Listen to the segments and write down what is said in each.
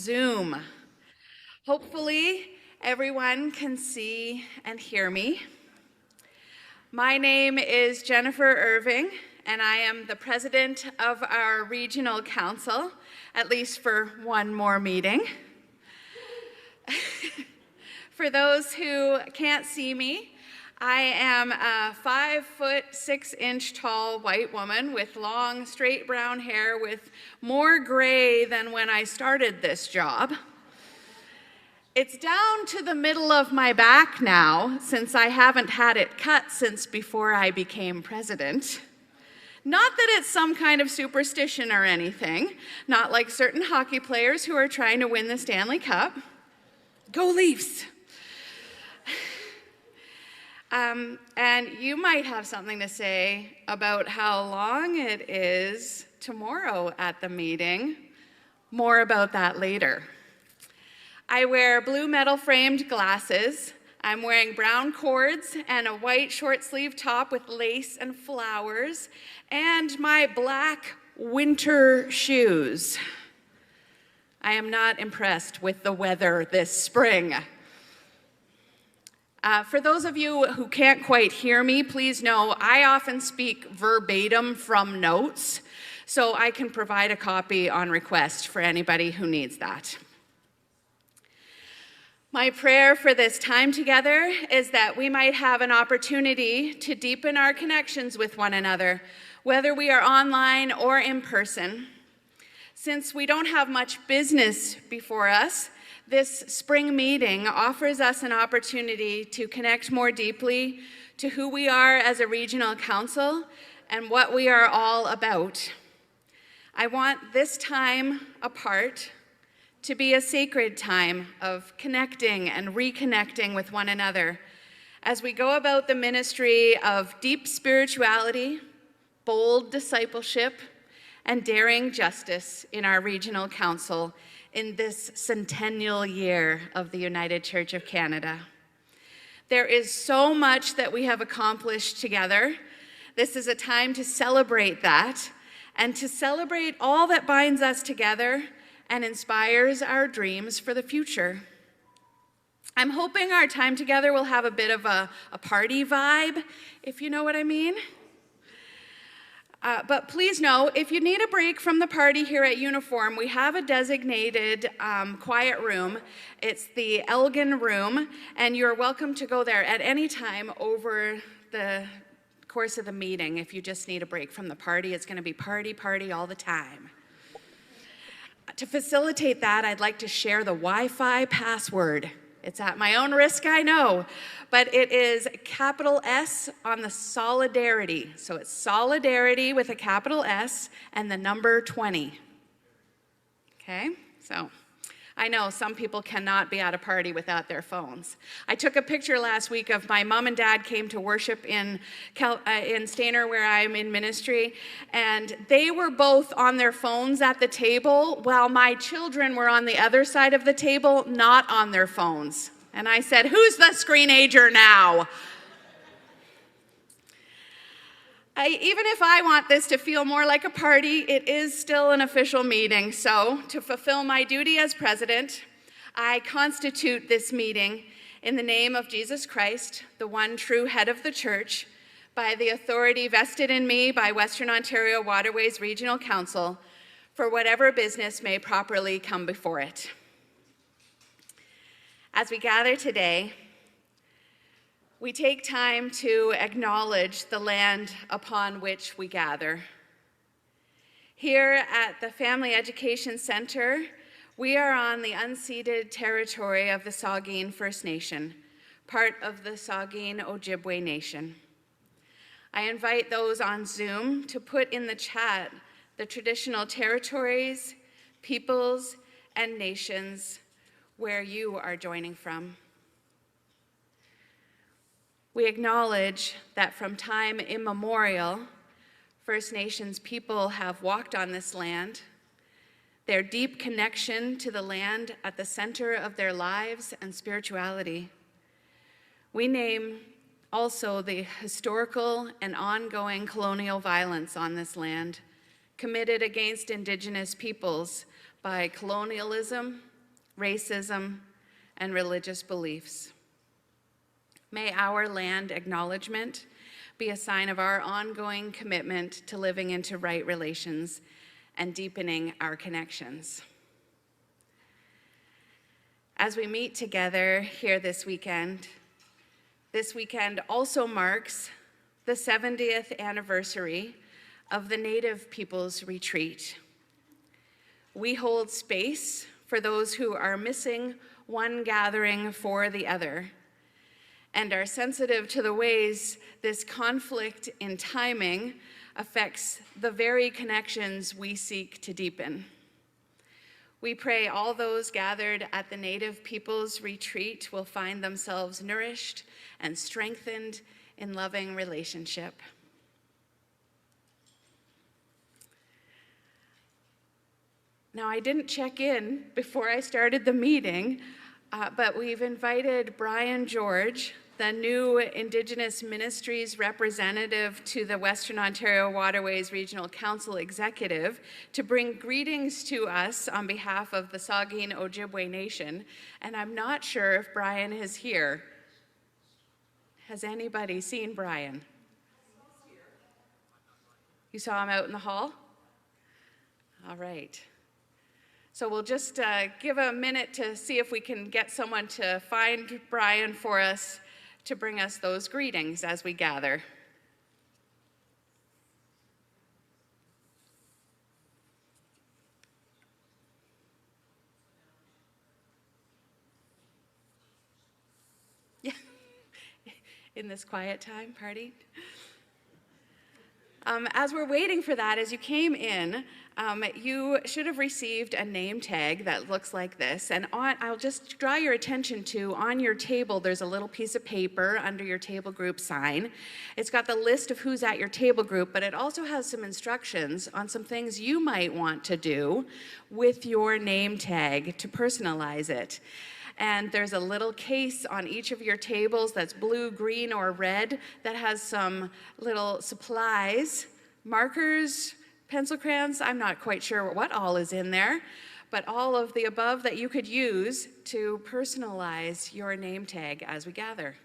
Zoom. Hopefully, everyone can see and hear me. My name is Jennifer Irving, and I am the president of our regional council, at least for one more meeting. For those who can't see me, I am a 5'6" tall white woman with long, straight brown hair with more gray than when I started this job. It's down to the middle of my back now, since I haven't had it cut since before I became president. Not that it's some kind of superstition or anything, not like certain hockey players who are trying to win the Stanley Cup. Go Leafs! And you might have something to say about how long it is tomorrow at the meeting. More about that later. I wear blue metal framed glasses. I'm wearing brown cords and a white short sleeve top with lace and flowers, and my black winter shoes. I am not impressed with the weather this spring. For those of you who can't quite hear me, please know I often speak verbatim from notes, so I can provide a copy on request for anybody who needs that. My prayer for this time together is that we might have an opportunity to deepen our connections with one another, whether we are online or in person. Since we don't have much business before us, this spring meeting offers us an opportunity to connect more deeply to who we are as a regional council and what we are all about. I want this time apart to be a sacred time of connecting and reconnecting with one another as we go about the ministry of deep spirituality, bold discipleship, and daring justice in our regional council in this centennial year of the United Church of Canada. There is so much that we have accomplished together. This is a time to celebrate that and to celebrate all that binds us together and inspires our dreams for the future. I'm hoping our time together will have a bit of a party vibe, if you know what I mean. But please know, if you need a break from the party here at Uniform, we have a designated quiet room. It's the Elgin room, and you're welcome to go there at any time over the course of the meeting. If you just need a break from the party, it's going to be party all the time. To facilitate that, I'd like to share the Wi-Fi password. It's at my own risk, I know, but it is capital S on the solidarity. So it's solidarity with a capital S and the number 20. Okay, so I know some people cannot be at a party without their phones. I took a picture last week of my mom and dad came to worship in Stayner, where I'm in ministry, and they were both on their phones at the table while my children were on the other side of the table, not on their phones. And I said, "Who's the screenager now?" Even if I want this to feel more like a party, it is still an official meeting. So, to fulfill my duty as president, I constitute this meeting in the name of Jesus Christ, the one true head of the church, by the authority vested in me by Western Ontario Waterways Regional Council, for whatever business may properly come before it. As we gather today, we take time to acknowledge the land upon which we gather. Here at the Family Education Center, we are on the unceded territory of the Saugeen First Nation, part of the Saugeen Ojibwe Nation. I invite those on Zoom to put in the chat the traditional territories, peoples, and nations where you are joining from. We acknowledge that from time immemorial, First Nations people have walked on this land. Their deep connection to the land at the center of their lives and spirituality. We name also the historical and ongoing colonial violence on this land committed against Indigenous peoples by colonialism, racism, and religious beliefs. May our land acknowledgement be a sign of our ongoing commitment to living into right relations and deepening our connections. As we meet together here this weekend also marks the 70th anniversary of the Native Peoples Retreat. We hold space for those who are missing one gathering for the other, and are sensitive to the ways this conflict in timing affects the very connections we seek to deepen. We pray all those gathered at the Native Peoples Retreat will find themselves nourished and strengthened in loving relationship. Now, I didn't check in before I started the meeting, but we've invited Brian George, the new Indigenous Ministries representative to the Western Ontario Waterways Regional Council Executive, to bring greetings to us on behalf of the Saugeen Ojibwe Nation. And I'm not sure if Brian is here. Has anybody seen Brian? You saw him out in the hall? All right. So we'll just give a minute to see if we can get someone to find Brian for us to bring us those greetings as we gather. Yeah, in this quiet time, party. As we're waiting for that, as you came in, you should have received a name tag that looks like this. And I'll just draw your attention to, on your table, there's a little piece of paper under your table group sign. It's got the list of who's at your table group, but it also has some instructions on some things you might want to do with your name tag to personalize it. And there's a little case on each of your tables that's blue, green, or red that has some little supplies, markers, pencil crayons. I'm not quite sure what all is in there, but all of the above that you could use to personalize your name tag as we gather.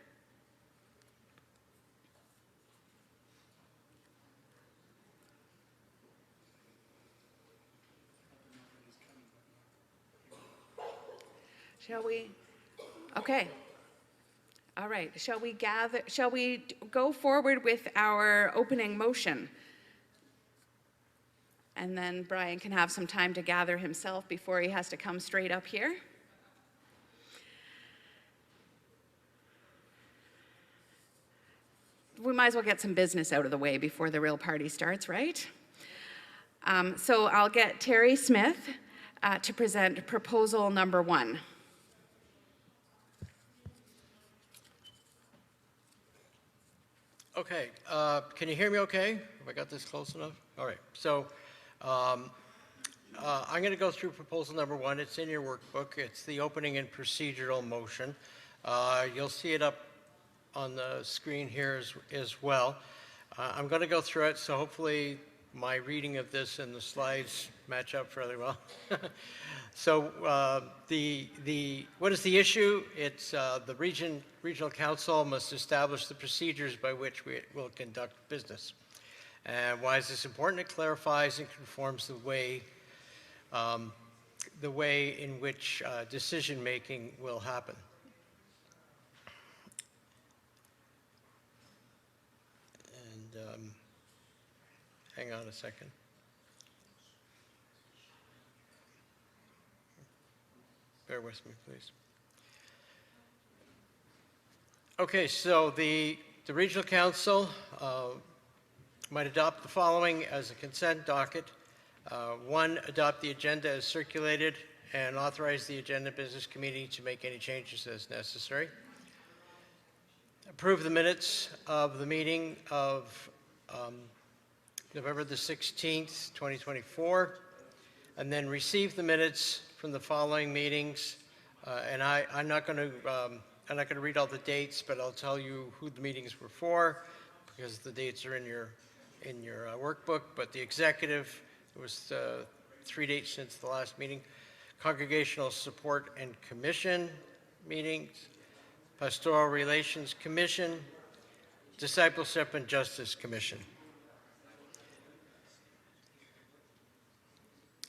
Shall we? Okay. All right. Shall we go forward with our opening motion? And then Brian can have some time to gather himself before he has to come straight up here. We might as well get some business out of the way before the real party starts, right? So I'll get Terry Smith to present proposal number 1. Okay, can you hear me okay? Have I got this close enough? All right, so I'm going to go through proposal number 1. It's in your workbook. It's the opening and procedural motion. You'll see it up on the screen here as well. I'm going to go through it, so hopefully my reading of this and the slides match up fairly well. So what is the issue? It's the regional council must establish the procedures by which we will conduct business. And why is this important? It clarifies and conforms the way in which decision making will happen. And hang on a second. Bear with me, please. Okay, so the Regional Council might adopt the following as a consent docket. 1, adopt the agenda as circulated and authorize the Agenda Business Committee to make any changes as necessary. Approve the minutes of the meeting of November the 16th, 2024, and then receive the minutes from the following meetings. And I'm not going to read all the dates, but I'll tell you who the meetings were for, because the dates are in your workbook. But the executive, it was 3 dates since the last meeting. Congregational Support and Commission meetings, Pastoral Relations Commission, Discipleship and Justice Commission.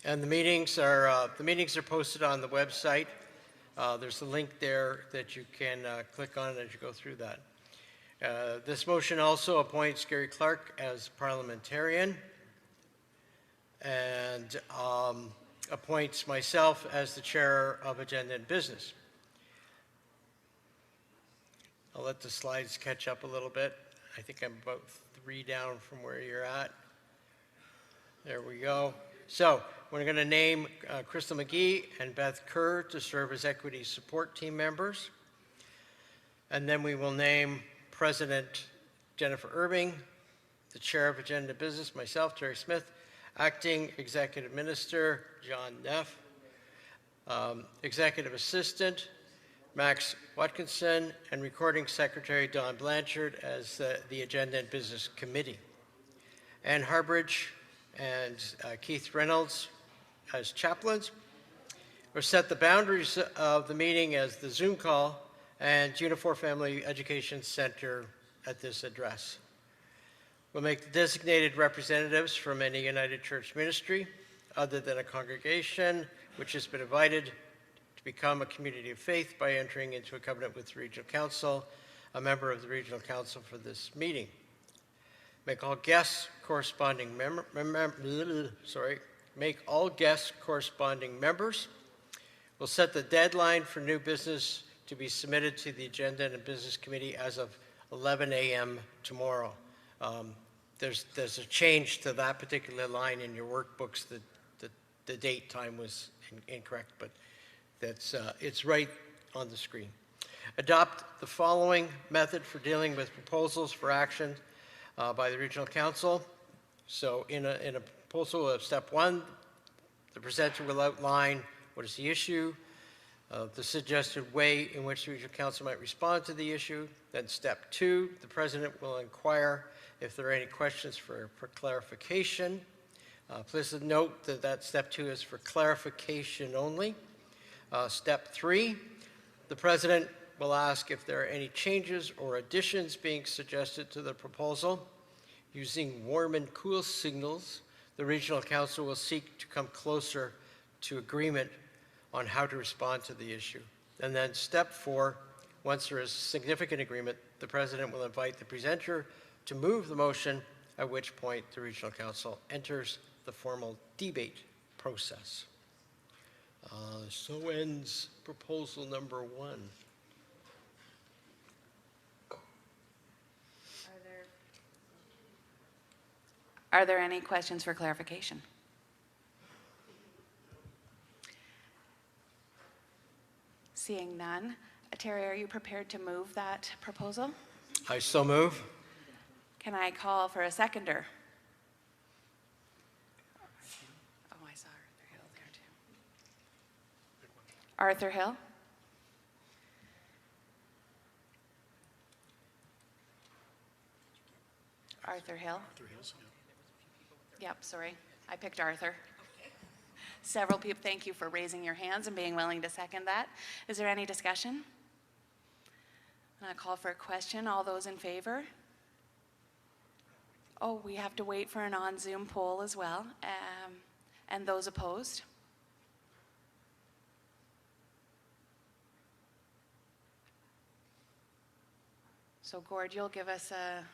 And the meetings are posted on the website. There's a link there that you can click on as you go through that. This motion also appoints Gary Clark as parliamentarian and appoints myself as the chair of Agenda and Business. I'll let the slides catch up a little bit. I think I'm about 3 down from where you're at. There we go. So we're going to name Crystal McGee and Beth Kerr to serve as equity support team members. And then we will name President Jennifer Irving, the chair of Agenda Business, myself, Terry Smith, acting executive minister, John Neff, executive assistant, Max Watkinson, and recording secretary, Don Blanchard, as the Agenda and Business Committee. Ann Harbridge and Keith Reynolds as chaplains. We'll set the boundaries of the meeting as the Zoom call and Unifor Family Education Center at this address. We'll make the designated representatives from any United Church ministry other than a congregation which has been invited to become a community of faith by entering into a covenant with the Regional Council, a member of the Regional Council for this meeting. Make all guests corresponding make all guests corresponding members. We'll set the deadline for new business to be submitted to the Agenda and Business Committee as of 11 a.m. tomorrow. There's a change to that particular line in your workbooks. The date time was incorrect, but it's right on the screen. Adopt the following method for dealing with proposals for action by the Regional Council. So in a proposal of step 1, the presenter will outline what is the issue, the suggested way in which the Regional Council might respond to the issue. Then step 2, the president will inquire if there are any questions for clarification. Please note that step 2 is for clarification only. Step 3, the president will ask if there are any changes or additions being suggested to the proposal. Using warm and cool signals, the Regional Council will seek to come closer to agreement on how to respond to the issue. And then step 4, once there is significant agreement, the president will invite the presenter to move the motion, at which point the Regional Council enters the formal debate process. So ends proposal number 1. Are there any questions for clarification? Seeing none. Terry, are you prepared to move that proposal? I so move. Can I call for a seconder? Oh, I saw Arthur Hill there too. Arthur Hill? Arthur Hill? Arthur Hills, yeah. Yep, sorry. I picked Arthur. Several people, thank you for raising your hands and being willing to second that. Is there any discussion? I'll call for a question. All those in favor? Oh, we have to wait for an on-Zoom poll as well. And those opposed? So Gord, you'll give us a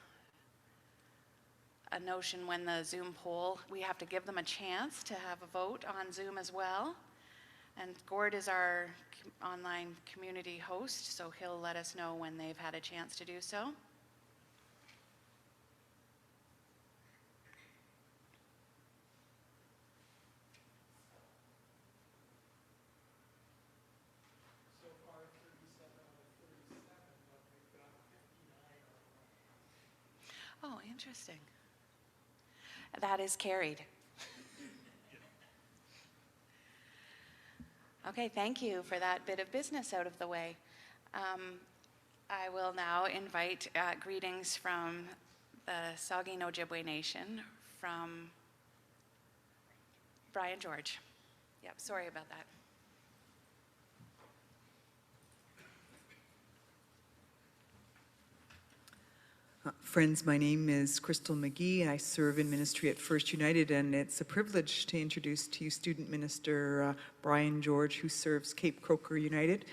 notion when the Zoom poll, we have to give them a chance to have a vote on Zoom as well. And Gord is our online community host, so he'll let us know when they've had a chance to do so. So far, 37 out of 37, but we've got 59. Oh, interesting. That is carried. Okay, thank you for that bit of business out of the way. I will now invite greetings from the Saugeen Ojibwe Nation from Brian George. Yep, sorry about that. Friends, my name is Crystal McGee. I serve in ministry at First United, and it's a privilege to introduce to you Student Minister Brian George, who serves Cape Croker United.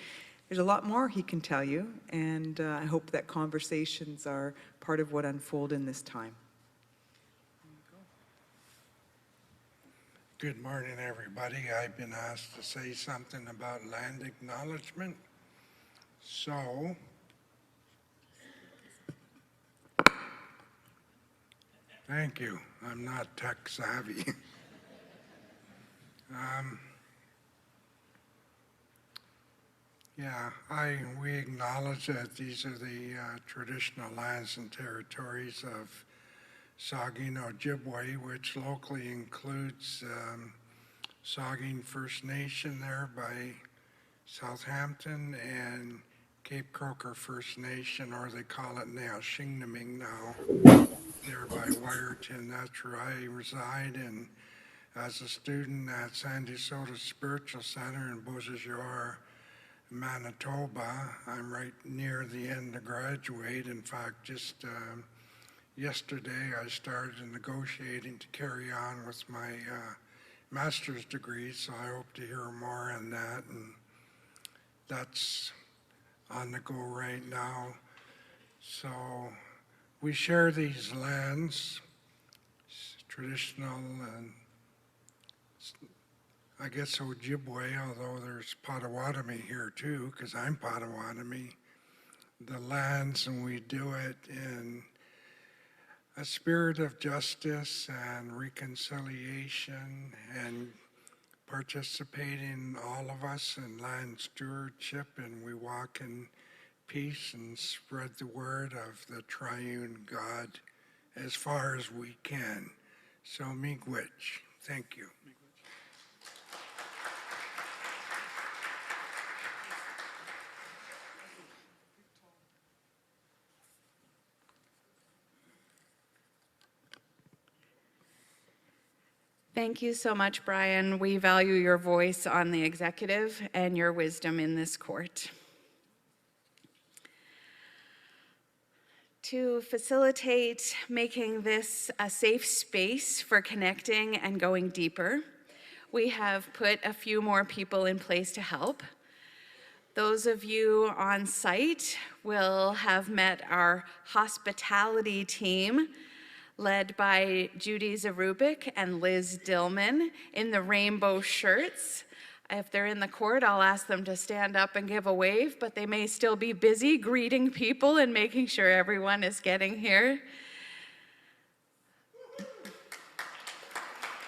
There's a lot more he can tell you, and I hope that conversations are part of what unfold in this time. Good morning, everybody. I've been asked to say something about land acknowledgement. So, thank you. I'm not tech savvy. We acknowledge that these are the traditional lands and territories of Saugeen Ojibwe, which locally includes Saugeen First Nation there by Southampton and Cape Croker First Nation, or they call it Neoshingnaming now, there by Wyerton. That's where I reside, and as a student at Sandy Soda Spiritual Center in Beausejour, Manitoba, I'm right near the end to graduate. In fact, just yesterday I started negotiating to carry on with my master's degree, so I hope to hear more on that, and that's on the go right now. So we share these lands, traditional and I guess Ojibwe, although there's Potawatomi here too, because I'm Potawatomi, the lands, and we do it in a spirit of justice and reconciliation and participating, all of us, in land stewardship, and we walk in peace and spread the word of the triune God as far as we can. So miigwech. Thank you. Thank you so much, Brian. We value your voice on the executive and your wisdom in this court. To facilitate making this a safe space for connecting and going deeper, we have put a few more people in place to help. Those of you on site will have met our hospitality team, led by Judy Zarubik and Liz Dillman in the rainbow shirts. If they're in the court, I'll ask them to stand up and give a wave, but they may still be busy greeting people and making sure everyone is getting here.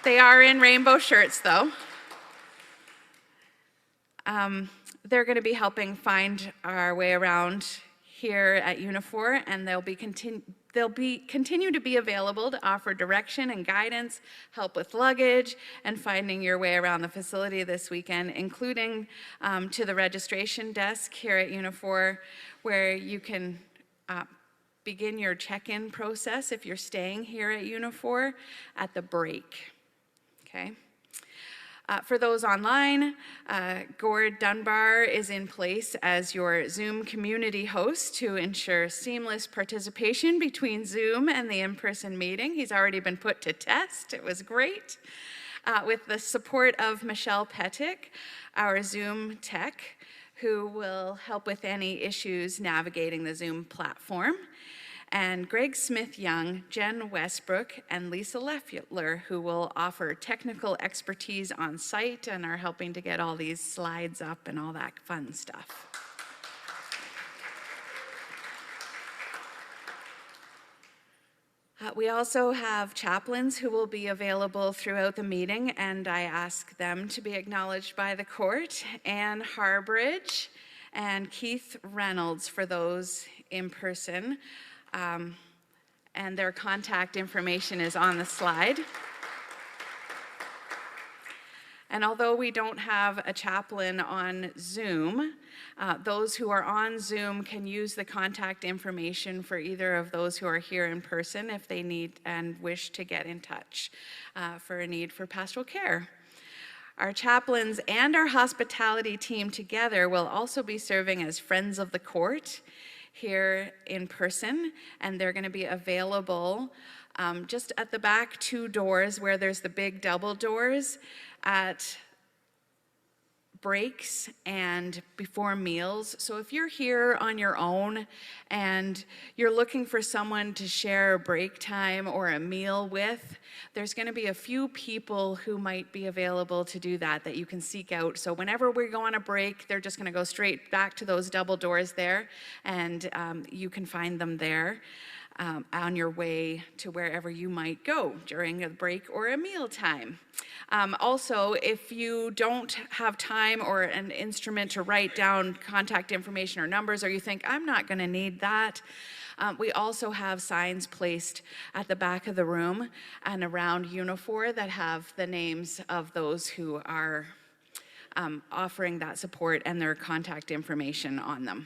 They are in rainbow shirts, though. They're going to be helping find our way around here at Unifor, and they'll continue to be available to offer direction and guidance, help with luggage, and finding your way around the facility this weekend, including to the registration desk here at Unifor, where you can begin your check-in process if you're staying here at Unifor at the break. Okay. For those online, Gord Dunbar is in place as your Zoom community host to ensure seamless participation between Zoom and the in-person meeting. He's already been put to test. It was great. With the support of Michelle Pettick, our Zoom tech, who will help with any issues navigating the Zoom platform, and Greg Smith-Young, Jen Westbrook, and Lisa Leffler, who will offer technical expertise on site and are helping to get all these slides up and all that fun stuff. We also have chaplains who will be available throughout the meeting, and I ask them to be acknowledged by the court. Ann Harbridge and Keith Reynolds for those in person. And their contact information is on the slide. And although we don't have a chaplain on Zoom, those who are on Zoom can use the contact information for either of those who are here in person if they need and wish to get in touch for a need for pastoral care. Our chaplains and our hospitality team together will also be serving as friends of the court here in person, and they're going to be available just at the back 2 doors where there's the big double doors at breaks and before meals. So if you're here on your own and you're looking for someone to share a break time or a meal with, there's going to be a few people who might be available to do that you can seek out. So whenever we go on a break, they're just going to go straight back to those double doors there, and you can find them there. On your way to wherever you might go during a break or a meal time. Also, if you don't have time or an instrument to write down contact information or numbers, or you think, I'm not going to need that, we also have signs placed at the back of the room and around Unifor that have the names of those who are offering that support and their contact information on them.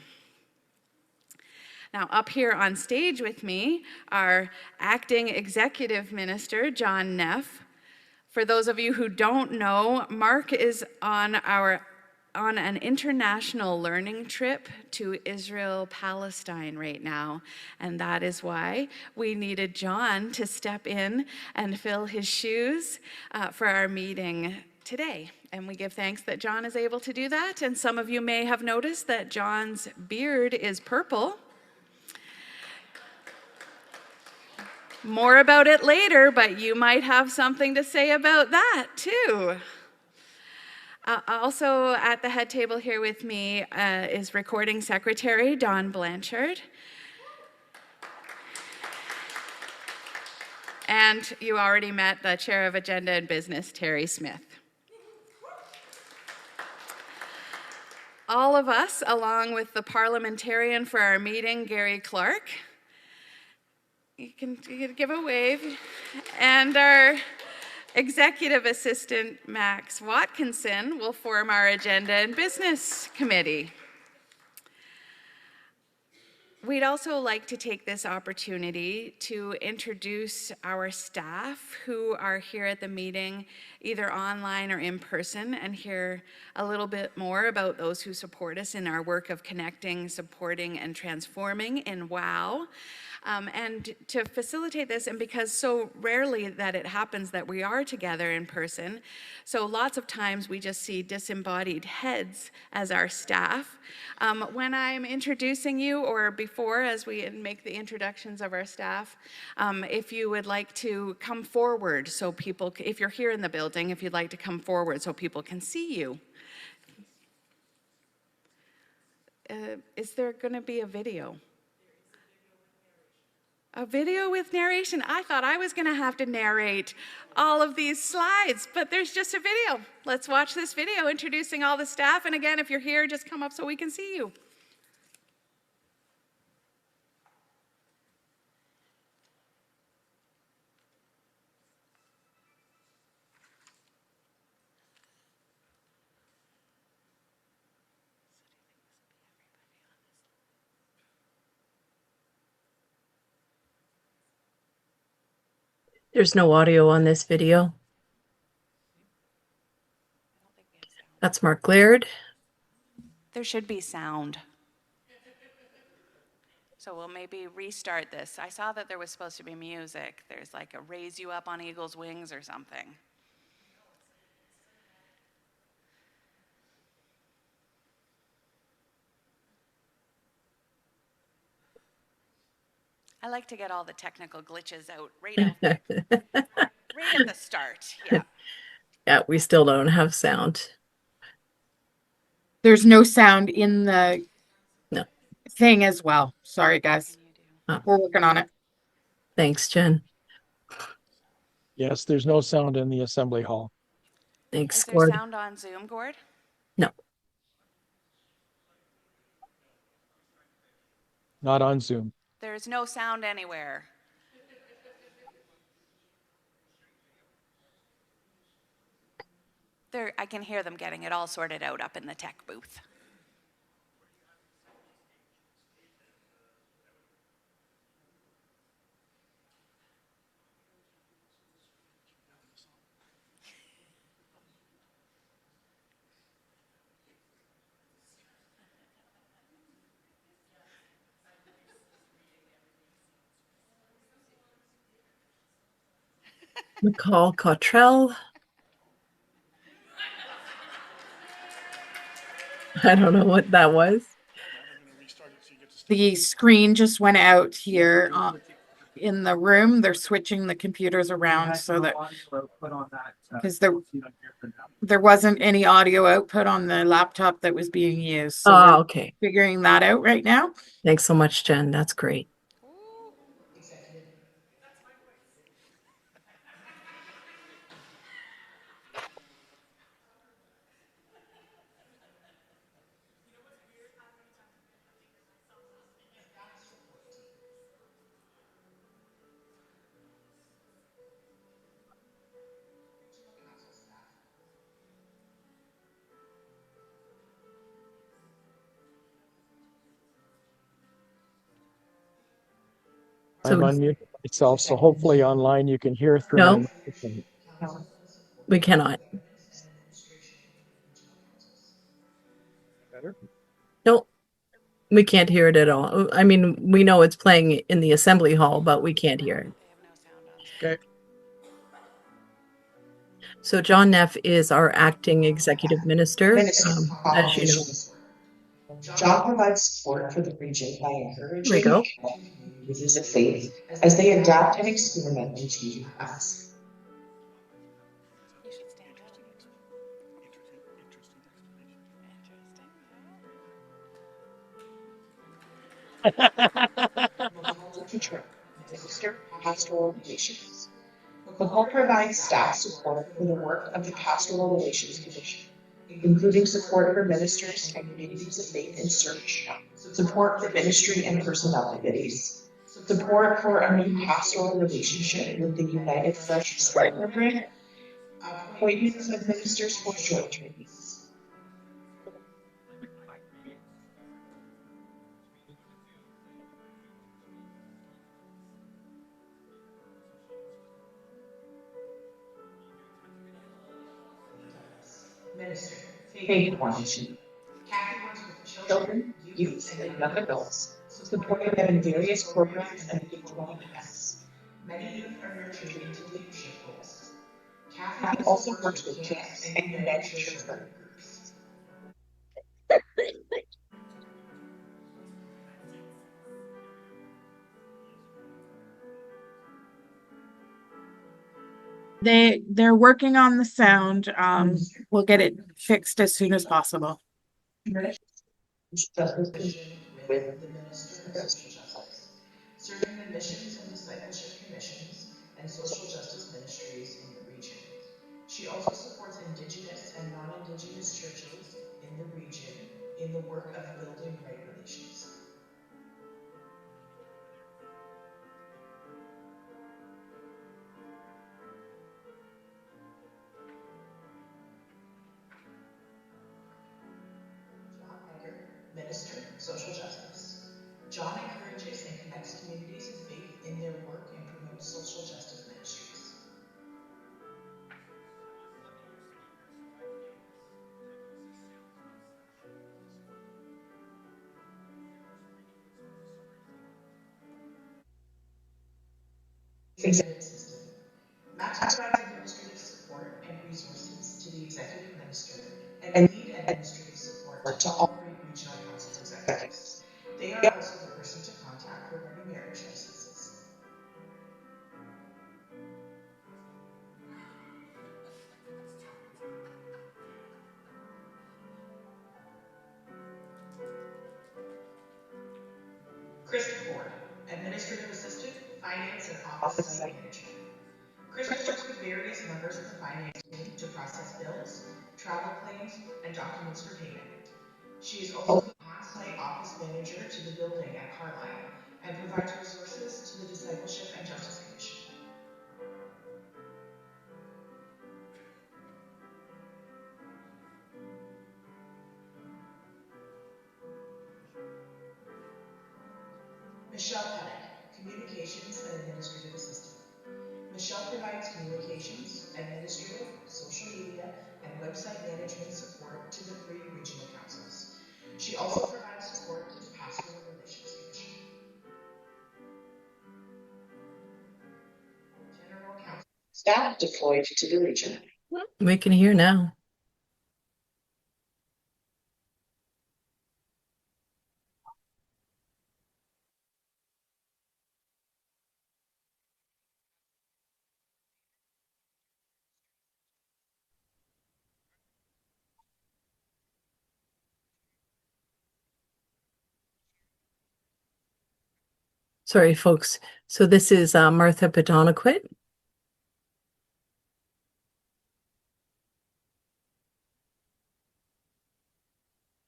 Now, up here on stage with me, our acting executive minister, John Neff. For those of you who don't know, Mark is on an international learning trip to Israel, Palestine right now, and that is why we needed John to step in and fill his shoes for our meeting today. And we give thanks that John is able to do that. And some of you may have noticed that John's beard is purple. More about it later, but you might have something to say about that too. Also at the head table here with me is recording secretary Dawn Blanchard. And you already met the chair of agenda and business, Terry Smith. All of us, along with the parliamentarian for our meeting, Gary Clark, you can give a wave, and our executive assistant, Max Watkinson, will form our agenda and business committee. We'd also like to take this opportunity to introduce our staff who are here at the meeting, either online or in person, and hear a little bit more about those who support us in our work of connecting, supporting, and transforming in WOW. And to facilitate this, and because so rarely that it happens that we are together in person, so lots of times we just see disembodied heads as our staff. When I'm introducing you, or before as we make the introductions of our staff, if you would like to come forward so people, if you're here in the building, if you'd like to come forward so people can see you. Is there going to be a video? A video with narration? I thought I was going to have to narrate all of these slides, but there's just a video. Let's watch this video introducing all the staff. And again, if you're here, just come up so we can see you. There's no audio on this video. That's Mark Laird. There should be sound. So we'll maybe restart this. I saw that there was supposed to be music. There's like a raise you up on eagle's wings or something. I like to get all the technical glitches out right at the start. Yeah. Yeah, we still don't have sound. There's no sound in the No. thing as well. Sorry, guys. Oh. We're working on it. Thanks, Jen. Yes, there's no sound in the assembly hall. Thanks, Is there Gord. sound on Zoom, Gord? No. Not on Zoom. There's no sound anywhere. I can hear them getting it all sorted out up in the tech booth. McCall Cottrell. I don't know what that was. The screen just went out here in the room. They're switching the computers around so that because there wasn't any audio output on the laptop that was being used. So we're Okay. figuring that out right now. Thanks so much, Jen. That's great. I'm unmuted myself, so hopefully online you can hear through my No, microphone. we cannot. Better? No, we can't hear it at all. I mean, we know it's playing in the assembly hall, but we can't hear it. Okay. So John Neff is our acting executive minister, as you know. John provides support for the region by encouraging There we go. communities of faith as they adapt and experiment in changing paths. Minister Pastoral Relations. McCall provides staff support for the work of the Pastoral Relations Commission, including support for ministers and communities of faith in search, support for ministry and personnel committees, support for a new pastoral relationship with the United Fresh Start program, appointments of ministers for short trainings. Minister, faith formation. Kathy works with children, youth, and young adults, supporting them in various programs and faith-forming events. Many youth are nurtured into leadership roles. Kathy also works with camps and united church groups. They're working on the sound. We'll get it fixed as soon as possible. Justice with the Minister of Social Justice, serving the missions and discipleship commissions and social justice ministries in the region. She also supports Indigenous and non-Indigenous churches in the region in the work of building right relations. Minister, Social Justice. John encourages and connects communities of faith in their work and promotes social justice ministries. Executive System. Matt provides administrative support and resources to the executive minister and lead administrative support to all three regional council executives. They are also the person to contact regarding marriage licenses. Chris Ford, Administrative Assistant, Finance and Office Site Management. Chris works with various members of the finance team to process bills, travel claims, and documents for payment. She is also the on-site office manager to the building at Carlisle and provides resources to the Discipleship and Justice Commission. Michelle Pettit, Communications and Administrative Assistant. Michelle provides communications, administrative, social media, and website management support to the three regional councils. She also provides support to the Pastoral Relations Commission. Staff deployed to the region. We can hear now. Sorry, folks. So this is Martha Padonaquit.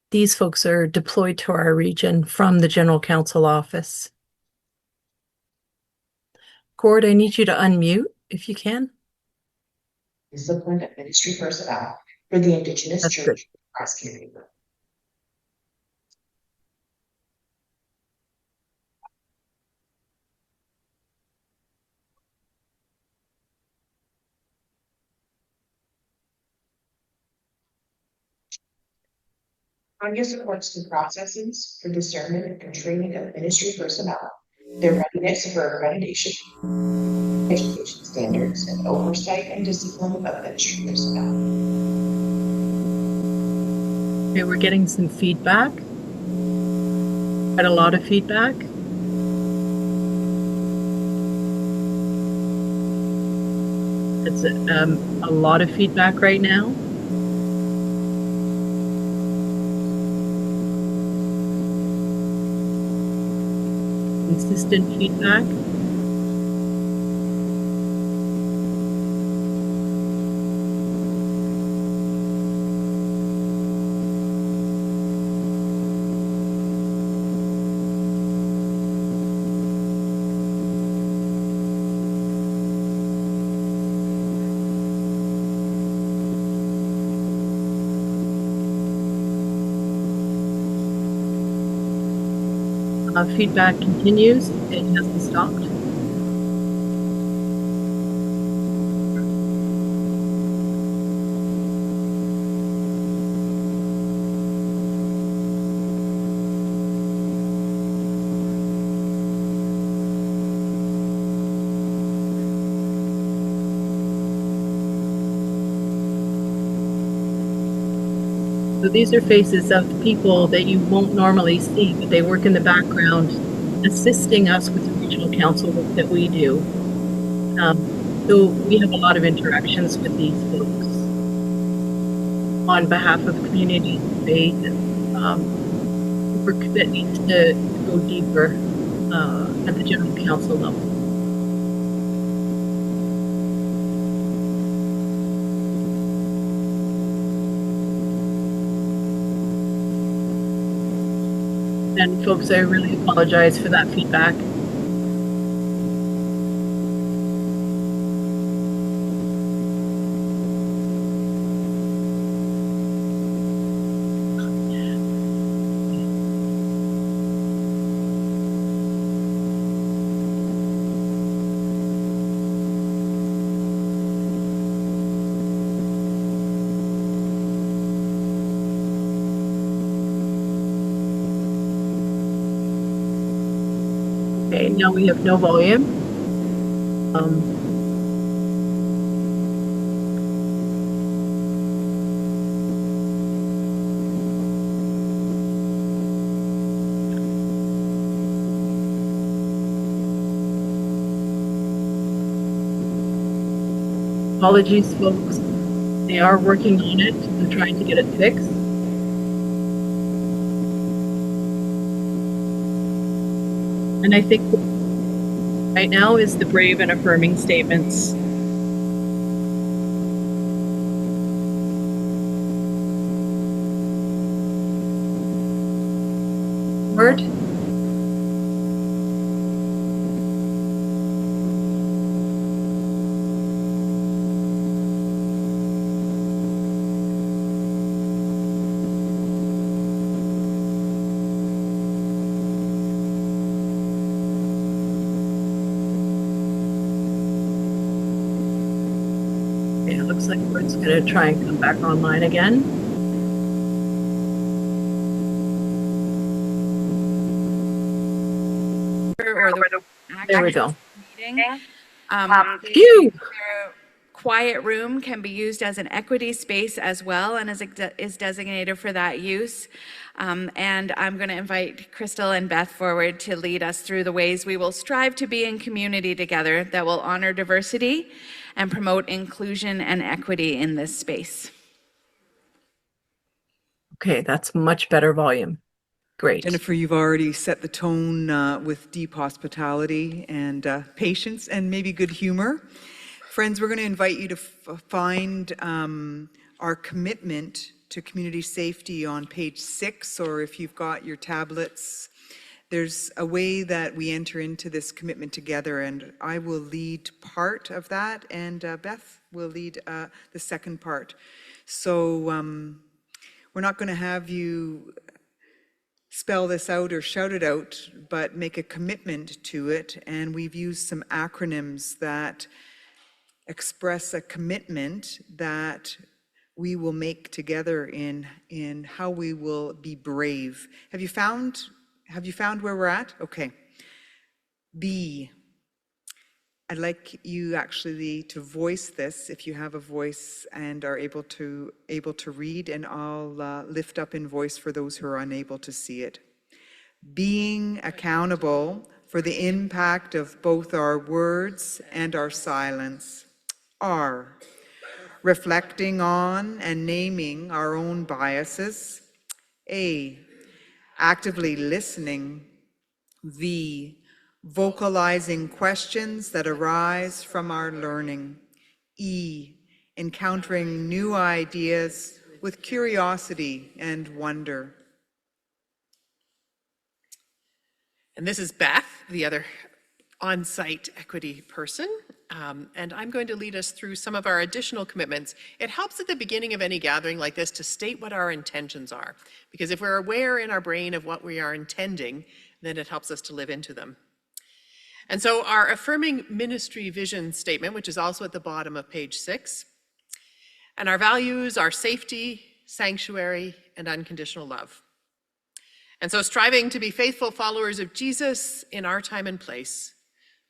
These folks are deployed to our region from the General Counsel office. Gord, I need you to unmute if you can. Discipline of ministry personnel for the Indigenous That's Church good. Cross Community. Congrega supports the processes for discernment and training of ministry personnel, their readiness for accreditation, education standards, and oversight and discipline of ministry personnel. Okay, we're getting some feedback. Quite a lot of feedback. It's a lot of feedback right now. Consistent feedback. Feedback continues. It hasn't stopped. So these are faces of people that you won't normally see, but they work in the background, assisting us with the regional council work that we do. So we have a lot of interactions with these folks on behalf of community faith and work that needs to go deeper at the general council level. And folks, I really apologize for that feedback. Okay, now we have no volume. Apologies, folks. They are working on it. They're trying to get it fixed. And I think right now is the brave and affirming statements. Word. Looks like Word's going to try and come back online again. Or the There we go. meeting. Phew! quiet room can be used as an equity space as well and is designated for that use. And I'm going to invite Crystal and Beth forward to lead us through the ways we will strive to be in community together that will honor diversity and promote inclusion and equity in this space. Okay, that's much better volume. Great. Jennifer, you've already set the tone with deep hospitality and patience and maybe good humor. Friends, we're going to invite you to find our commitment to community safety on page 6, or if you've got your tablets, there's a way that we enter into this commitment together, and I will lead part of that, and Beth will lead the second part. So we're not going to have you spell this out or shout it out, but make a commitment to it, and we've used some acronyms that express a commitment that we will make together in how we will be brave. Have you found where we're at? Okay. B. I'd like you actually to voice this if you have a voice and are able to read, and I'll lift up in voice for those who are unable to see it. Being accountable for the impact of both our words and our silence. R. Reflecting on and naming our own biases. A. Actively listening. V. Vocalizing questions that arise from our learning. E. Encountering new ideas with curiosity and wonder. And this is Beth, the other on-site equity person, and I'm going to lead us through some of our additional commitments. It helps at the beginning of any gathering like this to state what our intentions are, because if we're aware in our brain of what we are intending, then it helps us to live into them. And so our affirming ministry vision statement, which is also at the bottom of page 6, and our values are safety, sanctuary, and unconditional love. And so striving to be faithful followers of Jesus in our time and place,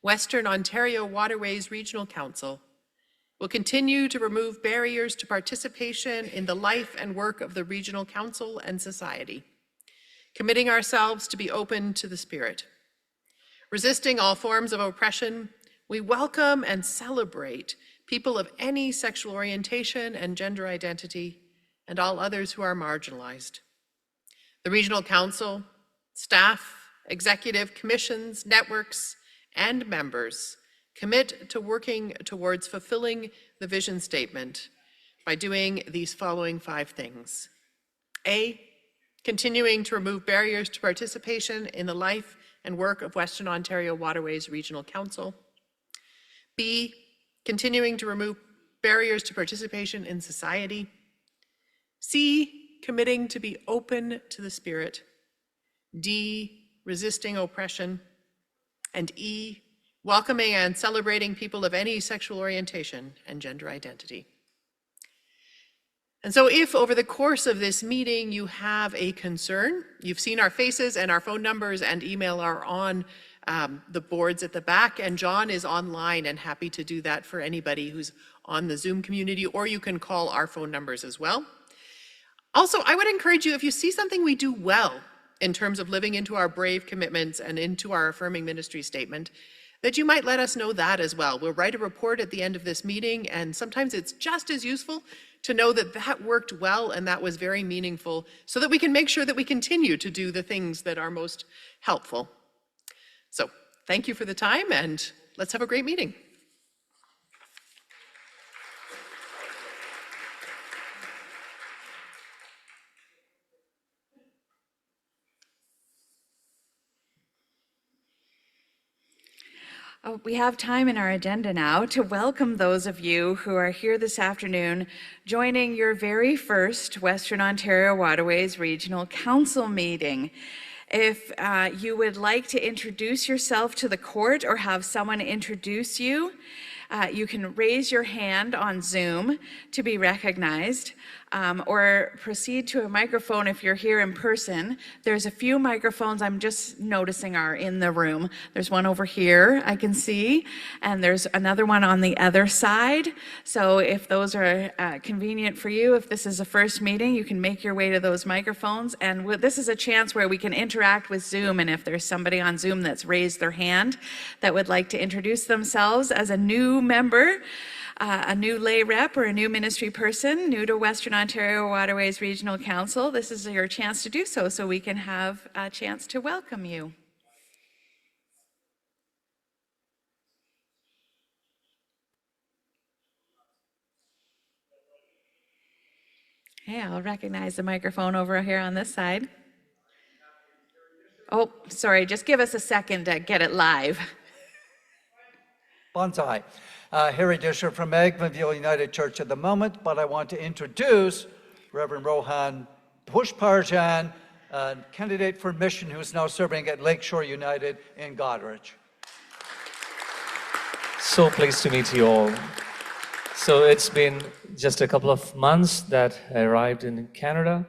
Western Ontario Waterways Regional Council will continue to remove barriers to participation in the life and work of the Regional Council and Society, committing ourselves to be open to the Spirit. Resisting all forms of oppression, we welcome and celebrate people of any sexual orientation and gender identity, and all others who are marginalized. The Regional Council, staff, executive commissions, networks, and members commit to working towards fulfilling the vision statement by doing these following 5 things. A, continuing to remove barriers to participation in the life and work of Western Ontario Waterways Regional Council. B, continuing to remove barriers to participation in society. C, committing to be open to the Spirit. D, resisting oppression. And E, welcoming and celebrating people of any sexual orientation and gender identity. And so if over the course of this meeting you have a concern, you've seen our faces and our phone numbers and email are on the boards at the back, and John is online and happy to do that for anybody who's on the Zoom community, or you can call our phone numbers as well. Also, I would encourage you, if you see something we do well in terms of living into our brave commitments and into our affirming ministry statement, that you might let us know that as well. We'll write a report at the end of this meeting, and sometimes it's just as useful to know that that worked well and that was very meaningful, so that we can make sure that we continue to do the things that are most helpful. So thank you for the time, and let's have a great meeting. We have time in our agenda now to welcome those of you who are here this afternoon joining your very first Western Ontario Waterways Regional Council meeting. If you would like to introduce yourself to the court or have someone introduce you, You can raise your hand on Zoom to be recognized, or proceed to a microphone if you're here in person. There's a few microphones I'm just noticing are in the room. There's one over here I can see, and there's another one on the other side. So if those are convenient for you, if this is a first meeting, you can make your way to those microphones. And this is a chance where we can interact with Zoom, and if there's somebody on Zoom that's raised their hand that would like to introduce themselves as a new member, a new lay rep or a new ministry person, new to Western Ontario Waterways Regional Council, this is your chance to do so, so we can have a chance to welcome you. Hey, I'll recognize the microphone over here on this side. Oh, sorry, just give us a second to get it live. Bonsai. Harry Disher from Eglinville United Church at the moment, but I want to introduce Reverend Rohan Pushparjan, candidate for mission who's now serving at Lakeshore United in Goderich. So pleased to meet you all. So it's been just a couple of months that I arrived in Canada,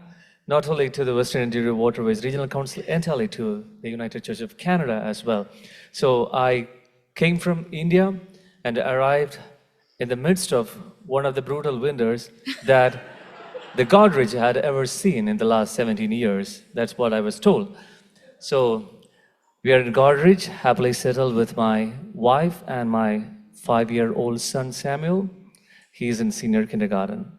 not only to the Western Ontario Waterways Regional Council, entirely to the United Church of Canada as well. So I came from India and arrived in the midst of one of the brutal winters that the Goderich had ever seen in the last 17 years. That's what I was told. So we are in Goderich, happily settled with my wife and my 5-year-old son, Samuel. He's in senior kindergarten.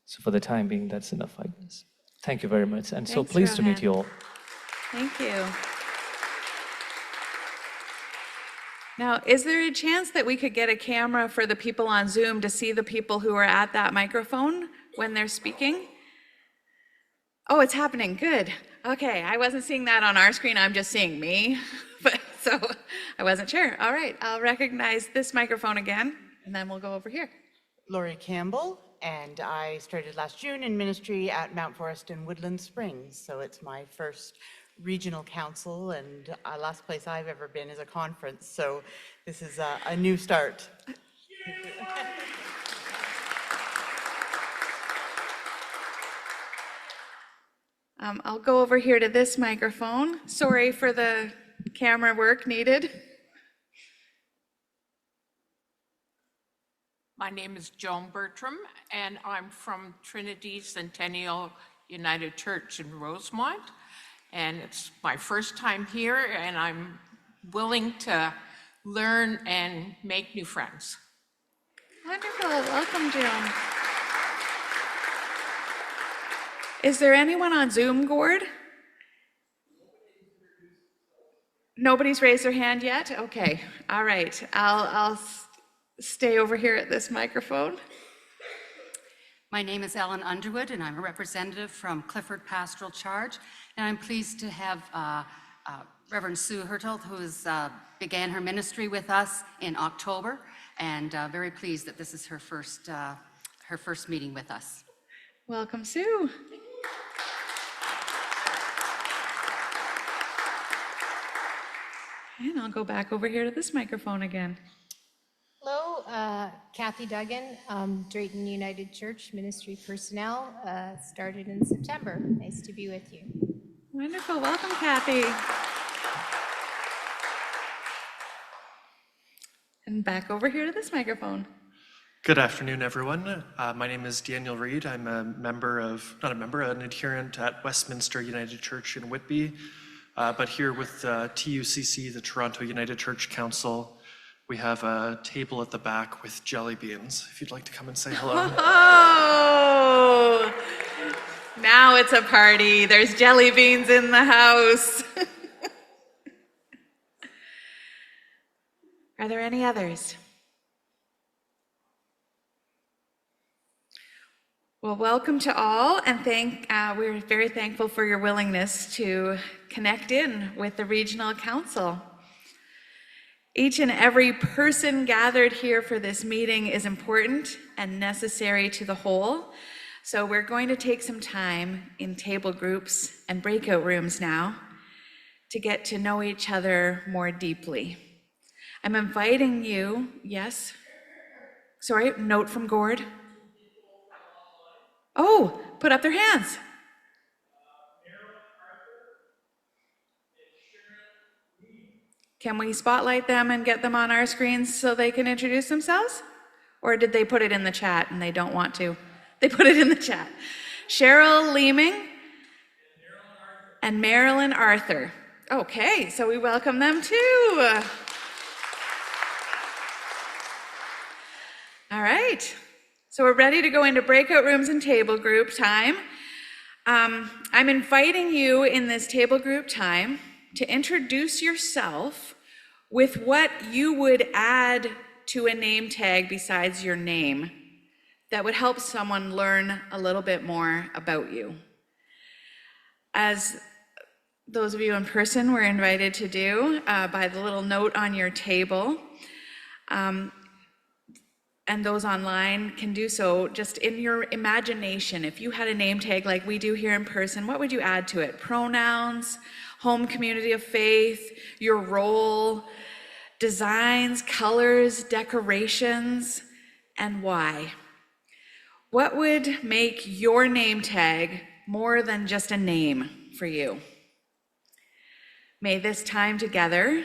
So for the time being, that's enough, I guess. Thank you very much. And so pleased to meet you all. Thank you. Now, is there a chance that we could get a camera for the people on Zoom to see the people who are at that microphone when they're speaking? Oh, it's happening. Good. Okay, I wasn't seeing that on our screen. I'm just seeing me. So I wasn't sure. All right, I'll recognize this microphone again, and then we'll go over here. Laurie Campbell, and I started last June in ministry at Mount Forest in Woodland Springs. So it's my first regional council, and last place I've ever been is a conference. So this is a new start. I'll go over here to this microphone. Sorry for the camera work needed. My name is Joan Bertram, and I'm from Trinity Centennial United Church in Rosemont. And it's my first time here, and I'm willing to learn and make new friends. Wonderful. Welcome, Joan. Is there anyone on Zoom, Gord? Nobody's raised their hand yet? Okay. All right. I'll stay over here at this microphone. My name is Ellen Underwood, and I'm a representative from Clifford Pastoral Charge. And I'm pleased to have Reverend Sue Hertel, who began her ministry with us in October, and very pleased that this is her first meeting with us. Welcome, Sue. And I'll go back over here to this microphone again. Hello, Kathy Duggan, Drayton United Church Ministry Personnel, started in September. Nice to be with you. Wonderful. Welcome, Kathy. And back over here to this microphone. Good afternoon, everyone. My name is Daniel Reed. I'm an adherent at Westminster United Church in Whitby, but here with TUCC, the Toronto United Church Council. We have a table at the back with jelly beans, if you'd like to come and say hello. Oh, now it's a party. There's jelly beans in the house. Are there any others? Well, welcome to all, and we're very thankful for your willingness to connect in with the Regional Council. Each and every person gathered here for this meeting is important and necessary to the whole. So we're going to take some time in table groups and breakout rooms now to get to know each other more deeply. I'm inviting you, yes? Sorry, note from Gord. Oh, put up their hands. Can we spotlight them and get them on our screens so they can introduce themselves? Or did they put it in the chat and they don't want to? They put it in the chat. Cheryl Leeming and Marilyn Arthur. Okay, so we welcome them too. All right, so we're ready to go into breakout rooms and table group time. I'm inviting you in this table group time to introduce yourself with what you would add to a name tag besides your name that would help someone learn a little bit more about you. As those of you in person were invited to do by the little note on your table, and those online can do so just in your imagination. If you had a name tag like we do here in person, what would you add to it? Pronouns, home community of faith, your role, designs, colors, decorations, and why? What would make your name tag more than just a name for you? May this time together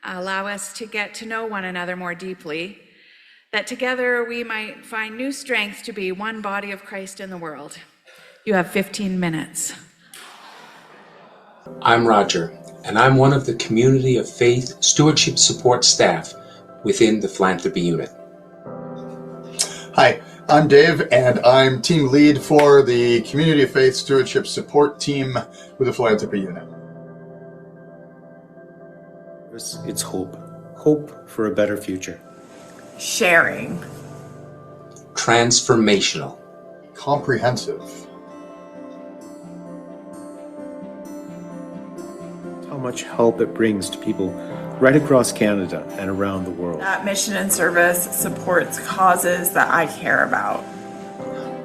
allow us to get to know one another more deeply, that together we might find new strength to be one body of Christ in the world. You have 15 minutes. I'm Roger, and I'm one of the Community of Faith Stewardship Support staff within the Philanthropy Unit. Hi, I'm Dave, and I'm team lead for the Community of Faith Stewardship Support team with the Philanthropy Unit. It's hope. Hope for a better future. Sharing. Transformational. Comprehensive. How much help it brings to people right across Canada and around the world. That mission and service supports causes that I care about.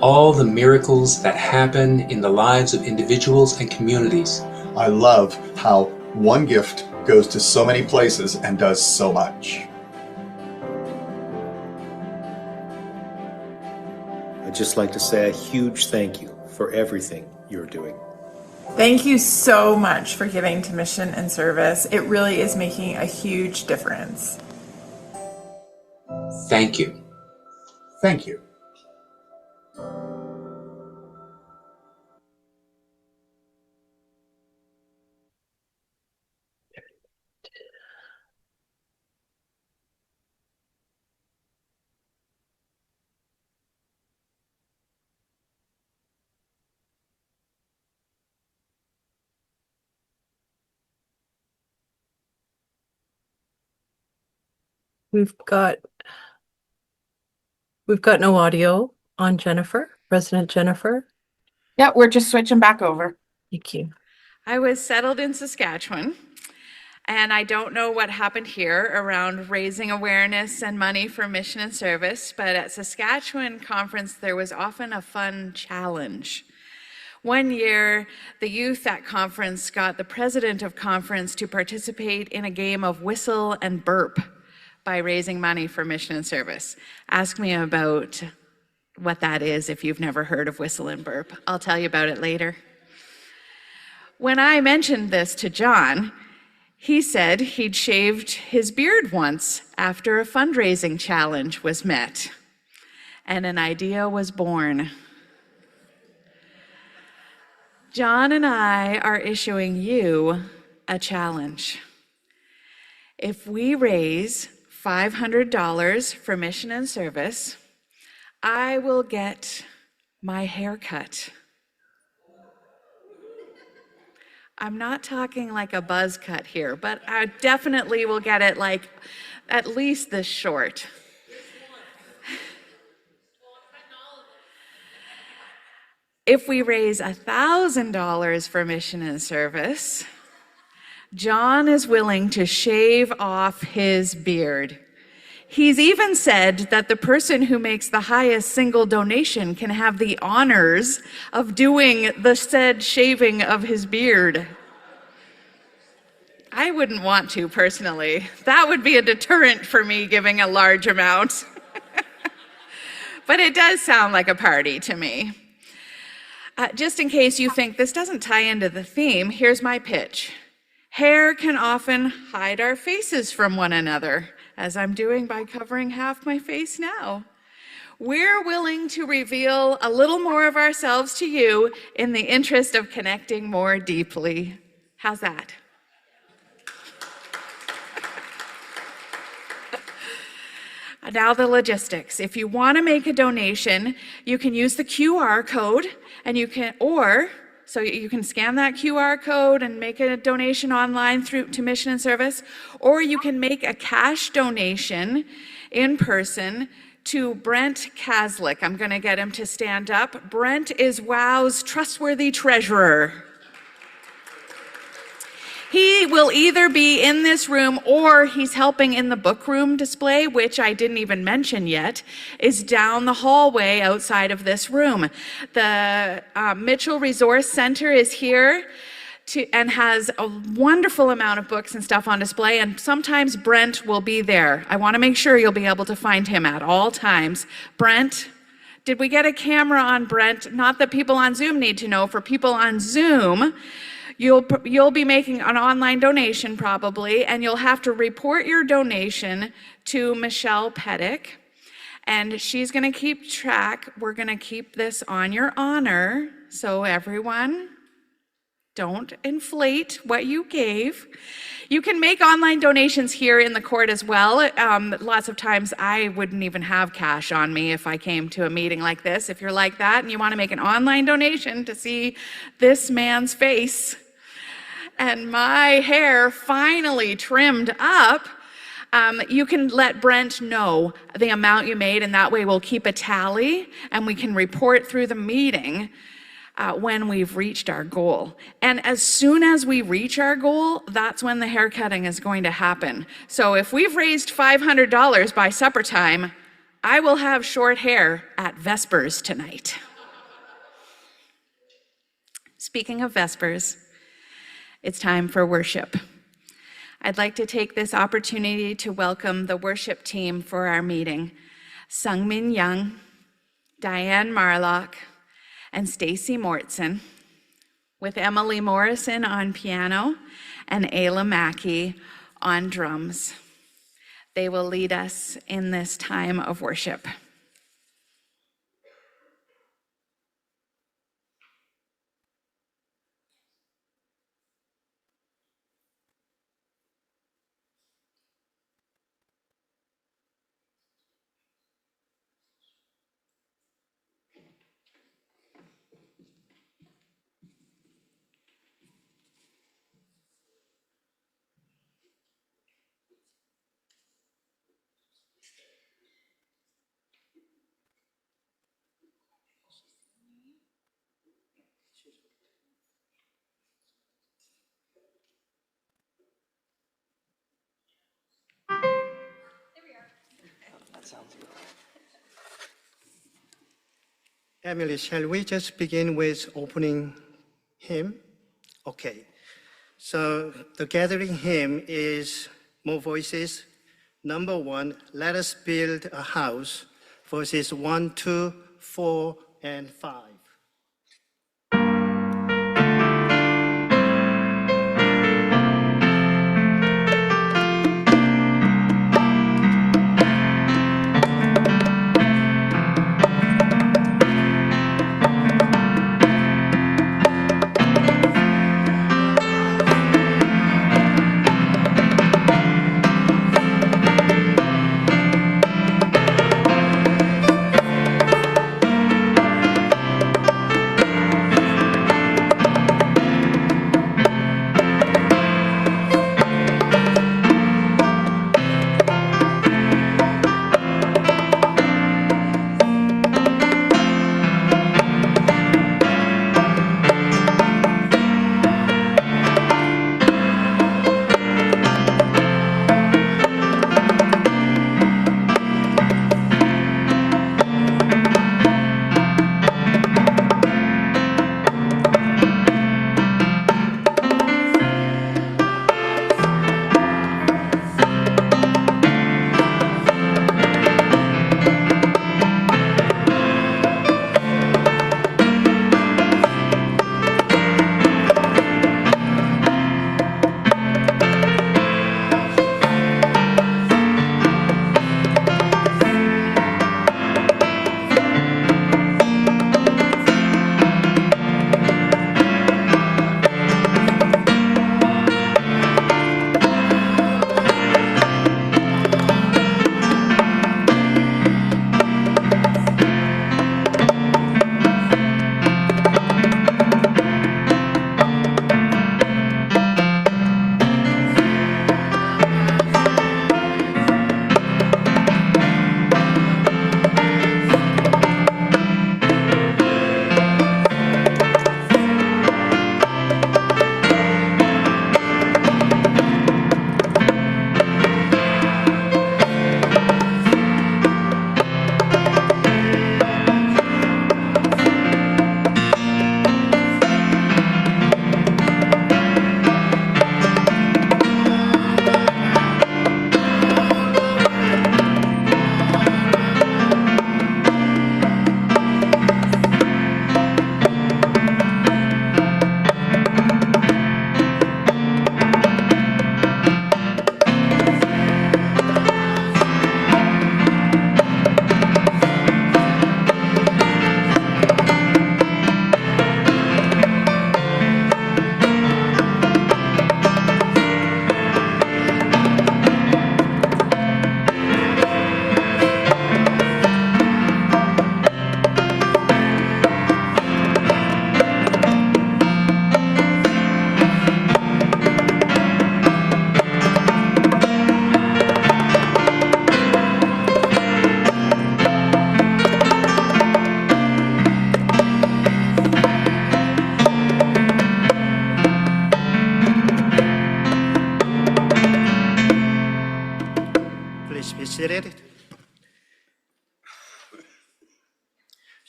All the miracles that happen in the lives of individuals and communities. I love how one gift goes to so many places and does so much. I'd just like to say a huge thank you for everything you're doing. Thank you so much for giving to mission and service. It really is making a huge difference. Thank you. Thank you. We've got no audio on Jennifer, President Jennifer. Yeah, we're just switching back over. Thank you. I was settled in Saskatchewan, and I don't know what happened here around raising awareness and money for mission and service, but at Saskatchewan conference, there was often a fun challenge. One year, the youth at conference got the president of conference to participate in a game of whistle and burp by raising money for mission and service. Ask me about what that is if you've never heard of whistle and burp. I'll tell you about it later. When I mentioned this to John, he said he'd shaved his beard once after a fundraising challenge was met, and an idea was born. John and I are issuing you a challenge. If we raise $500 for mission and service, I will get my hair cut. I'm not talking like a buzz cut here, but I definitely will get it like at least this short. If we raise $1,000 for mission and service, John is willing to shave off his beard. He's even said that the person who makes the highest single donation can have the honors of doing the said shaving of his beard. I wouldn't want to personally. That would be a deterrent for me giving a large amount. but it does sound like a party to me. Just in case you think this doesn't tie into the theme, here's my pitch. Hair can often hide our faces from one another, as I'm doing by covering half my face now. We're willing to reveal a little more of ourselves to you in the interest of connecting more deeply. How's that? Now the logistics. If you want to make a donation, you can use the QR code, and you can scan that QR code and make a donation online to Mission and Service, or you can make a cash donation in person to Brent Kaslik. I'm going to get him to stand up. Brent is WOW's trustworthy treasurer. He will either be in this room or he's helping in the book room display, which I didn't even mention yet, is down the hallway outside of this room. The Mitchell Resource Center is here and has a wonderful amount of books and stuff on display, and sometimes Brent will be there. I want to make sure you'll be able to find him at all times. Brent, did we get a camera on Brent? Not that people on Zoom need to know. For people on Zoom, you'll be making an online donation probably, and you'll have to report your donation to Michelle Pettick, and she's going to keep track. We're going to keep this on your honor, so everyone, don't inflate what you gave. You can make online donations here in the court as well. Lots of times I wouldn't even have cash on me if I came to a meeting like this. If you're like that and you want to make an online donation to see this man's face and my hair finally trimmed up, you can let Brent know the amount you made, and that way we'll keep a tally and we can report through the meeting when we've reached our goal. And as soon as we reach our goal, that's when the haircutting is going to happen. So if we've raised $500 by supper time, I will have short hair at Vespers tonight. Speaking of Vespers, it's time for worship. I'd like to take this opportunity to welcome the worship team for our meeting. Sungmin Young, Diane Marlock, and Stacy Mortson, with Emily Morrison on piano and Ayla Mackey on drums. They will lead us in this time of worship. Emily, shall we just begin with opening hymn? Okay. So the gathering hymn is More Voices. Number 1, Let Us Build a House, verses 1, 2, 4, and 5.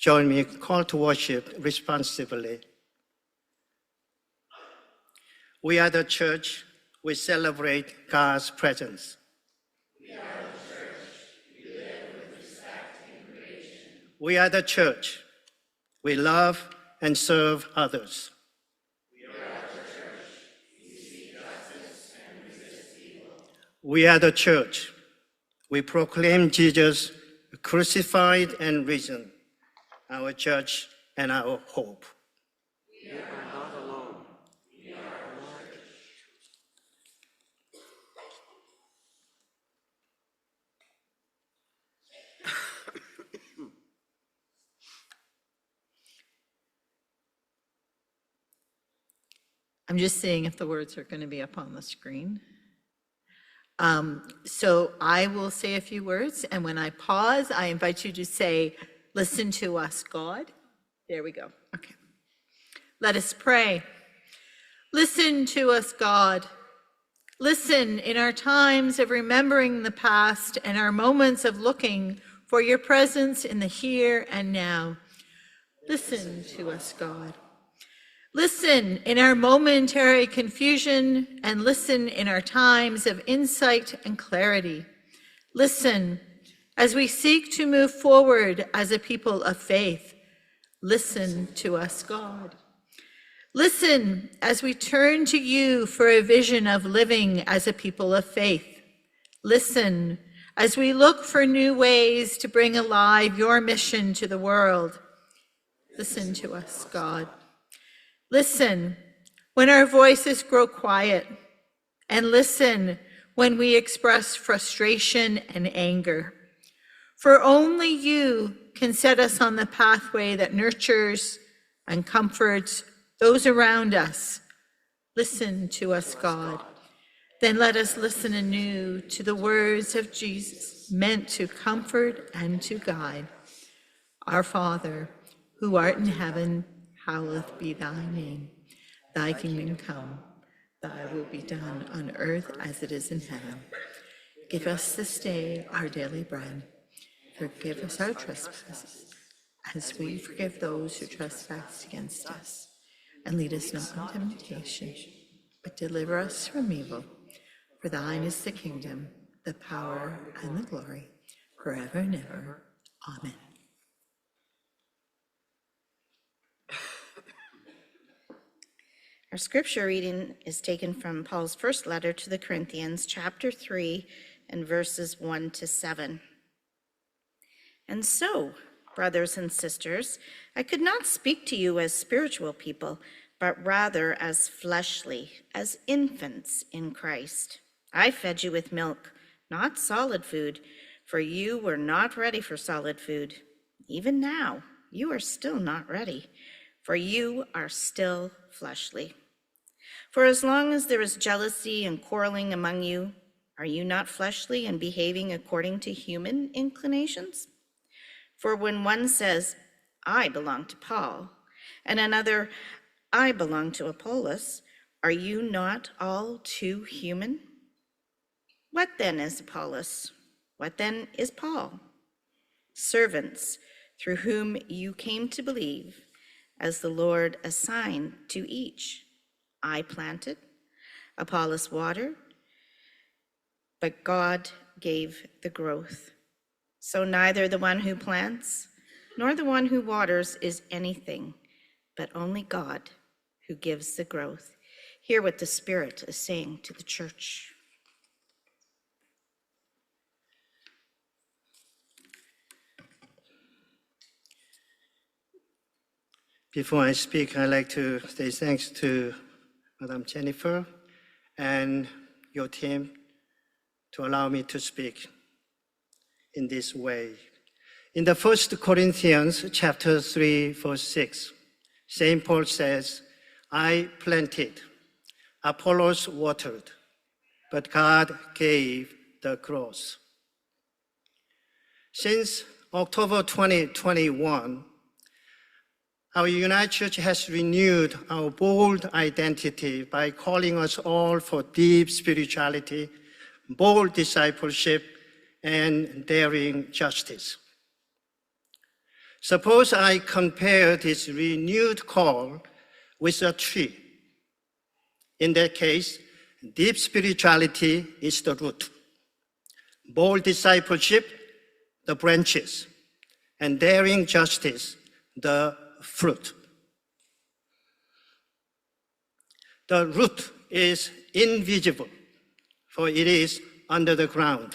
Join me, call to worship responsibly. We are the church. We celebrate God's presence. We are the church. We live with respect and creation. We are the church. We love and serve others. We are the church. We seek justice and resist evil. We are the church. We proclaim Jesus crucified and risen, our judge and our hope. We are not alone. We are alive. I'm just seeing if the words are going to be up on the screen. So I will say a few words, and when I pause, I invite you to say, "Listen to us, God." There we go. Okay. Let us pray. Listen to us, God. Listen in our times of remembering the past and our moments of looking for your presence in the here and now. Listen to us, God. Listen in our momentary confusion and listen in our times of insight and clarity. Listen as we seek to move forward as a people of faith. Listen to us, God. Listen as we turn to you for a vision of living as a people of faith. Listen as we look for new ways to bring alive your mission to the world. Listen to us, God. Listen when our voices grow quiet, and listen when we express frustration and anger. For only you can set us on the pathway that nurtures and comforts those around us. Listen to us, God. Then let us listen anew to the words of Jesus, meant to comfort and to guide. Our Father, who art in heaven, hallowed be thy name. Thy kingdom come, thy will be done on earth as it is in heaven. Give us this day our daily bread. Forgive us our trespasses, as we forgive those who trespass against us. And lead us not into temptation, but deliver us from evil. For thine is the kingdom, the power, and the glory, forever and ever. Amen. Our scripture reading is taken from Paul's first letter to the Corinthians, chapter 3, and verses 1 to 7. And so, brothers and sisters, I could not speak to you as spiritual people, but rather as fleshly, as infants in Christ. I fed you with milk, not solid food, for you were not ready for solid food. Even now, you are still not ready, for you are still fleshly. For as long as there is jealousy and quarreling among you, are you not fleshly and behaving according to human inclinations? For when one says, I belong to Paul, and another, I belong to Apollos, are you not all too human? What then is Apollos? What then is Paul? Servants through whom you came to believe, as the Lord assigned to each. I planted, Apollos watered, but God gave the growth. So neither the one who plants nor the one who waters is anything, but only God who gives the growth. Hear what the Spirit is saying to the church. Before I speak, I'd like to say thanks to Madam Jennifer and your team to allow me to speak in this way. In the 1 Corinthians chapter 3, verse 6, St. Paul says, I planted, Apollos watered, but God gave the growth. Since October 2021, our United Church has renewed our bold identity by calling us all for deep spirituality, bold discipleship, and daring justice. Suppose I compare this renewed call with a tree. In that case, deep spirituality is the root, bold discipleship, the branches, and daring justice, the fruit. The root is invisible, for it is under the ground.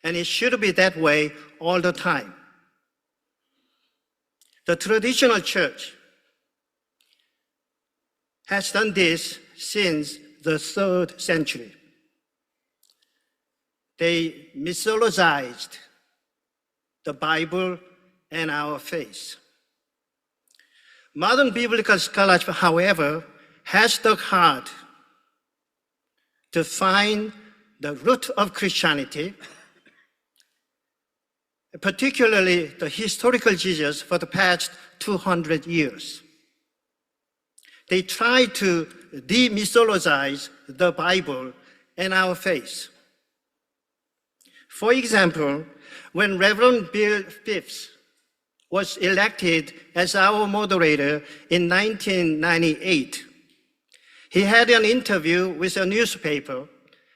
And it should be that way all the time. The traditional church has done this since the 3rd century. They mythologized the Bible and our faith. Modern biblical scholarship, however, has the heart to find the root of Christianity, particularly the historical Jesus for the past 200 years. They try to demythologize the Bible and our faith. For example, when Reverend Bill Phipps was elected as our moderator in 1998, he had an interview with a newspaper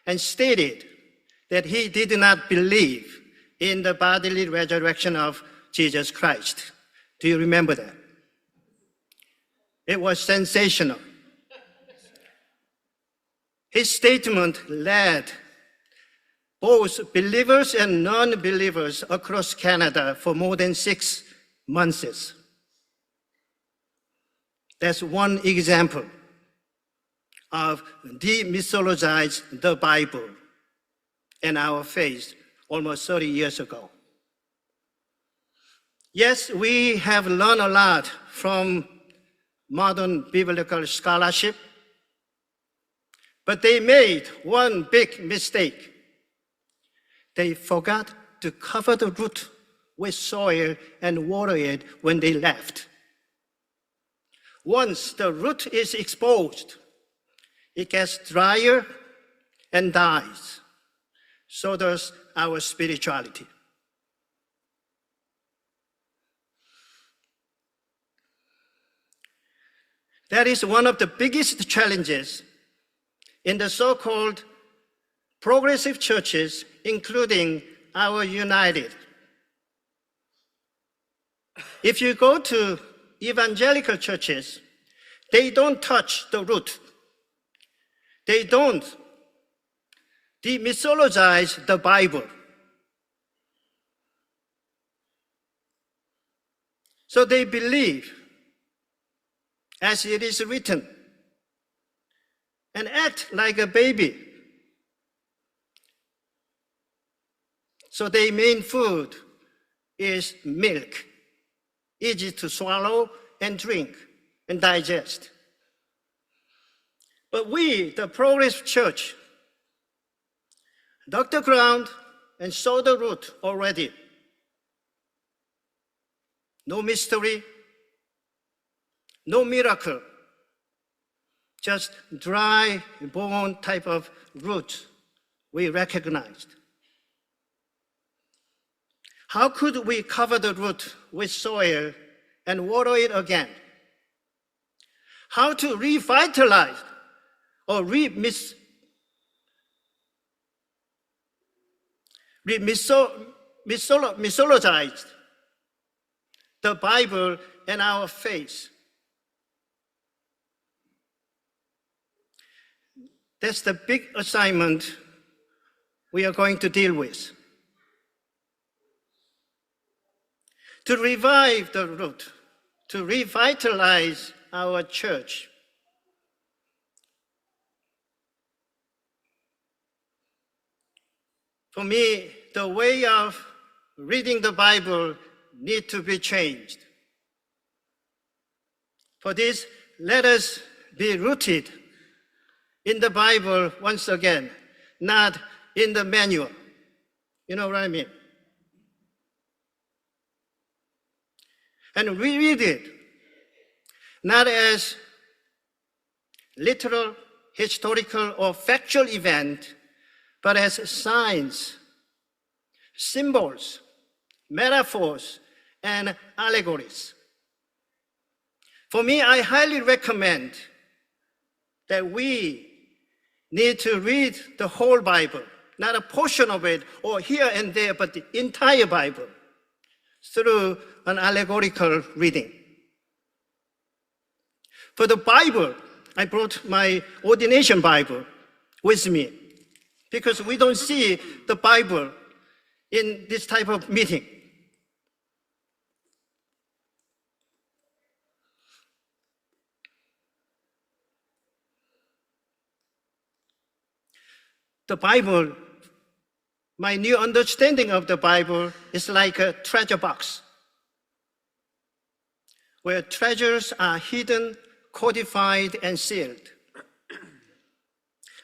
and stated that he did not believe in the bodily resurrection of Jesus Christ. Do you remember that? It was sensational. His statement led both believers and non-believers across Canada for more than 6 months. That's one example of demythologize the Bible and our faith almost 30 years ago. Yes, we have learned a lot from modern biblical scholarship, but they made one big mistake. They forgot to cover the root with soil and water it when they left. Once the root is exposed, it gets drier and dies. So does our spirituality. That is one of the biggest challenges in the so-called progressive churches, including our United. If you go to evangelical churches, they don't touch the root. They don't demythologize the Bible. So they believe as it is written and act like a baby. So their main food is milk, easy to swallow and drink and digest. But we, the Progressive Church, dug the ground and saw the root already. No mystery, no miracle, just dry bone type of root we recognized. How could we cover the root with soil and water it again? How to revitalize or mythologize the Bible and our faith? That's the big assignment we are going to deal with. To revive the root, to revitalize our church. For me, the way of reading the Bible needs to be changed. For this, let us be rooted in the Bible once again, not in the manual. You know what I mean? And we read it not as literal, historical, or factual event, but as signs, symbols, metaphors, and allegories. For me, I highly recommend that we need to read the whole Bible, not a portion of it or here and there, but the entire Bible through an allegorical reading. For the Bible, I brought my ordination Bible with me because we don't see the Bible in this type of meeting. The Bible, my new understanding of the Bible is like a treasure box where treasures are hidden, codified, and sealed.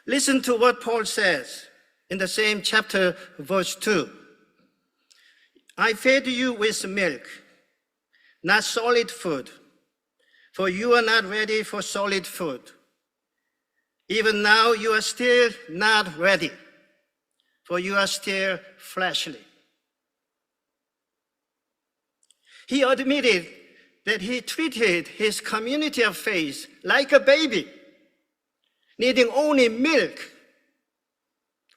Listen to what Paul says in the same chapter, verse 2. I fed you with milk, not solid food, for you are not ready for solid food. Even now you are still not ready, for you are still fleshly. He admitted that he treated his community of faith like a baby, needing only milk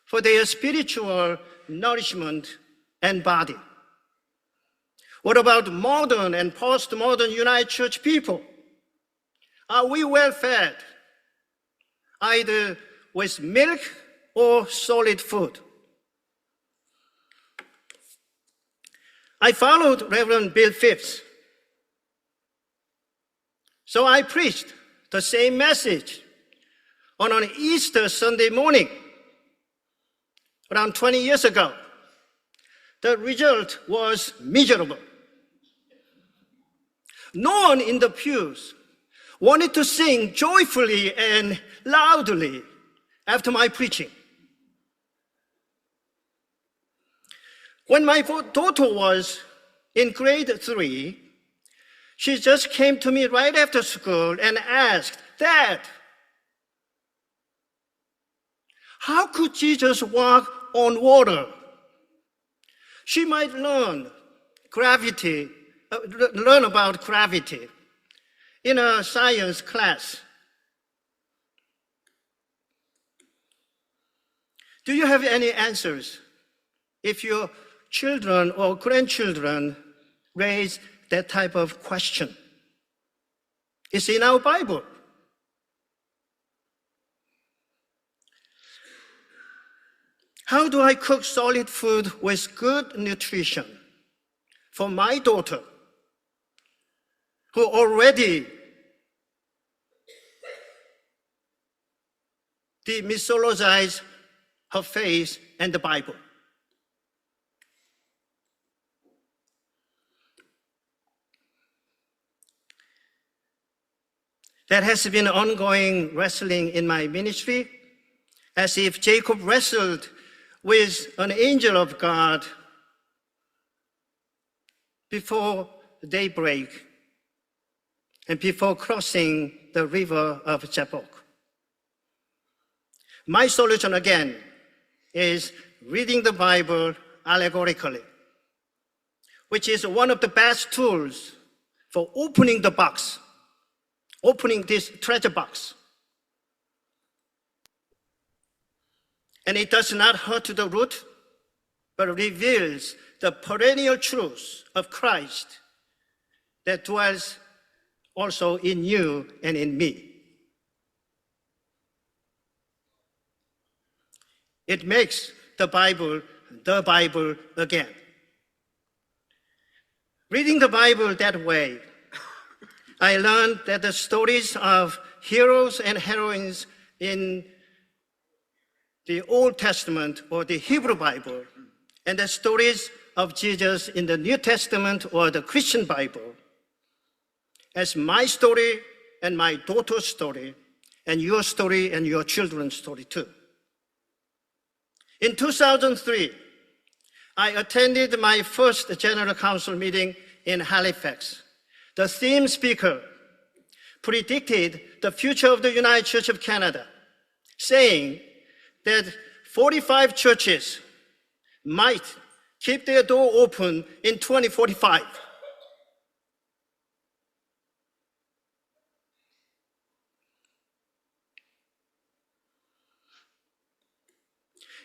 for their spiritual nourishment and body. What about modern and postmodern United Church people? Are we well fed, either with milk or solid food? I followed Reverend Bill Phipps. So I preached the same message on an Easter Sunday morning around 20 years ago. The result was miserable. No one in the pews wanted to sing joyfully and loudly after my preaching. When my daughter was in grade 3, she just came to me right after school and asked, "Dad, how could Jesus walk on water?" She might learn about gravity in a science class. Do you have any answers if your children or grandchildren raise that type of question? It's in our Bible. How do I cook solid food with good nutrition for my daughter, who already demythologized her faith and the Bible? That has been ongoing wrestling in my ministry, as if Jacob wrestled with an angel of God before daybreak and before crossing the river of Jabbok. My solution again is reading the Bible allegorically, which is one of the best tools for opening the box, opening this treasure box. And it does not hurt the root, but reveals the perennial truth of Christ that dwells also in you and in me. It makes the Bible again. Reading the Bible that way, I learned that the stories of heroes and heroines in the Old Testament or the Hebrew Bible and the stories of Jesus in the New Testament or the Christian Bible as my story and my daughter's story and your children's story too. In 2003, I attended my first General Council meeting in Halifax. The theme speaker predicted the future of the United Church of Canada, saying that 45 churches might keep their door open in 2045.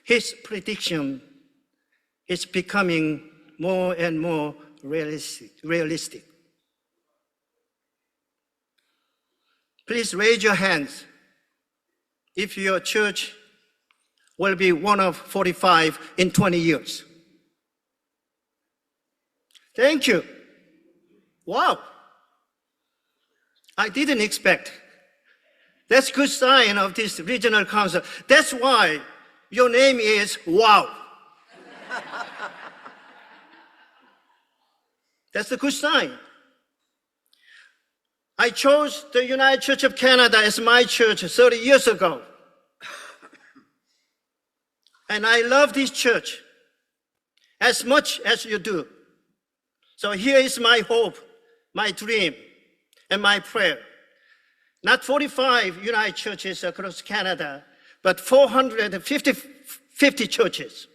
his prediction is becoming more and more realistic. Please raise your hands if your church will be one of 45 in 20 years. Thank you. Wow. I didn't expect. That's a good sign of this regional council. That's why your name is WOW. That's a good sign. I chose the United Church of Canada as my church 30 years ago. And I love this church as much as you do. So here is my hope, my dream, and my prayer. Not 45 United Churches across Canada, but 450 churches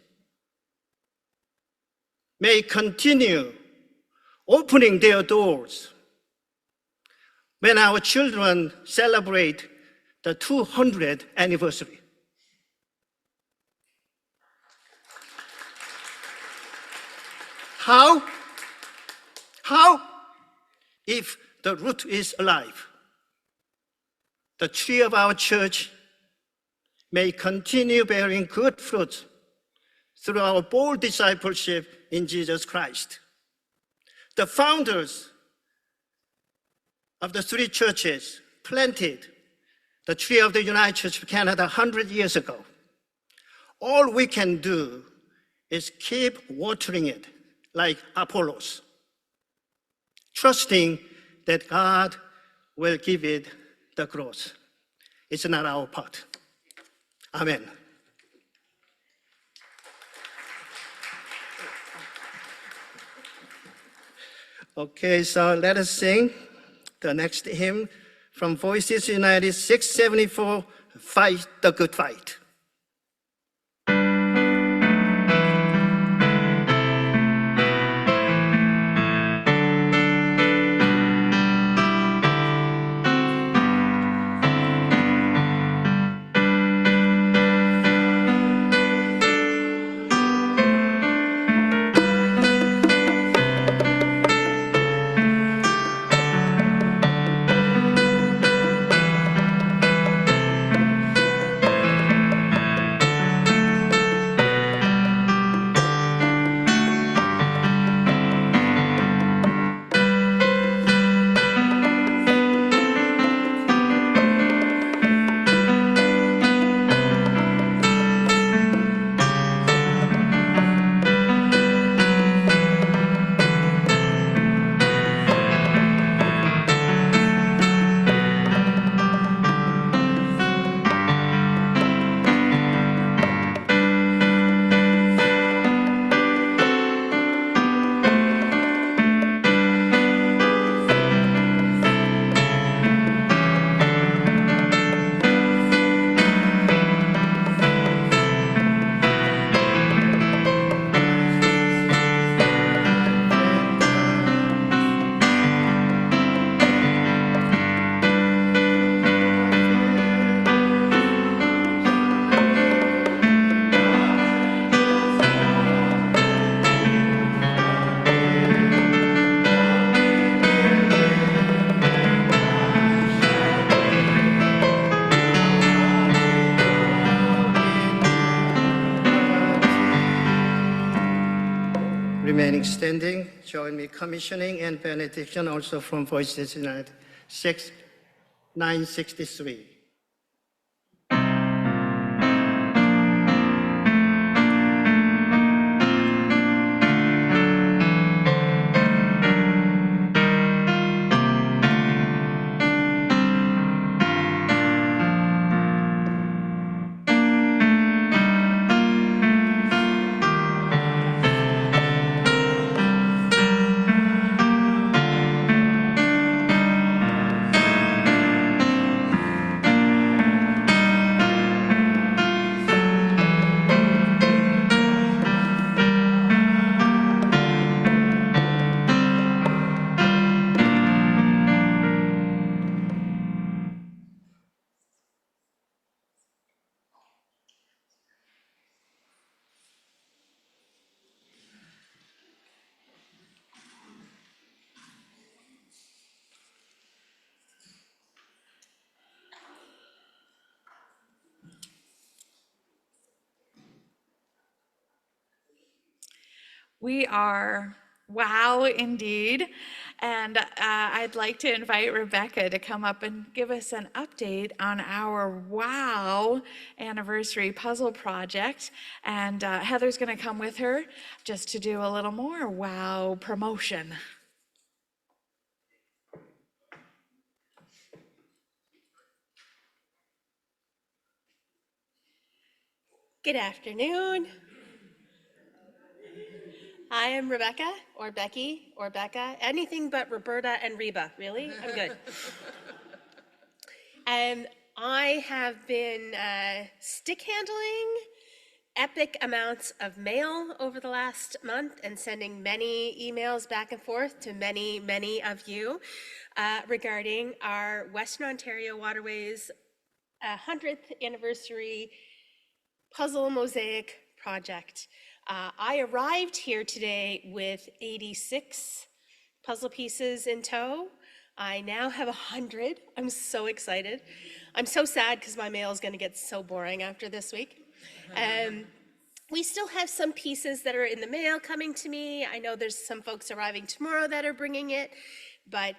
may continue opening their doors when our children celebrate the 200th anniversary. How? How? If the root is alive, the tree of our church may continue bearing good fruit through our bold discipleship in Jesus Christ. The founders of the three churches planted the tree of the United Church of Canada 100 years ago. All we can do is keep watering it like Apollos, trusting that God will give it the growth. It's not our part. Amen. Okay, so let us sing the next hymn from Voices United 674, Fight the Good Fight. Remaining standing, join me commissioning and benediction also from Voices United 963. We are wow indeed. And I'd like to invite Rebecca to come up and give us an update on our wow anniversary puzzle project. And Heather's going to come with her just to do a little more wow promotion. Good afternoon. I am Rebecca, or Becky, or Becca, anything but Roberta and Reba, really? I'm good. And I have been stick handling epic amounts of mail over the last month and sending many emails back and forth to many, many of you regarding our Western Ontario Waterways 100th anniversary puzzle mosaic project. I arrived here today with 86 puzzle pieces in tow. I now have 100. I'm so excited. I'm so sad because my mail is going to get so boring after this week. We still have some pieces that are in the mail coming to me. I know there's some folks arriving tomorrow that are bringing it, but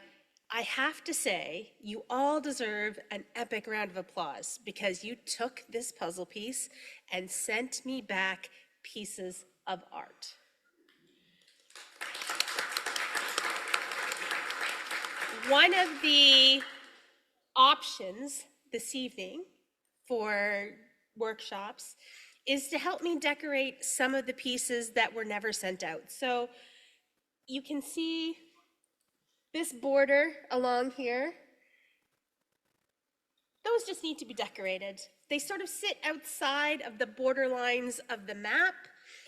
I have to say, you all deserve an epic round of applause because you took this puzzle piece and sent me back pieces of art. One of the options this evening for workshops is to help me decorate some of the pieces that were never sent out. So you can see this border along here. Those just need to be decorated. They sort of sit outside of the border lines of the map.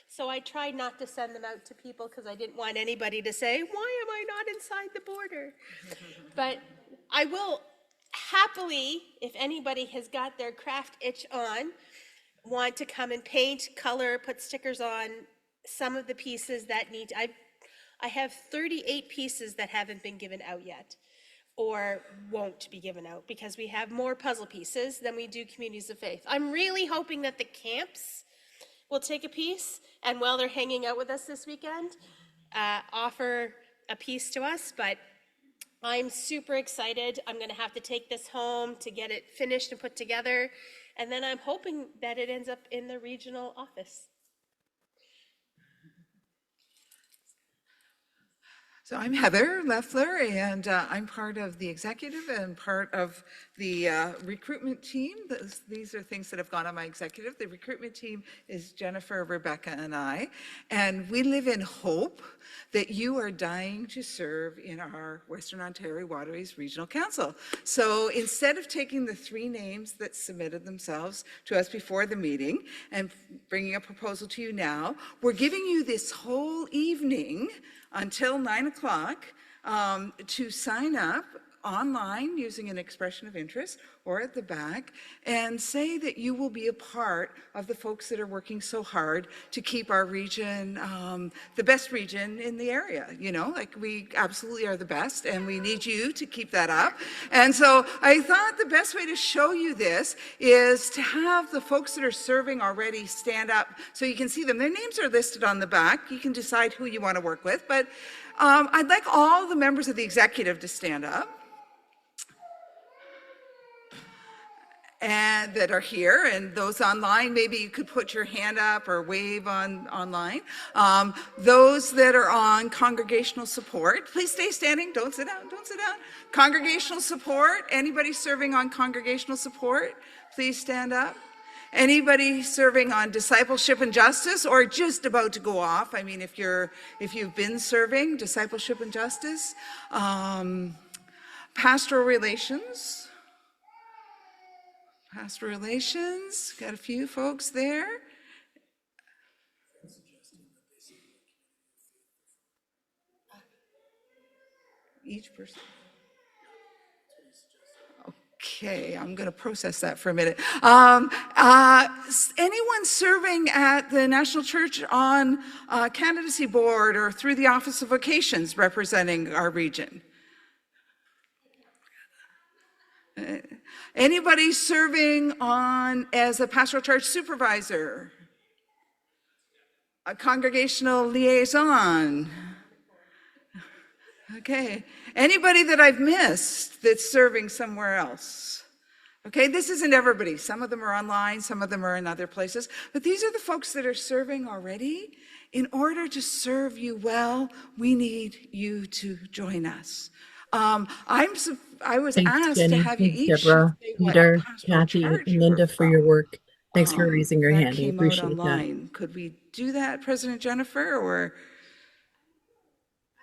So I tried not to send them out to people because I didn't want anybody to say, why am I not inside the border? But I will happily, if anybody has got their craft itch on, want to come and paint, color, put stickers on some of the pieces that need, I have 38 pieces that haven't been given out yet or won't be given out because we have more puzzle pieces than we do communities of faith. I'm really hoping that the camps will take a piece and while they're hanging out with us this weekend, offer a piece to us, but I'm super excited. I'm gonna have to take this home to get it finished and put together. And then I'm hoping that it ends up in the regional office. So I'm Heather Leffler, and I'm part of the executive and part of the recruitment team. These are things that have gone on my executive. The recruitment team is Jennifer, Rebecca, and I. And we live in hope that you are dying to serve in our Western Ontario Waterways Regional Council. So instead of taking the 3 names that submitted themselves to us before the meeting and bringing a proposal to you now, we're giving you this whole evening until 9 o'clock to sign up online using an expression of interest or at the back and say that you will be a part of the folks that are working so hard to keep our region the best region in the area. You know, like we absolutely are the best and we need you to keep that up. And so I thought the best way to show you this is to have the folks that are serving already stand up so you can see them. Their names are listed on the back. You can decide who you want to work with, but I'd like all the members of the executive to stand up. And that are here, and those online, maybe you could put your hand up or wave online. Those that are on congregational support, please stay standing, don't sit down, don't sit down. Congregational support, anybody serving on congregational support, please stand up. Anybody serving on discipleship and justice or just about to go off, I mean, if you've been serving discipleship and justice. Pastoral relations. Pastoral relations, got a few folks there. Each person. Okay, I'm going to process that for a minute. Anyone serving at the National Church on candidacy board or through the Office of Vocations representing our region? Anybody serving on as a pastoral church supervisor? A congregational liaison. Okay. Anybody that I've missed that's serving somewhere else? Okay, this isn't everybody. Some of them are online, some of them are in other places, but these are the folks that are serving already. In order to serve you well, we need you to join us. I was Thanks, asked Jenny. to have you Thanks, each Deborah, say what Peter, pastoral Kathy, charge and you were Linda for your work. Thanks for raising your that hand. I came out appreciate that. online. Could we do that, President Jennifer, or?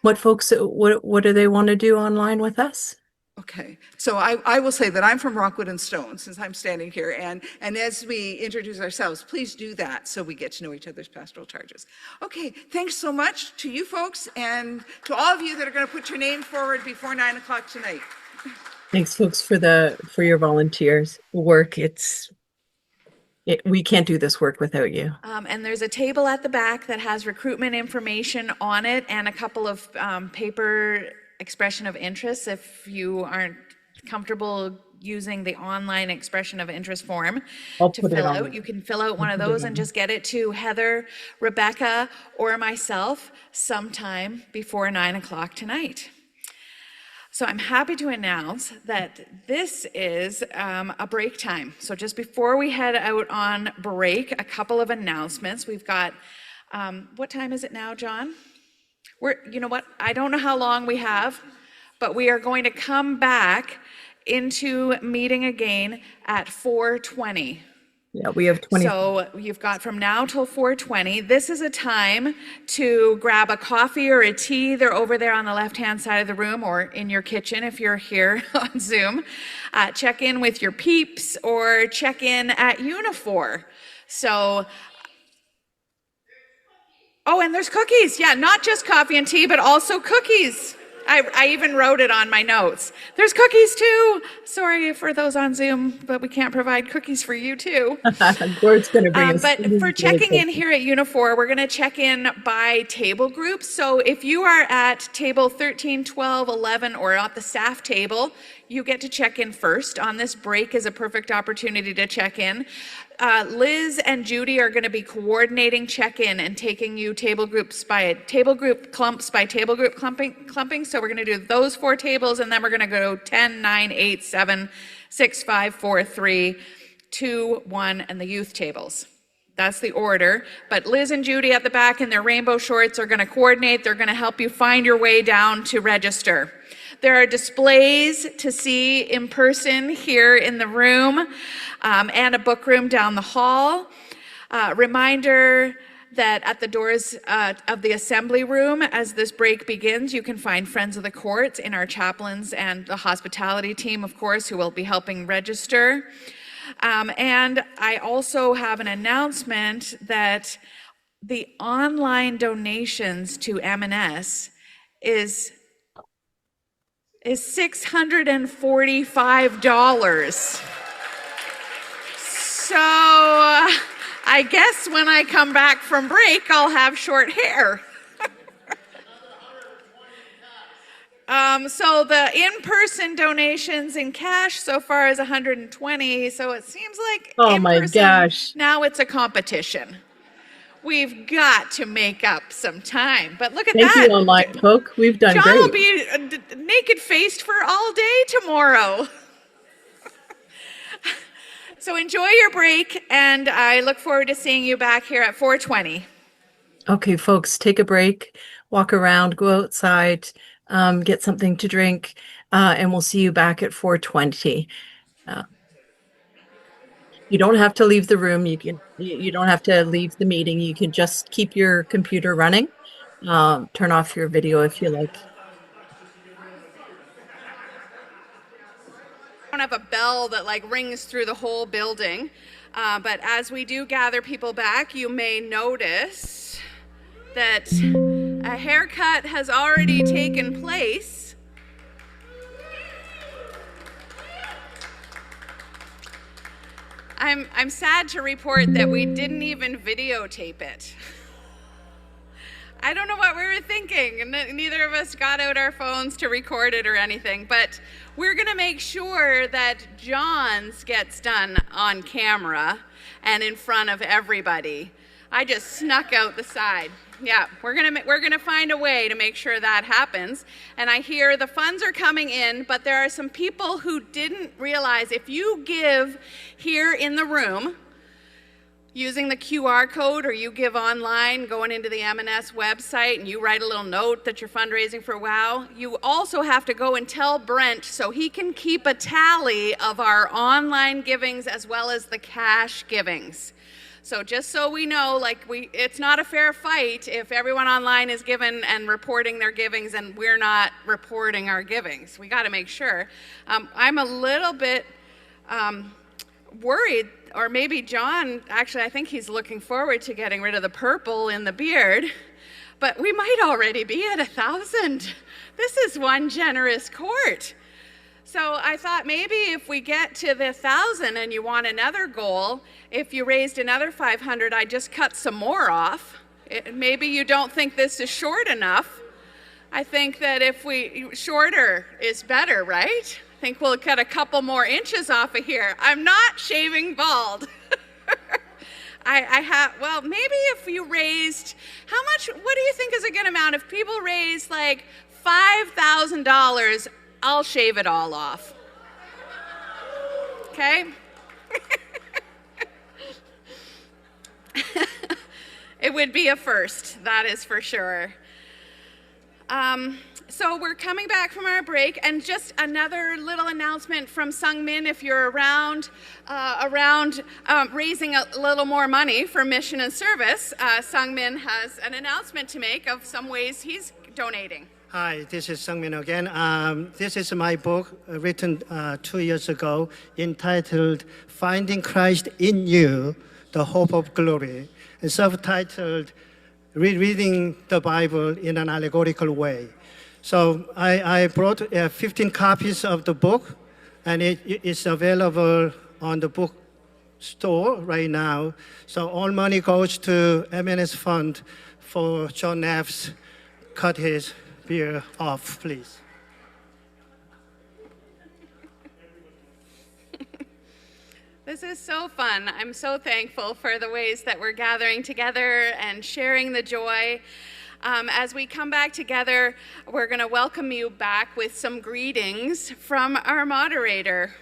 What folks, what do they want to do online with us? Okay, so I will say that I'm from Rockwood and Stone, since I'm standing here, and as we introduce ourselves, please do that so we get to know each other's pastoral charges. Okay, thanks so much to you folks and to all of you that are going to put your name forward before 9 o'clock tonight. Thanks, folks, for your volunteers work. We can't do this work without you. And there's a table at the back that has recruitment information on it and a couple of paper expression of interest if you aren't comfortable using the online expression of interest form to fill out. You can fill out one of those and just get it to Heather, Rebecca, or myself sometime before 9 o'clock tonight. So I'm happy to announce that this is a break time. So just before we head out on break, a couple of announcements. We've got, what time is it now, John? You know what? I don't know how long we have, but we are going to come back into meeting again at 4:20. Yeah, we have 20. So you've got from now till 4:20. This is a time to grab a coffee or a tea. They're over there on the left-hand side of the room or in your kitchen if you're here on Zoom. Check in with your peeps or check in at Unifor. So, oh, and there's cookies. Yeah, not just coffee and tea, but also cookies. I even wrote it on my notes. There's cookies too. Sorry for those on Zoom, but we can't provide cookies for you too. Gord's going to bring us. But for checking in here at Unifor, we're going to check in by table groups. So if you are at table 13, 12, 11, or at the staff table, you get to check in first. On this break is a perfect opportunity to check in. Liz and Judy are going to be coordinating check-in and taking you table group clumps by table group clumping. So we're going to do those 4 tables, and then we're going to go 10, 9, 8, 7, 6, 5, 4, 3, 2, 1, and the youth tables. That's the order. But Liz and Judy at the back in their rainbow shorts are going to coordinate. They're going to help you find your way down to register. There are displays to see in person here in the room and a book room down the hall. Reminder that at the doors of the assembly room, as this break begins, you can find Friends of the Court in our chaplains and the hospitality team, of course, who will be helping register. And I also have an announcement that the online donations to M&S is $645. So I guess when I come back from break, I'll have short hair. So the in-person donations in cash so far is 120. So it seems like oh my gosh, now it's a competition. We've got to make up some time. But look at Thank that. you, online folk. We've done John great. will be naked-faced for all day tomorrow. So enjoy your break, and I look forward to seeing you back here at 4:20. Okay, folks, take a break, walk around, go outside, get something to drink, and we'll see you back at 4:20. You don't have to leave the room. You don't have to leave the meeting. You can just keep your computer running. Turn off your video if you like. I don't have a bell that like rings through the whole building, but as we do gather people back, you may notice that a haircut has already taken place. I'm sad to report that we didn't even videotape it. I don't know what we were thinking, and neither of us got out our phones to record it or anything, but we're going to make sure that John's gets done on camera and in front of everybody. I just snuck out the side. Yeah, we're gonna find a way to make sure that happens. And I hear the funds are coming in, but there are some people who didn't realize if you give here in the room using the QR code, or you give online going into the M&S website and you write a little note that you're fundraising for WOW, you also have to go and tell Brent so he can keep a tally of our online givings as well as the cash givings. So just so we know, it's not a fair fight if everyone online is given and reporting their givings and we're not reporting our givings. We got to make sure. I'm a little bit worried, or maybe John, actually I think he's looking forward to getting rid of the purple in the beard, but we might already be at 1,000. This is one generous court. So I thought maybe if we get to the 1,000 and you want another goal, if you raised another 500, I'd just cut some more off. Maybe you don't think this is short enough. I think that shorter is better, right? I think we'll cut a couple more inches off of here. I'm not shaving bald. Well, maybe if you raised, what do you think is a good amount? If people raise like $5,000, I'll shave it all off. Okay? It would be a first, that is for sure. So we're coming back from our break, and just another little announcement from Saugeen, if you're around raising a little more money for mission and service, Saugeen has an announcement to make of some ways he's donating. Hi, this is Saugeen again. This is my book written 2 years ago, entitled Finding Christ in You, the Hope of Glory, and subtitled Reading the Bible in an Allegorical Way. So I brought 15 copies of the book, and it is available on the bookstore right now. So all money goes to M&S Fund for John Neff's cut his beard off, please. This is so fun. I'm so thankful for the ways that we're gathering together and sharing the joy. As we come back together, we're going to welcome you back with some greetings from our moderator.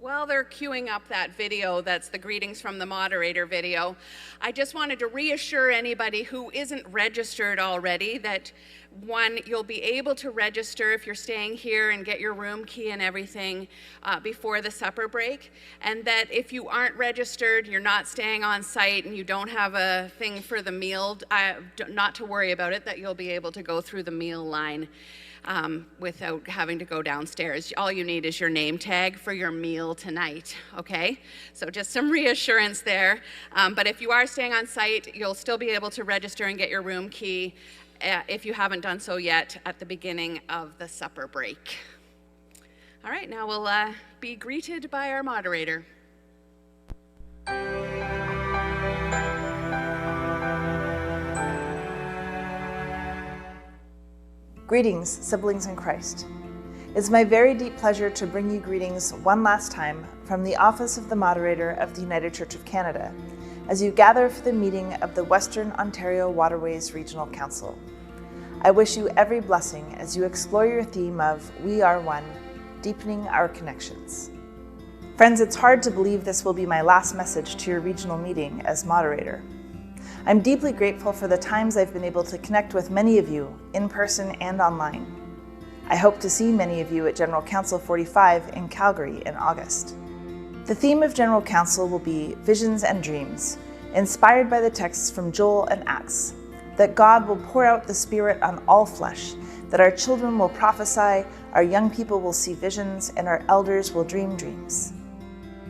While they're queuing up that video, that's the greetings from the moderator video, I just wanted to reassure anybody who isn't registered already that, one, you'll be able to register if you're staying here and get your room key and everything before the supper break, and that if you aren't registered, you're not staying on site, and you don't have a thing for the meal, not to worry about it, that you'll be able to go through the meal line without having to go downstairs. All you need is your name tag for your meal tonight, okay? So just some reassurance there. But if you are staying on site, you'll still be able to register and get your room key if you haven't done so yet at the beginning of the supper break. All right, now we'll be greeted by our moderator. Greetings, siblings in Christ. It's my very deep pleasure to bring you greetings one last time from the Office of the Moderator of the United Church of Canada as you gather for the meeting of the Western Ontario Waterways Regional Council. I wish you every blessing as you explore your theme of We Are One, deepening our connections. Friends, it's hard to believe this will be my last message to your regional meeting as moderator. I'm deeply grateful for the times I've been able to connect with many of you in person and online. I hope to see many of you at General Council 45 in Calgary in August. The theme of General Council will be Visions and Dreams, inspired by the texts from Joel and Acts, that God will pour out the Spirit on all flesh, that our children will prophesy, our young people will see visions, and our elders will dream dreams.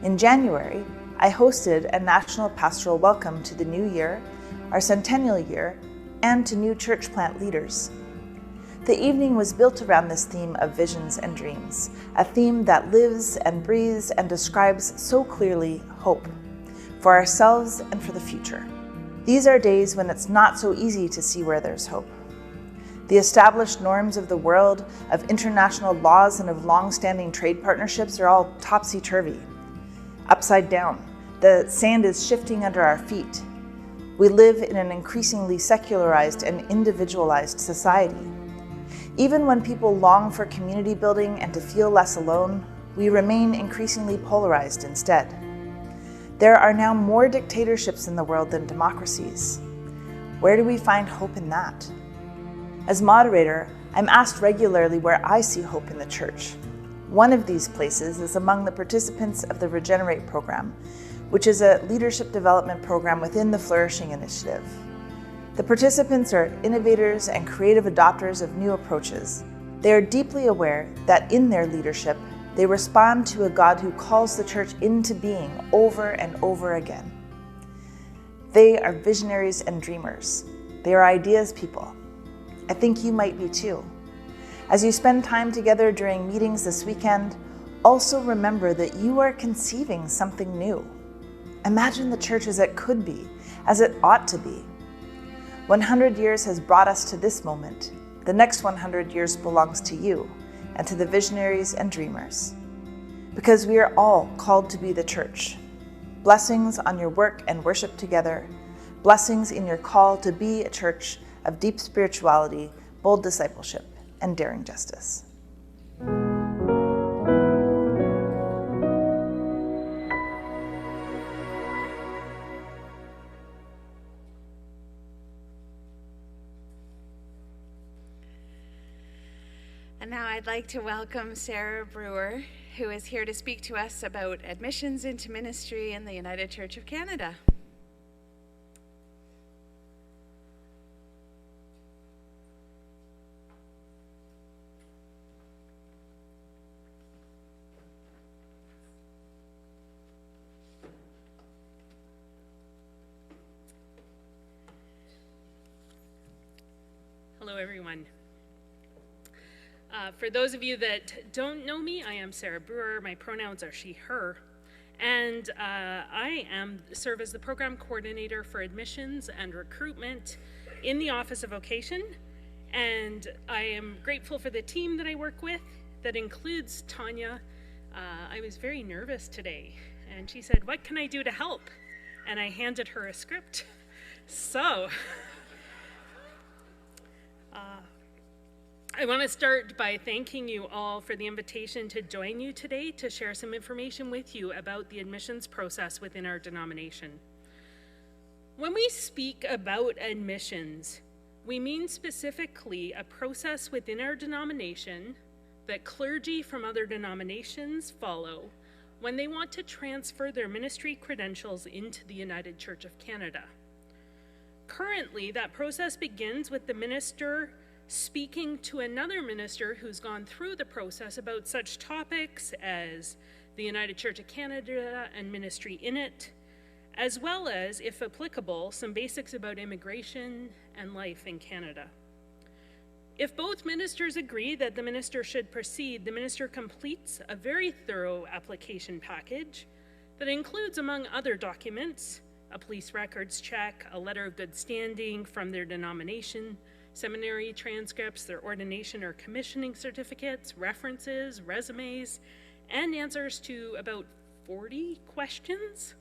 In January, I hosted a national pastoral welcome to the new year, our centennial year, and to new church plant leaders. The evening was built around this theme of visions and dreams, a theme that lives and breathes and describes so clearly hope. for ourselves and for the future. These are days when it's not so easy to see where there's hope. The established norms of the world, of international laws and of long-standing trade partnerships are all topsy-turvy, upside down. The sand is shifting under our feet. We live in an increasingly secularized and individualized society. Even when people long for community building and to feel less alone, we remain increasingly polarized instead. There are now more dictatorships in the world than democracies. Where do we find hope in that? As moderator, I'm asked regularly where I see hope in the church. One of these places is among the participants of the Regenerate program, which is a leadership development program within the Flourishing Initiative. The participants are innovators and creative adopters of new approaches. They are deeply aware that in their leadership, they respond to a God who calls the church into being over and over again. They are visionaries and dreamers. They are ideas people. I think you might be too. As you spend time together during meetings this weekend, also remember that you are conceiving something new. Imagine the church as it could be, as it ought to be. 100 years has brought us to this moment. The next 100 years belongs to you and to the visionaries and dreamers. Because we are all called to be the church. Blessings on your work and worship together. Blessings in your call to be a church of deep spirituality, bold discipleship, and daring justice. And now I'd like to welcome Sarah Brewer, who is here to speak to us about admissions into ministry in the United Church of Canada. Hello, everyone. For those of you that don't know me, I am Sarah Brewer. My pronouns are she, her. And I serve as the program coordinator for admissions and recruitment in the Office of Vocation. And I am grateful for the team that I work with that includes Tanya. I was very nervous today, and she said, "What can I do to help?" And I handed her a script. So I want to start by thanking you all for the invitation to join you today to share some information with you about the admissions process within our denomination. When we speak about admissions, we mean specifically a process within our denomination that clergy from other denominations follow when they want to transfer their ministry credentials into the United Church of Canada. Currently, that process begins with the minister speaking to another minister who's gone through the process about such topics as the United Church of Canada and ministry in it, as well as, if applicable, some basics about immigration and life in Canada. If both ministers agree that the minister should proceed, the minister completes a very thorough application package that includes, among other documents, a police records check, a letter of good standing from their denomination, seminary transcripts, their ordination or commissioning certificates, references, resumes, and answers to about 40 questions.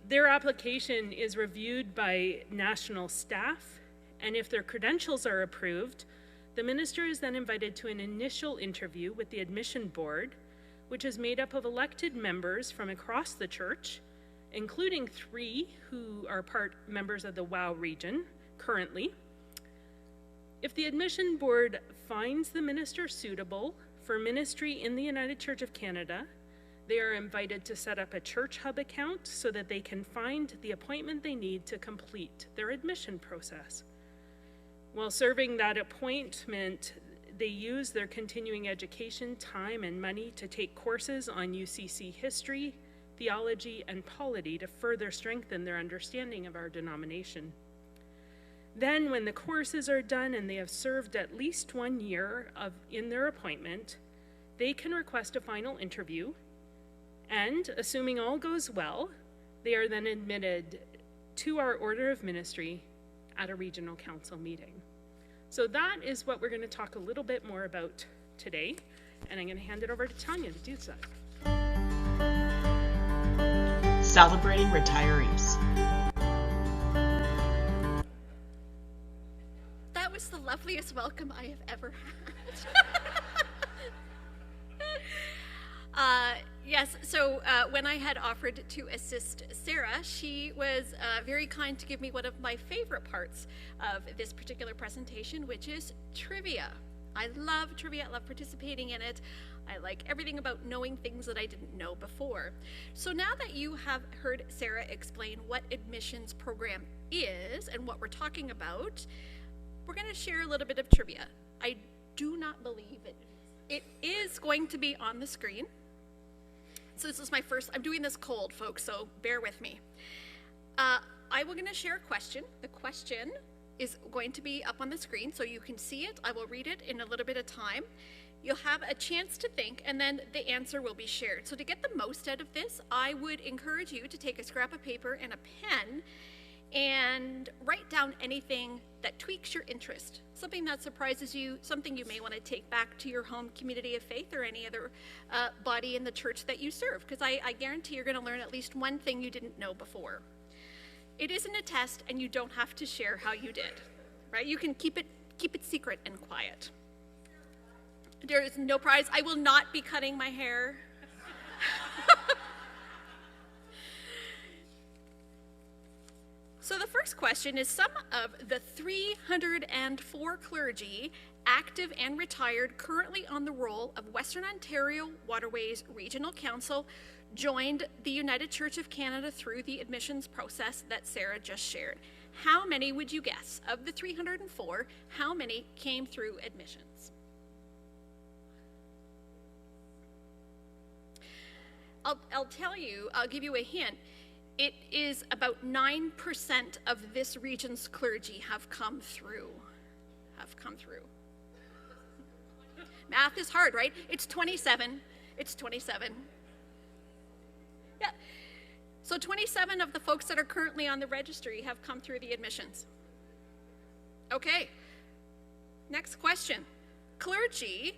Their application is reviewed by national staff, and if their credentials are approved, the minister is then invited to an initial interview with the admission board, which is made up of elected members from across the church, including 3 who are members of the WOW region currently. If the admission board finds the minister suitable for ministry in the United Church of Canada, they are invited to set up a Church Hub account so that they can find the appointment they need to complete their admission process. While serving that appointment, they use their continuing education time and money to take courses on UCC history, theology, and polity to further strengthen their understanding of our denomination. Then, when the courses are done and they have served at least 1 year in their appointment, they can request a final interview, and, assuming all goes well, They are then admitted to our order of ministry at a regional council meeting. So that is what we're going to talk a little bit more about today, and I'm going to hand it over to Tanya to do so. Celebrating retirees. That was the loveliest welcome I have ever had. Yes, so when I had offered to assist Sarah, she was very kind to give me one of my favorite parts of this particular presentation, which is trivia. I love trivia, I love participating in it. I like everything about knowing things that I didn't know before. So now that you have heard Sarah explain what admissions program is and what we're talking about, we're going to share a little bit of trivia. I do not believe it. It is going to be on the screen. So this is my first, I'm doing this cold, folks, so bear with me. I will going to share a question. The question is going to be up on the screen so you can see it. I will read it in a little bit of time. You'll have a chance to think, and then the answer will be shared. So to get the most out of this, I would encourage you to take a scrap of paper and a pen and write down anything that tweaks your interest, something that surprises you, something you may want to take back to your home community of faith or any other body in the church that you serve, because I guarantee you're going to learn at least one thing you didn't know before. It isn't a test, and you don't have to share how you did, right? You can keep it secret and quiet. There is no prize. I will not be cutting my hair. So the first question is, some of the 304 clergy, active and retired, currently on the roll of Western Ontario Waterways Regional Council, joined the United Church of Canada through the admissions process that Sarah just shared. How many would you guess? Of the 304, how many came through admissions? I'll tell you, I'll give you a hint. It is about 9% of this region's clergy have come through. Math is hard, right? It's 27. It's 27. Yeah. So 27 of the folks that are currently on the registry have come through the admissions. Okay. Next question. Clergy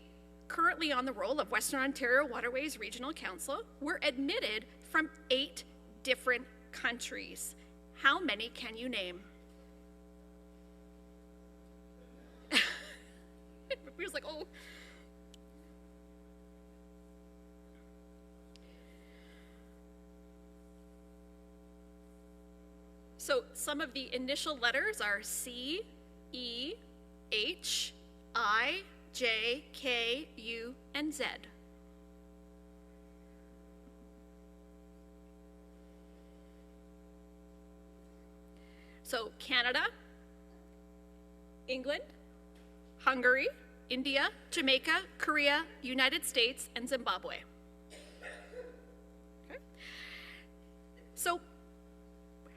currently on the roll of Western Ontario Waterways Regional Council were admitted from 8 different countries. How many can you name? He was like, oh. So some of the initial letters are C, E, H, I, J, K, U, and Z. So Canada, England, Hungary, India, Jamaica, Korea, United States, and Zimbabwe. Okay. So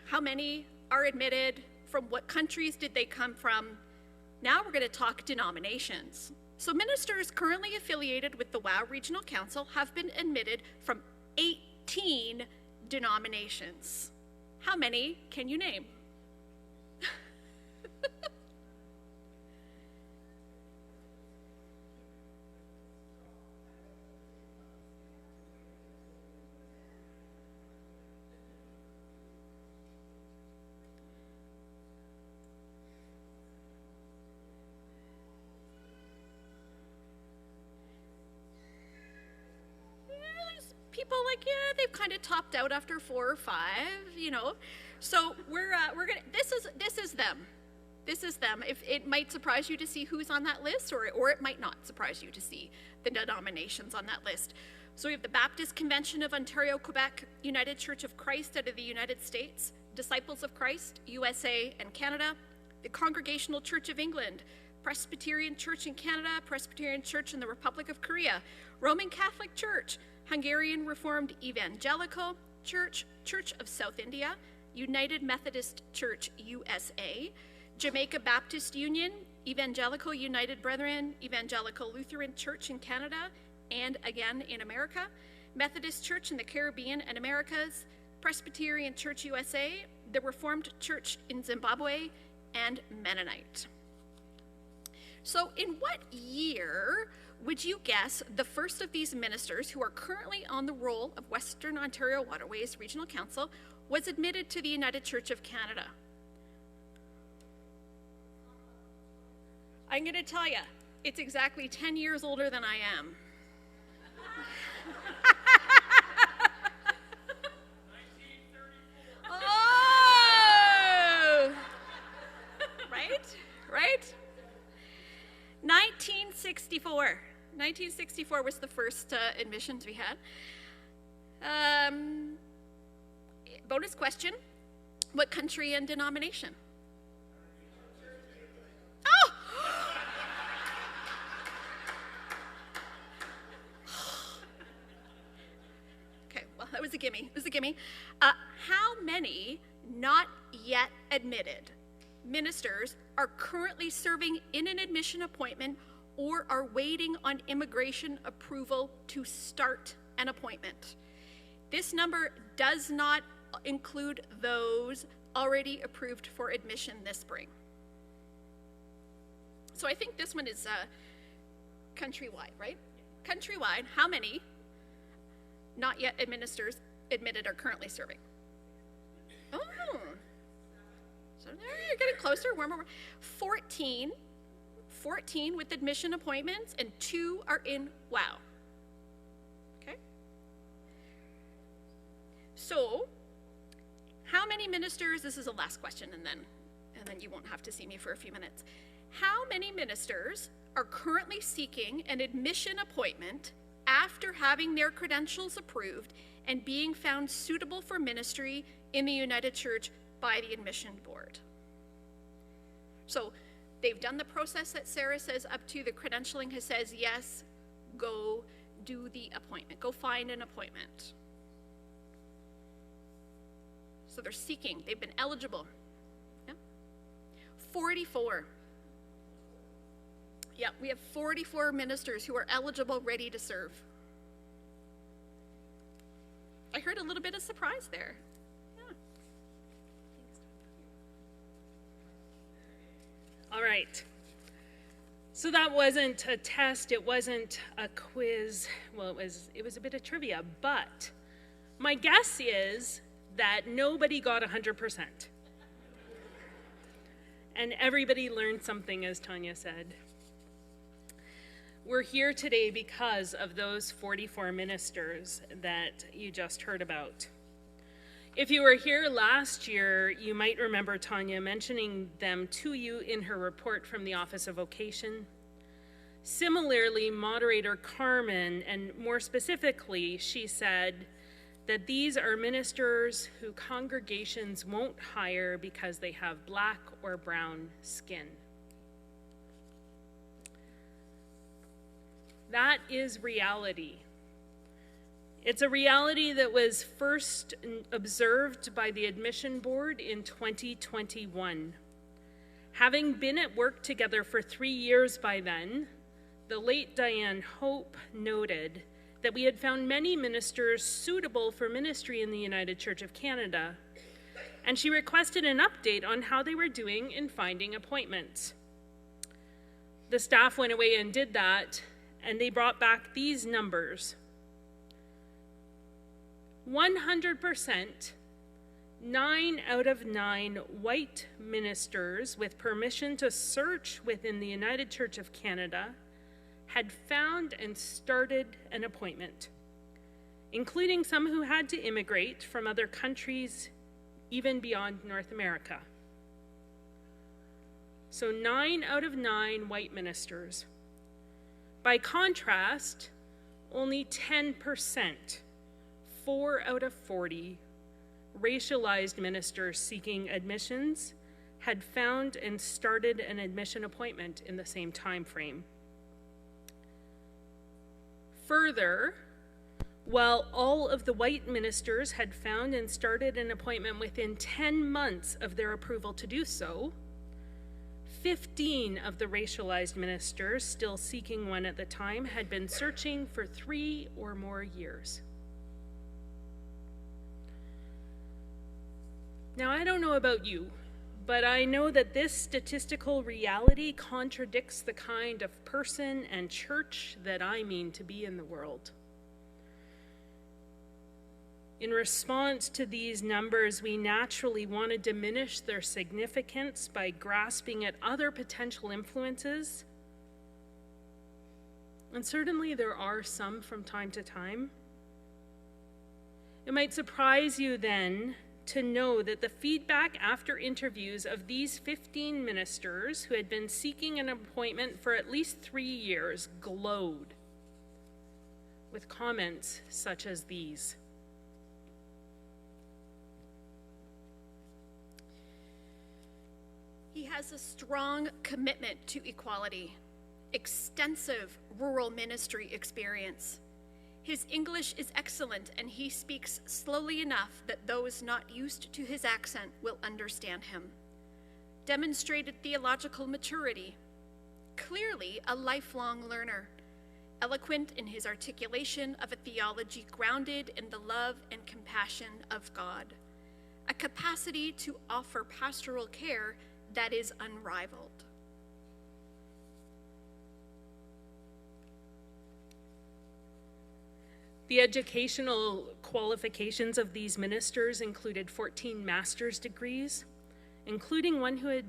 how many are admitted? From what countries did they come from? Now we're going to talk denominations. So ministers currently affiliated with the WOW Regional Council have been admitted from 18 denominations. How many can you name? People like, yeah, they've kind of topped out after 4 or 5, you know. So we're gonna. This is them. This is them. If it might surprise you to see who's on that list, or it might not surprise you to see the denominations on that list. So we have the Baptist Convention of Ontario, Quebec, United Church of Christ out of the United States, Disciples of Christ, USA and Canada, the Congregational Church of England, Presbyterian Church in Canada, Presbyterian Church in the Republic of Korea, Roman Catholic Church, Hungarian Reformed Evangelical Church, Church of South India, United Methodist Church USA, Jamaica Baptist Union, Evangelical United Brethren, Evangelical Lutheran Church in Canada, and again in America, Methodist Church in the Caribbean and Americas, Presbyterian Church USA, the Reformed Church in Zimbabwe, and Mennonite. So in what year would you guess the first of these ministers, who are currently on the roll of Western Ontario Waterways Regional Council, was admitted to the United Church of Canada? I'm going to tell you, it's exactly 10 years older than I am. Oh! Right? 1964. 1964 was the first admissions we had. Bonus question. What country and denomination? Oh! Okay, well, that was a gimme. It was a gimme. How many not yet admitted ministers are currently serving in an admission appointment or are waiting on immigration approval to start an appointment? This number does not include those already approved for admission this spring. So I think this one is countrywide, right? Countrywide, how many not yet ministers admitted are currently serving? Oh, so there, you're getting closer. 14 with admission appointments, and 2 are in WOW. Okay. So, how many ministers? This is the last question, and then you won't have to see me for a few minutes. How many ministers are currently seeking an admission appointment after having their credentials approved and being found suitable for ministry in the United Church by the admission board? So they've done the process that Sarah says up to, the credentialing has says, yes, go do the appointment, go find an appointment. So they're seeking, they've been eligible. Yeah. 44. Yeah, we have 44 ministers who are eligible, ready to serve. I heard a little bit of surprise there. Yeah. All right. So that wasn't a test, it wasn't a quiz. Well, it was a bit of trivia, but my guess is that nobody got 100%. And everybody learned something, as Tanya said. We're here today because of those 44 ministers that you just heard about. If you were here last year, you might remember Tanya mentioning them to you in her report from the Office of Vocation. Similarly, Moderator Carmen, and more specifically, she said that these are ministers who congregations won't hire because they have black or brown skin. That is reality. It's a reality that was first observed by the admission board in 2021. Having been at work together for 3 years by then, the late Diane Hope noted that we had found many ministers suitable for ministry in the United Church of Canada, and she requested an update on how they were doing in finding appointments. The staff went away and did that, and they brought back these numbers. 100%, 9 out of 9 white ministers with permission to search within the United Church of Canada had found and started an appointment, including some who had to immigrate from other countries, even beyond North America. So 9 out of 9 white ministers. By contrast, only 10%, 4 out of 40, racialized ministers seeking admissions had found and started an admission appointment in the same time frame. Further, while all of the white ministers had found and started an appointment within 10 months of their approval to do so, 15 of the racialized ministers still seeking one at the time had been searching for 3 or more years. Now, I don't know about you, but I know that this statistical reality contradicts the kind of person and church that I mean to be in the world. In response to these numbers, we naturally want to diminish their significance by grasping at other potential influences. And certainly there are some from time to time. It might surprise you then to know that the feedback after interviews of these 15 ministers who had been seeking an appointment for at least 3 years glowed with comments such as these. He has a strong commitment to equality, extensive rural ministry experience. His English is excellent, and he speaks slowly enough that those not used to his accent will understand him. Demonstrated theological maturity. Clearly a lifelong learner. Eloquent in his articulation of a theology grounded in the love and compassion of God. A capacity to offer pastoral care that is unrivaled. The educational qualifications of these ministers included 14 master's degrees, including one who had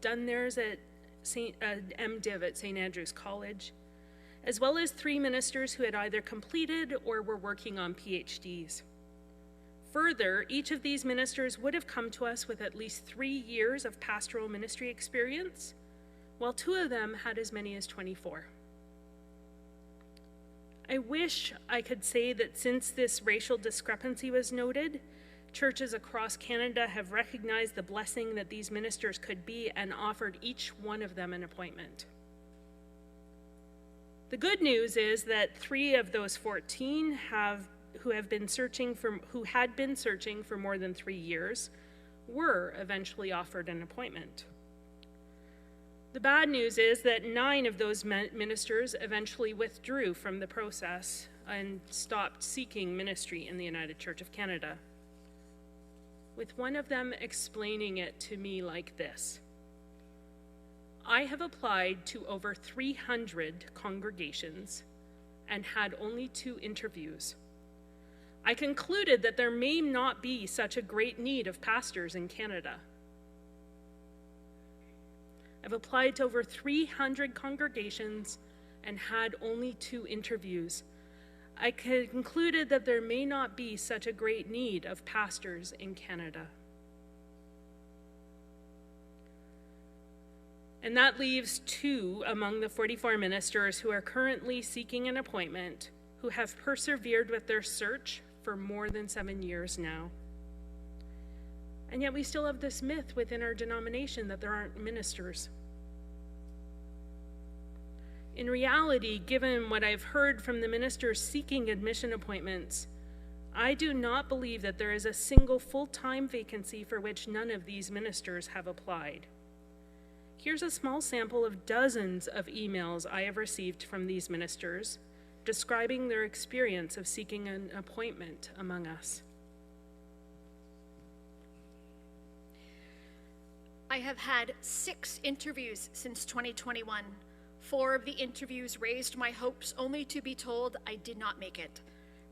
done theirs at MDiv at St. Andrew's College, as well as 3 ministers who had either completed or were working on PhDs. Further, each of these ministers would have come to us with at least 3 years of pastoral ministry experience, while 2 of them had as many as 24. I wish I could say that since this racial discrepancy was noted, churches across Canada have recognized the blessing that these ministers could be and offered each one of them an appointment. The good news is that 3 of those 14 who had been searching for more than 3 years were eventually offered an appointment. The bad news is that 9 of those ministers eventually withdrew from the process and stopped seeking ministry in the United Church of Canada, with one of them explaining it to me like this: I have applied to over 300 congregations and had only 2 interviews. I concluded that there may not be such a great need of pastors in Canada. I've applied to over 300 congregations and had only 2 interviews. I concluded that there may not be such a great need of pastors in Canada. And that leaves 2 among the 44 ministers who are currently seeking an appointment, who have persevered with their search for more than 7 years now. And yet we still have this myth within our denomination that there aren't ministers. In reality, given what I've heard from the ministers seeking admission appointments, I do not believe that there is a single full-time vacancy for which none of these ministers have applied. Here's a small sample of dozens of emails I have received from these ministers describing their experience of seeking an appointment among us. I have had 6 interviews since 2021. 4 of the interviews raised my hopes, only to be told I did not make it.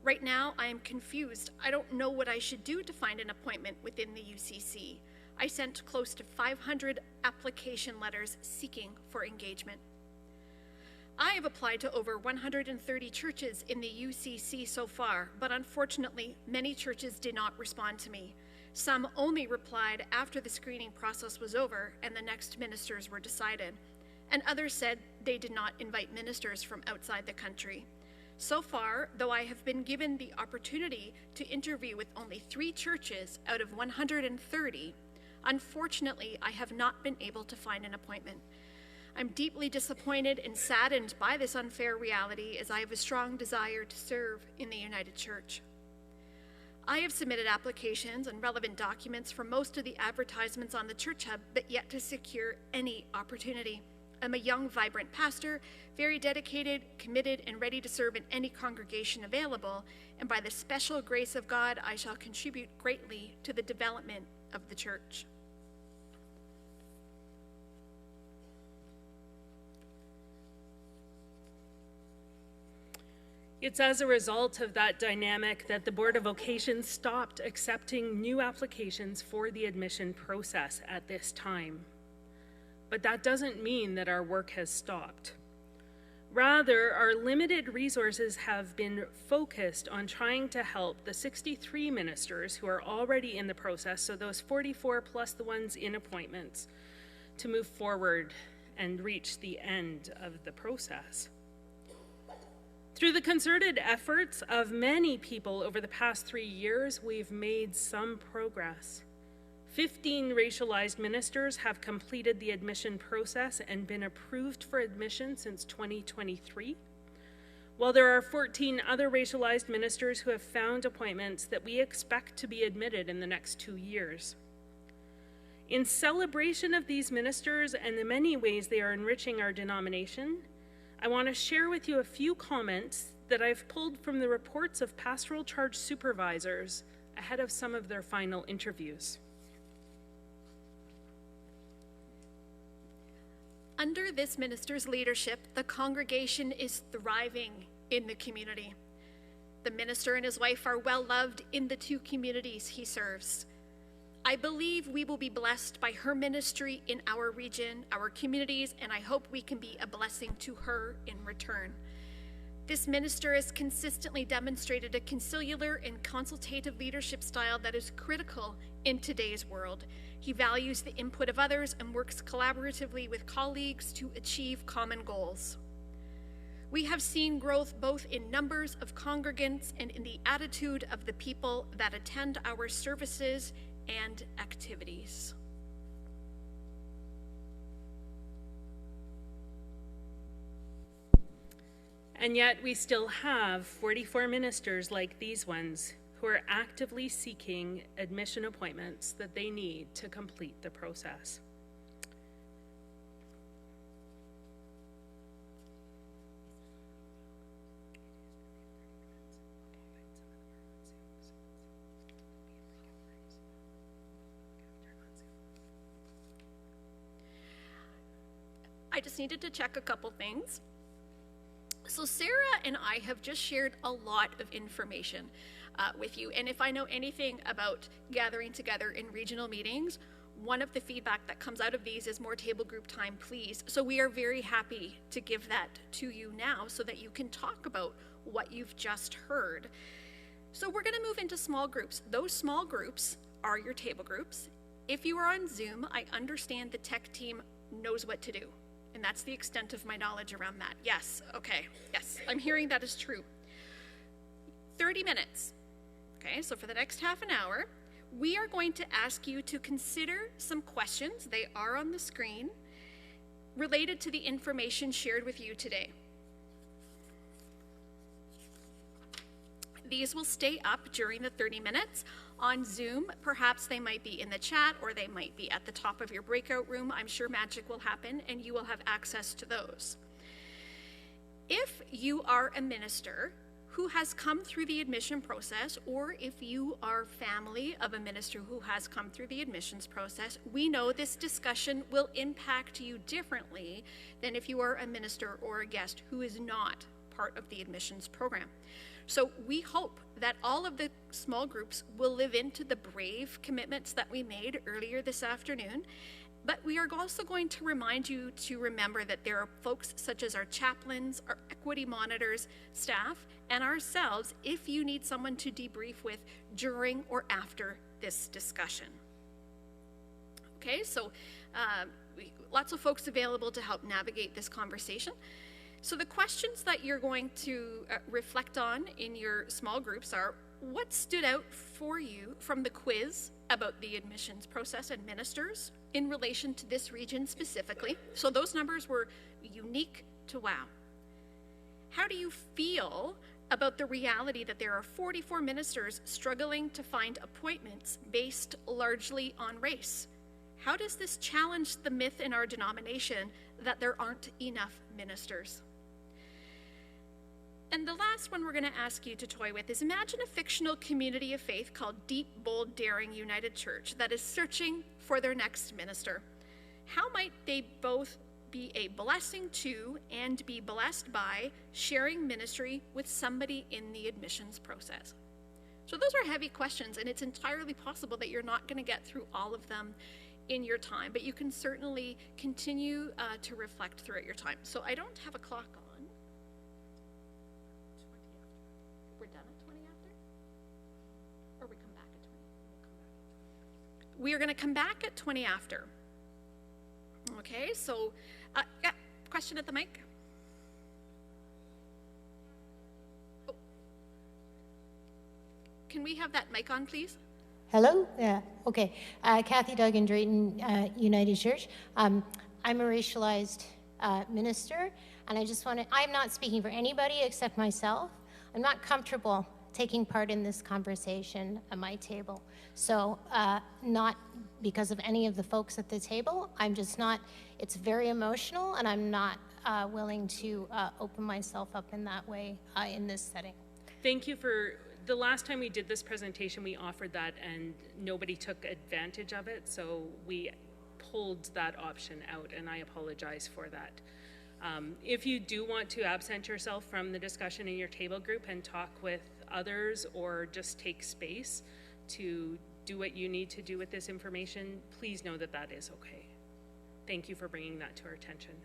Right now, I am confused. I don't know what I should do to find an appointment within the UCC. I sent close to 500 application letters seeking for engagement. I have applied to over 130 churches in the UCC so far, but unfortunately, many churches did not respond to me. Some only replied after the screening process was over and the next ministers were decided, and others said they did not invite ministers from outside the country. So far, though I have been given the opportunity to interview with only 3 churches out of 130, unfortunately, I have not been able to find an appointment. I'm deeply disappointed and saddened by this unfair reality, as I have a strong desire to serve in the United Church. I have submitted applications and relevant documents for most of the advertisements on the Church Hub, but yet to secure any opportunity. I'm a young, vibrant pastor, very dedicated, committed, and ready to serve in any congregation available, and by the special grace of God, I shall contribute greatly to the development of the church. It's as a result of that dynamic that the Board of Vocations stopped accepting new applications for the admission process at this time. But that doesn't mean that our work has stopped. Rather, our limited resources have been focused on trying to help the 63 ministers who are already in the process, so those 44 plus the ones in appointments, to move forward and reach the end of the process. Through the concerted efforts of many people over the past 3 years, we've made some progress. 15 racialized ministers have completed the admission process and been approved for admission since 2023, while there are 14 other racialized ministers who have found appointments that we expect to be admitted in the next 2 years. In celebration of these ministers and the many ways they are enriching our denomination, I want to share with you a few comments that I've pulled from the reports of pastoral charge supervisors ahead of some of their final interviews. Under this minister's leadership, the congregation is thriving in the community. The minister and his wife are well loved in the 2 communities he serves. I believe we will be blessed by her ministry in our region, our communities, and I hope we can be a blessing to her in return. This minister has consistently demonstrated a conciliar and consultative leadership style that is critical in today's world. He values the input of others and works collaboratively with colleagues to achieve common goals. We have seen growth both in numbers of congregants and in the attitude of the people that attend our services and activities. And yet we still have 44 ministers like these ones who are actively seeking admission appointments that they need to complete the process. I just needed to check a couple things. So Sarah and I have just shared a lot of information with you. And if I know anything about gathering together in regional meetings, one of the feedback that comes out of these is more table group time, please. So we are very happy to give that to you now so that you can talk about what you've just heard. So we're going to move into small groups. Those small groups are your table groups. If you are on Zoom, I understand the tech team knows what to do. And that's the extent of my knowledge around that. Yes, okay, yes, I'm hearing that is true. 30 minutes, okay, so for the next half an hour, we are going to ask you to consider some questions, they are on the screen, related to the information shared with you today. These will stay up during the 30 minutes. On Zoom, perhaps they might be in the chat or they might be at the top of your breakout room. I'm sure magic will happen and you will have access to those. If you are a minister who has come through the admission process, or if you are family of a minister who has come through the admissions process, we know this discussion will impact you differently than if you are a minister or a guest who is not part of the admissions program. So we hope that all of the small groups will live into the brave commitments that we made earlier this afternoon, but we are also going to remind you to remember that there are folks such as our chaplains, our equity monitors, staff, and ourselves if you need someone to debrief with during or after this discussion. Okay, so lots of folks available to help navigate this conversation. So the questions that you're going to reflect on in your small groups are, what stood out for you from the quiz about the admissions process and ministers in relation to this region specifically? So those numbers were unique to WOW. How do you feel about the reality that there are 44 ministers struggling to find appointments based largely on race? How does this challenge the myth in our denomination that there aren't enough ministers? And the last one we're going to ask you to toy with is imagine a fictional community of faith called Deep, Bold, Daring United Church that is searching for their next minister. How might they both be a blessing to and be blessed by sharing ministry with somebody in the admissions process? So those are heavy questions, and it's entirely possible that you're not going to get through all of them in your time, but you can certainly continue to reflect throughout your time. So I don't have a clock on. We're done at 20 after? Or we come back at 20? We are going to come back at 20 after. Okay, so, yeah, question at the mic? Oh. Can we have that mic on, please? Hello? Yeah, okay. Kathy Duggan, Drayton United Church. I'm a racialized minister, and I just want to, I'm not speaking for anybody except myself. I'm not comfortable taking part in this conversation at my table. So not because of any of the folks at the table, I'm just not, it's very emotional, and I'm not willing to open myself up in that way in this setting. Thank you for, the last time we did this presentation, we offered that and nobody took advantage of it, so we pulled that option out, and I apologize for that. If you do want to absent yourself from the discussion in your table group and talk with others, or just take space to do what you need to do with this information, please know that that is okay. Thank you for bringing that to our attention.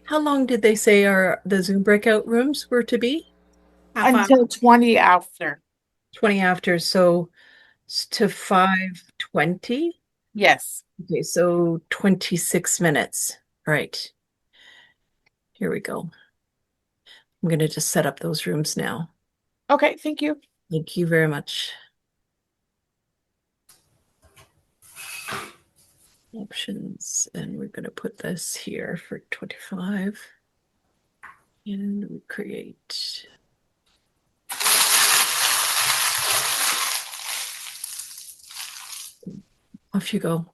How long did they say the Zoom breakout rooms were to be? Until 20 after. 20 after, so to 5:20? Yes. Okay, so 26 minutes. Right. Here we go. I'm going to just set up those rooms now. Okay, thank you. Thank you very much. Options, and we're going to put this here for 25. And we create. Off you go.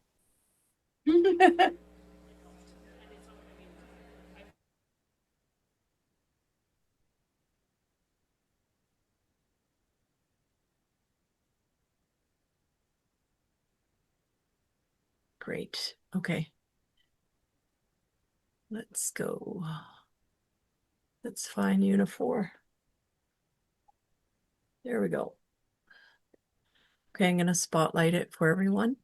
Great. Okay. Let's go. Let's find Unit 4. There we go. Okay, I'm going to spotlight it for everyone.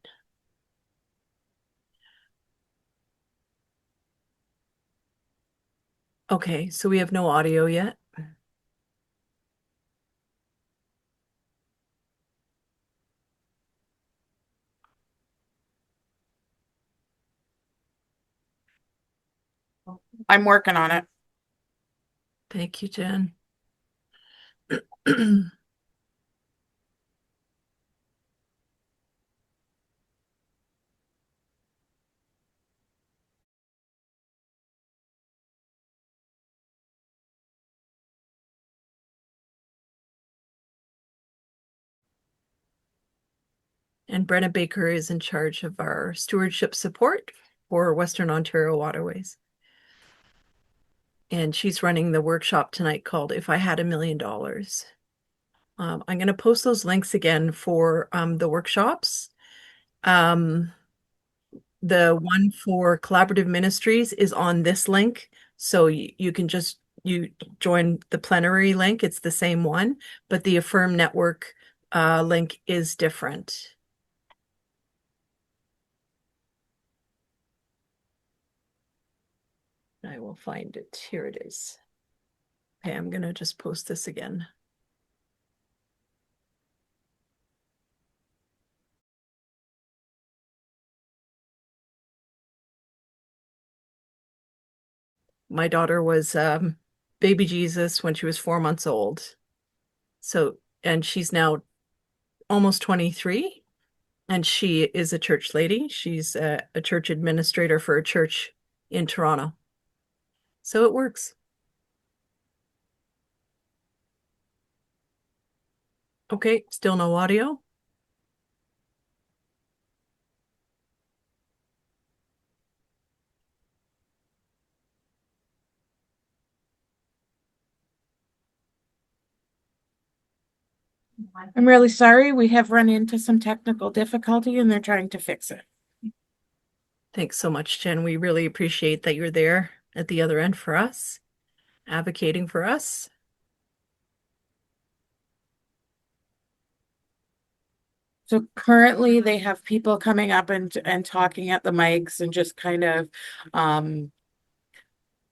Okay, so we have no audio yet. I'm working on it. Thank you, Jen. And Brenna Baker is in charge of our stewardship support for Western Ontario Waterways. And she's running the workshop tonight called If I Had $1 Million. I'm going to post those links again for the workshops. The one for collaborative ministries is on this link. So you can just, you join the plenary link. It's the same one, but the Affirm Network link is different. I will find it. Here it is. Okay, I'm going to just post this again. My daughter was baby Jesus when she was 4 months old. So and she's now almost 23, and she is a church lady. She's a church administrator for a church in Toronto. So it works. Okay, still no audio. I'm really sorry. We have run into some technical difficulty and they're trying to fix it. Thanks so much, Jen. We really appreciate that you're there at the other end for us, advocating for us. So currently they have people coming up and talking at the mics and just kind of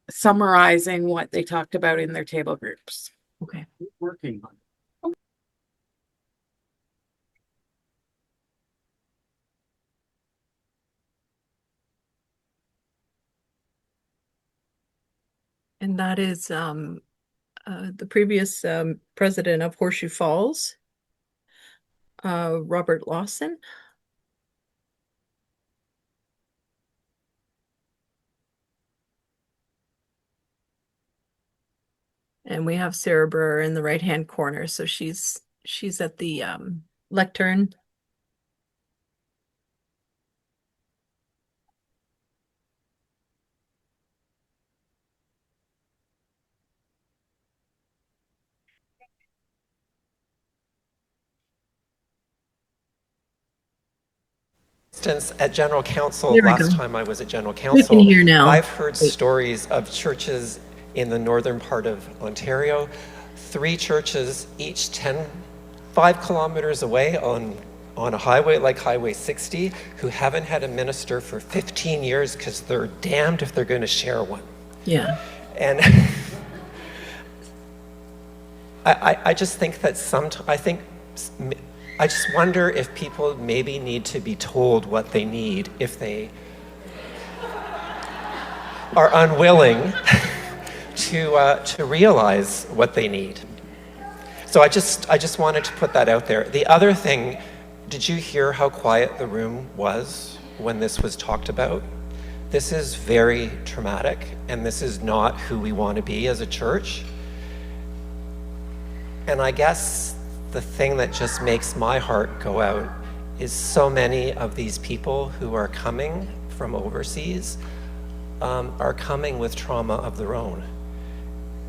summarizing what they talked about in their table groups. Okay. Working on it. And that is the previous president of Horseshoe Falls, Robert Lawson. And we have Sarah Brewer in the right-hand corner, so she's at the lectern. At General Council, There we last go. time I was at General We Council, can hear now. I've heard stories of churches in the northern part of Ontario, 3 churches, each 5 kilometers away on a highway like Highway 60, who haven't had a minister for 15 years because they're damned if they're going to share one. Yeah. And I just think that I just wonder if people maybe need to be told what they need if they are unwilling to realize what they need. So I just wanted to put that out there. The other thing, did you hear how quiet the room was when this was talked about? This is very traumatic, and this is not who we want to be as a church. And I guess the thing that just makes my heart go out is so many of these people who are coming from overseas are coming with trauma of their own.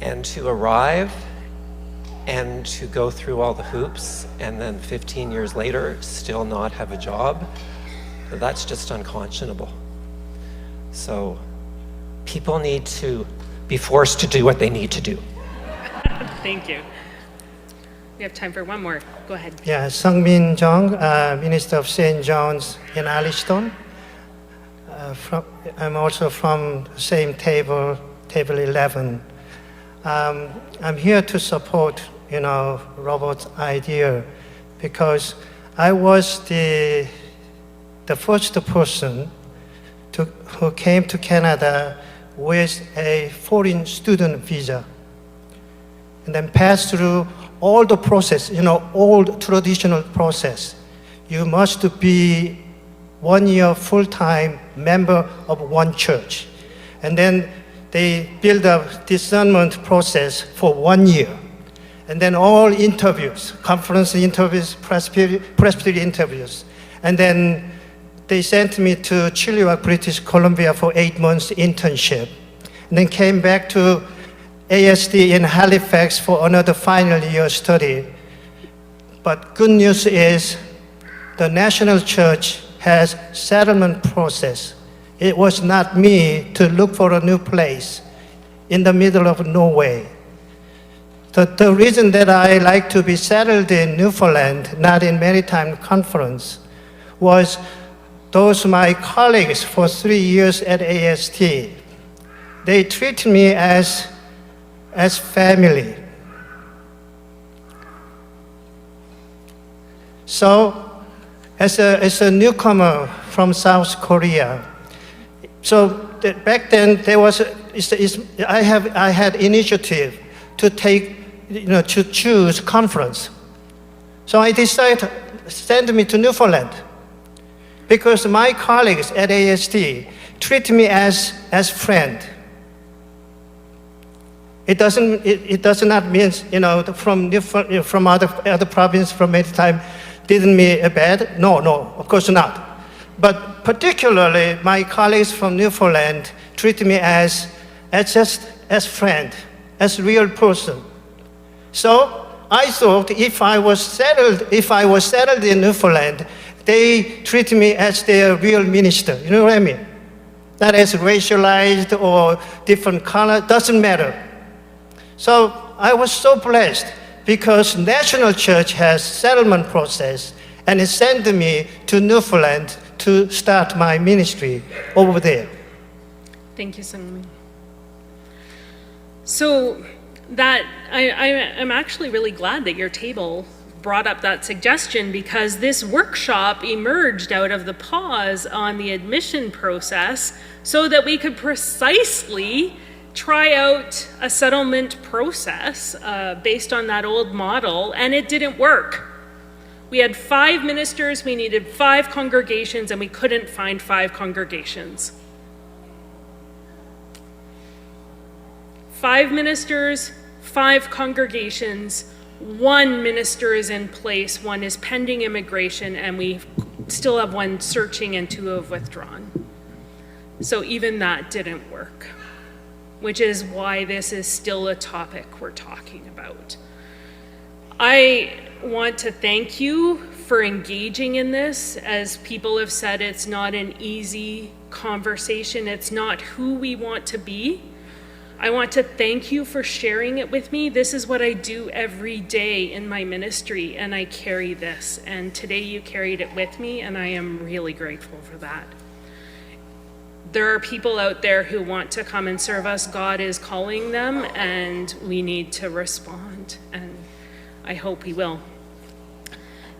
And to arrive and to go through all the hoops and then 15 years later still not have a job, that's just unconscionable. So people need to be forced to do what they need to do. Thank you. We have time for one more. Go ahead. Yeah, Sungmin Jung, Minister of St. John's in Alliston. I'm also from the same table 11. I'm here to support, Robert's idea, because I was the first person who came to Canada with a foreign student visa, and then passed through all the process, old traditional process. You must be 1 year full-time member of one church. And then they build a discernment process for 1 year. And then all interviews, conference interviews, presbytery interviews. And then they sent me to Chilliwack, British Columbia for 8 months internship. And then came back to ASD in Halifax for another final year study. But good news is the National Church has settlement process. It was not me to look for a new place in the middle of nowhere. The reason that I like to be settled in Newfoundland, not in Maritime Conference, was those my colleagues for 3 years at AST. They treat me as family. So, as a newcomer from South Korea, back then there was I had initiative to take to choose conference So I decided to send me to Newfoundland because my colleagues at AST treat me as friend. It does not mean, from other province from any time didn't mean bad. No, of course not. But particularly my colleagues from Newfoundland treat me as friend, as real person. So I thought if I was settled in Newfoundland, they treat me as their real minister. You know what I mean? That is racialized or different color, doesn't matter. So I was so blessed because National Church has settlement process and it sent me to Newfoundland to start my ministry over there. Thank you, Saugeen. So I'm actually really glad that your table brought up that suggestion, because this workshop emerged out of the pause on the admission process so that we could precisely try out a settlement process based on that old model, and it didn't work. We had 5 ministers, we needed 5 congregations, and we couldn't find 5 congregations. 5 ministers, 5 congregations, 1 minister is in place, 1 is pending immigration, and we still have 1 searching and 2 have withdrawn. So even that didn't work, which is why this is still a topic we're talking about. I want to thank you for engaging in this. As people have said, it's not an easy conversation. It's not who we want to be. I want to thank you for sharing it with me. This is what I do every day in my ministry, and I carry this. And today you carried it with me, and I am really grateful for that. There are people out there who want to come and serve us. God is calling them, and we need to respond, and I hope we will.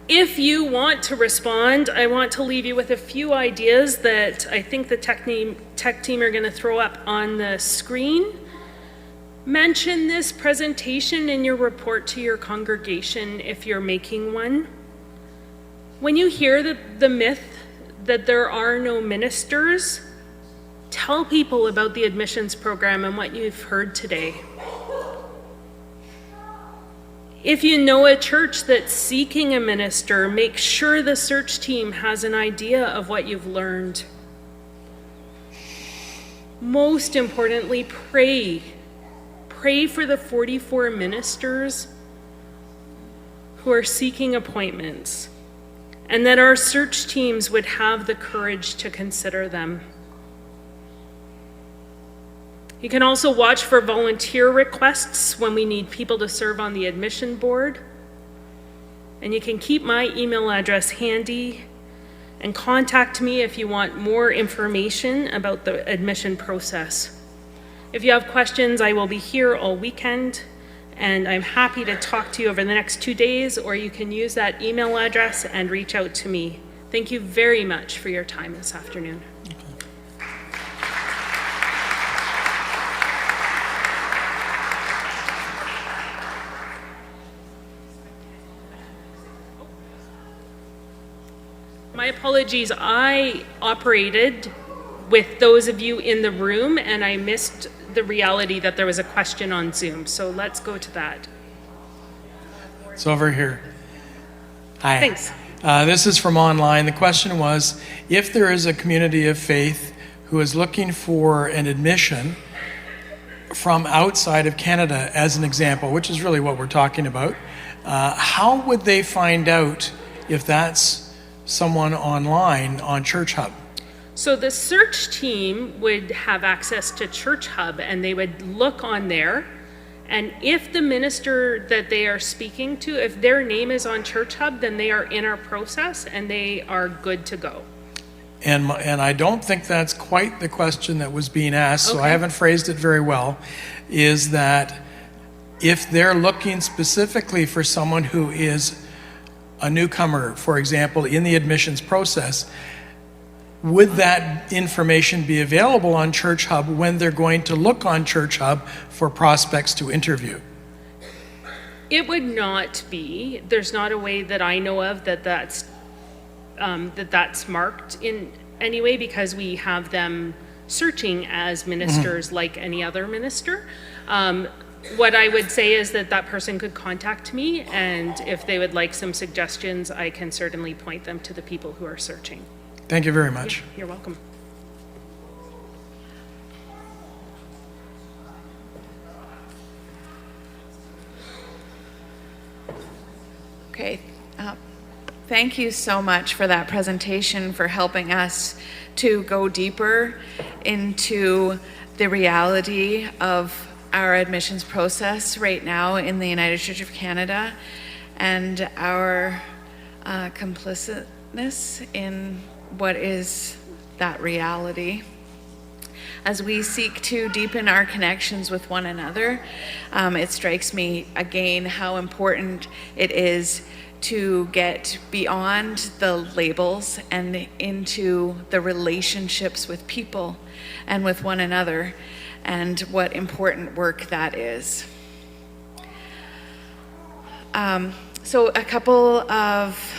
If you want to respond, I want to leave you with a few ideas that I think the tech team are going to throw up on the screen. Mention this presentation in your report to your congregation if you're making one. When you hear the myth that there are no ministers, tell people about the admissions program and what you've heard today. If you know a church that's seeking a minister, make sure the search team has an idea of what you've learned. Most importantly, pray. Pray for the 44 ministers who are seeking appointments, and that our search teams would have the courage to consider them. You can also watch for volunteer requests when we need people to serve on the admission board. And you can keep my email address handy and contact me if you want more information about the admission process. If you have questions, I will be here all weekend, and I'm happy to talk to you over the next 2 days, or you can use that email address and reach out to me. Thank you very much for your time this afternoon. My apologies, I operated with those of you in the room and I missed the reality that there was a question on Zoom. So let's go to that. It's over here. Hi. Thanks. This is from online. The question was, if there is a community of faith who is looking for an admission from outside of Canada, as an example, which is really what we're talking about, how would they find out if that's someone online on Church Hub? So the search team would have access to Church Hub, and they would look on there, and if the minister that they are speaking to, if their name is on Church Hub, then they are in our process and they are good to go. And I don't think that's quite the question that was being asked, so I haven't phrased it very well, is that if they're looking specifically for someone who is a newcomer, for example, in the admissions process, would that information be available on Church Hub when they're going to look on Church Hub for prospects to interview? It would not be. There's not a way that I know of that's marked in any way, because we have them searching as ministers like any other minister. What I would say is that that person could contact me, and if they would like some suggestions, I can certainly point them to the people who are searching. Thank you very much. Yeah, you're welcome. Okay. Thank you so much for that presentation, for helping us to go deeper into the reality of our admissions process right now in the United Church of Canada, and our complicitness in what is that reality. As we seek to deepen our connections with one another, it strikes me again how important it is to get beyond the labels and into the relationships with people and with one another, and what important work that is. So a couple of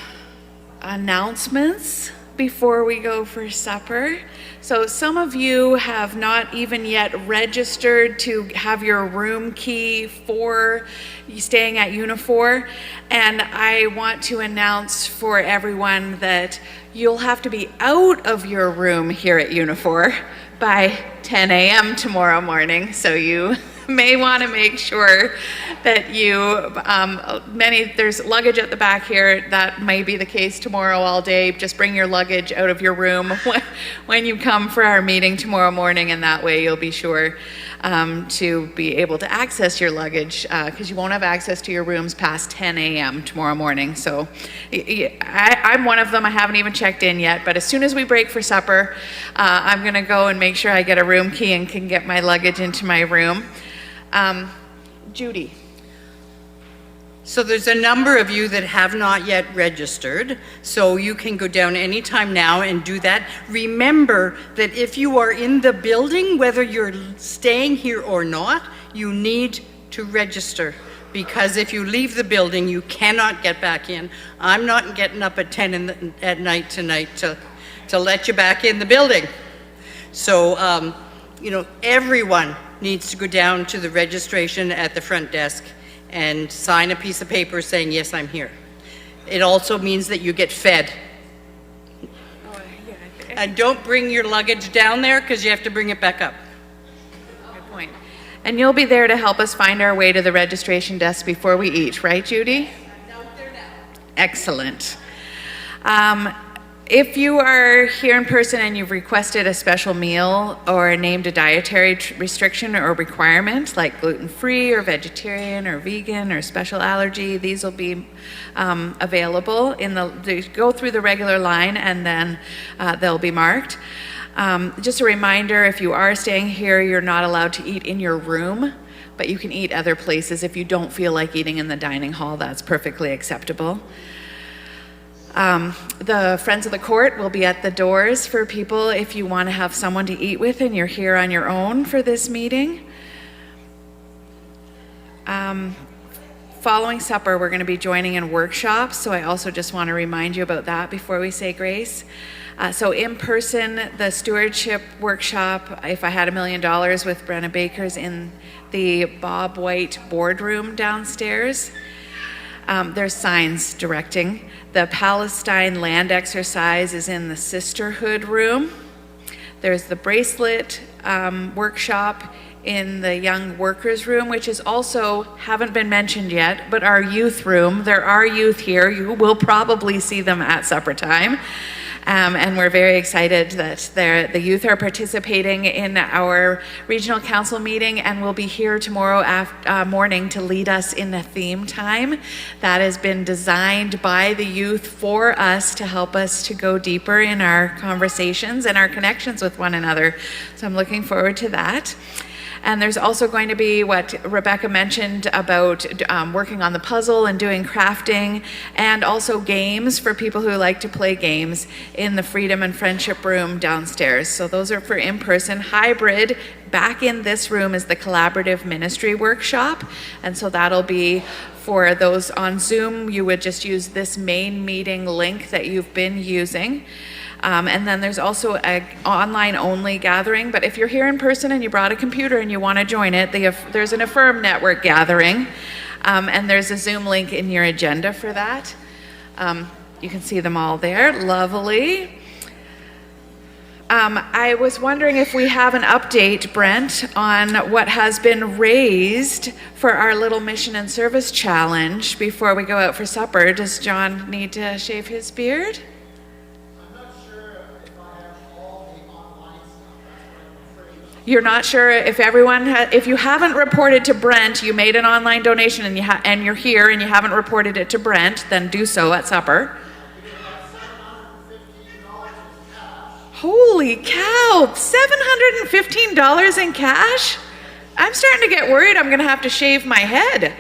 announcements before we go for supper. So some of you have not even yet registered to have your room key for staying at Unifor, and I want to announce for everyone that you'll have to be out of your room here at Unifor by 10 a.m. tomorrow morning, so you may want to make sure that you, there's luggage at the back here. That may be the case tomorrow all day. Just bring your luggage out of your room when you come for our meeting tomorrow morning, and that way you'll be sure to be able to access your luggage, because you won't have access to your rooms past 10 a.m. tomorrow morning. So I'm one of them. I haven't even checked in yet, but as soon as we break for supper, I'm going to go and make sure I get a room key and can get my luggage into my room. Judy. So there's a number of you that have not yet registered, so you can go down anytime now and do that. Remember that if you are in the building, whether you're staying here or not, you need to register, because if you leave the building, you cannot get back in. I'm not getting up at 10 at night tonight to let you back in the building. So, everyone needs to go down to the registration at the front desk and sign a piece of paper saying, yes, I'm here. It also means that you get fed. And don't bring your luggage down there, because you have to bring it back up. Good point. And you'll be there to help us find our way to the registration desk before we eat, right, Judy? Excellent. If you are here in person and you've requested a special meal or named a dietary restriction or requirement, like gluten-free or vegetarian or vegan or special allergy, these will be available they go through the regular line, and then they'll be marked. Just a reminder, if you are staying here, you're not allowed to eat in your room, but you can eat other places. If you don't feel like eating in the dining hall, that's perfectly acceptable. The Friends of the Court will be at the doors for people if you want to have someone to eat with and you're here on your own for this meeting. Following supper, we're going to be joining in workshops, so I also just want to remind you about that before we say grace. So in person, the stewardship workshop, If I Had $1 Million, with Brenna Baker's in the Bob White boardroom downstairs. There's signs directing. The Palestine land exercise is in the sisterhood room. There's the bracelet workshop in the young workers room, which is also, haven't been mentioned yet, but our youth room. There are youth here. You will probably see them at supper time. And we're very excited that the youth are participating in our regional council meeting and will be here tomorrow morning to lead us in a theme time that has been designed by the youth for us to help us to go deeper in our conversations and our connections with one another. So I'm looking forward to that. And there's also going to be what Rebecca mentioned about working on the puzzle and doing crafting, and also games for people who like to play games in the Freedom and Friendship room downstairs. So those are for in-person. Hybrid, back in this room, is the collaborative ministry workshop. And so that'll be For those on Zoom, you would just use this main meeting link that you've been using. And then there's also an online-only gathering, but if you're here in person and you brought a computer and you want to join it, there's an Affirm Network gathering, and there's a Zoom link in your agenda for that. You can see them all there. Lovely. I was wondering if we have an update, Brent, on what has been raised for our little mission and service challenge before we go out for supper. Does John need to shave his beard? You're not sure if everyone, if you haven't reported to Brent, you made an online donation and you're here and you haven't reported it to Brent, then do so at supper. Holy cow, $715 in cash? I'm starting to get worried I'm going to have to shave my head.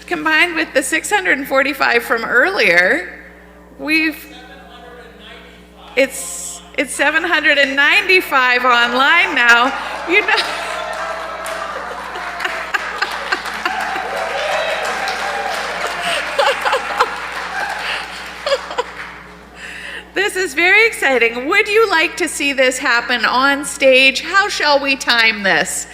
Combined with the $645 from earlier, it's $795 online now. You know. This is very exciting. Would you like to see this happen on stage? How shall we time this?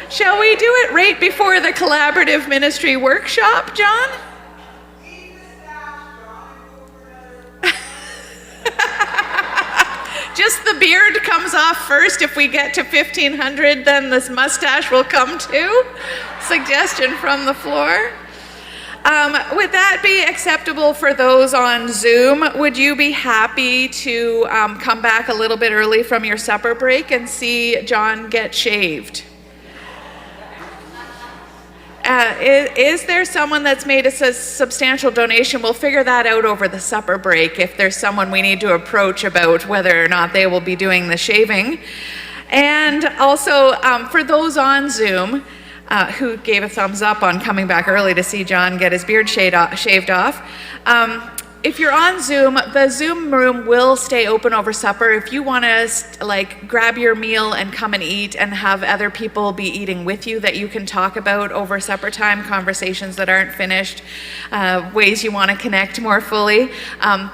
Shall we do it right before the collaborative ministry workshop, John? Just the beard comes off first. If we get to 1,500, then this mustache will come too. Suggestion from the floor. Would that be acceptable for those on Zoom? Would you be happy to come back a little bit early from your supper break and see John get shaved? Is there someone that's made a substantial donation? We'll figure that out over the supper break if there's someone we need to approach about whether or not they will be doing the shaving. And also, for those on Zoom, who gave a thumbs up on coming back early to see John get his beard shaved off. If you're on Zoom, the Zoom room will stay open over supper. If you want to grab your meal and come and eat and have other people be eating with you that you can talk about over supper time, conversations that aren't finished, ways you want to connect more fully,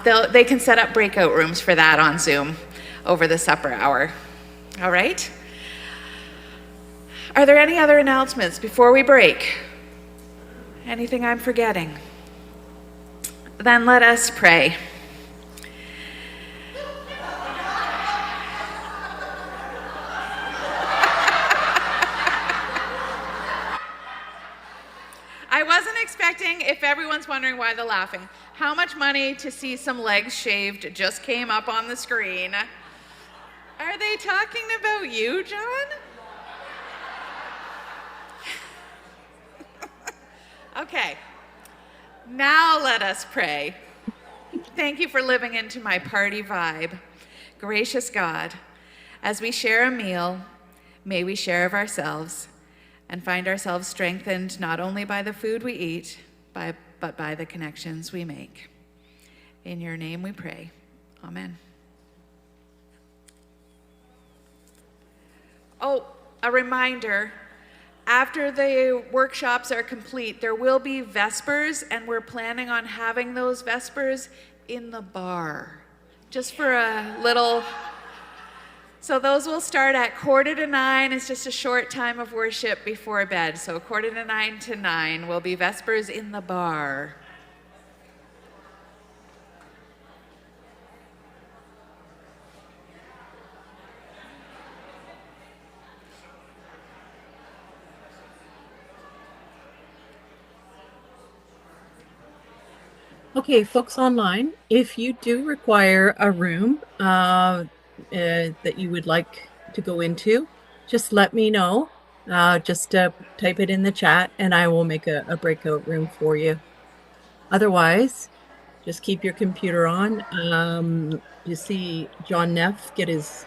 they can set up breakout rooms for that on Zoom over the supper hour. All right? Are there any other announcements before we break? Anything I'm forgetting? Then let us pray. I wasn't expecting, if everyone's wondering why they're laughing, how much money to see some legs shaved just came up on the screen. Are they talking about you, John? Okay, now let us pray. Thank you for living into my party vibe. Gracious God, as we share a meal, may we share of ourselves and find ourselves strengthened not only by the food we eat, but by the connections we make. In your name we pray. Amen. Oh, a reminder. After the workshops are complete, there will be Vespers, and we're planning on having those Vespers in the bar, just for a little. So those will start at 8:45. It's just a short time of worship before bed. So 8:45 to 9 will be Vespers in the bar. Okay, folks online, if you do require a room that you would like to go into, just let me know. Just type it in the chat and I will make a breakout room for you. Otherwise, just keep your computer on. You see John Neff get his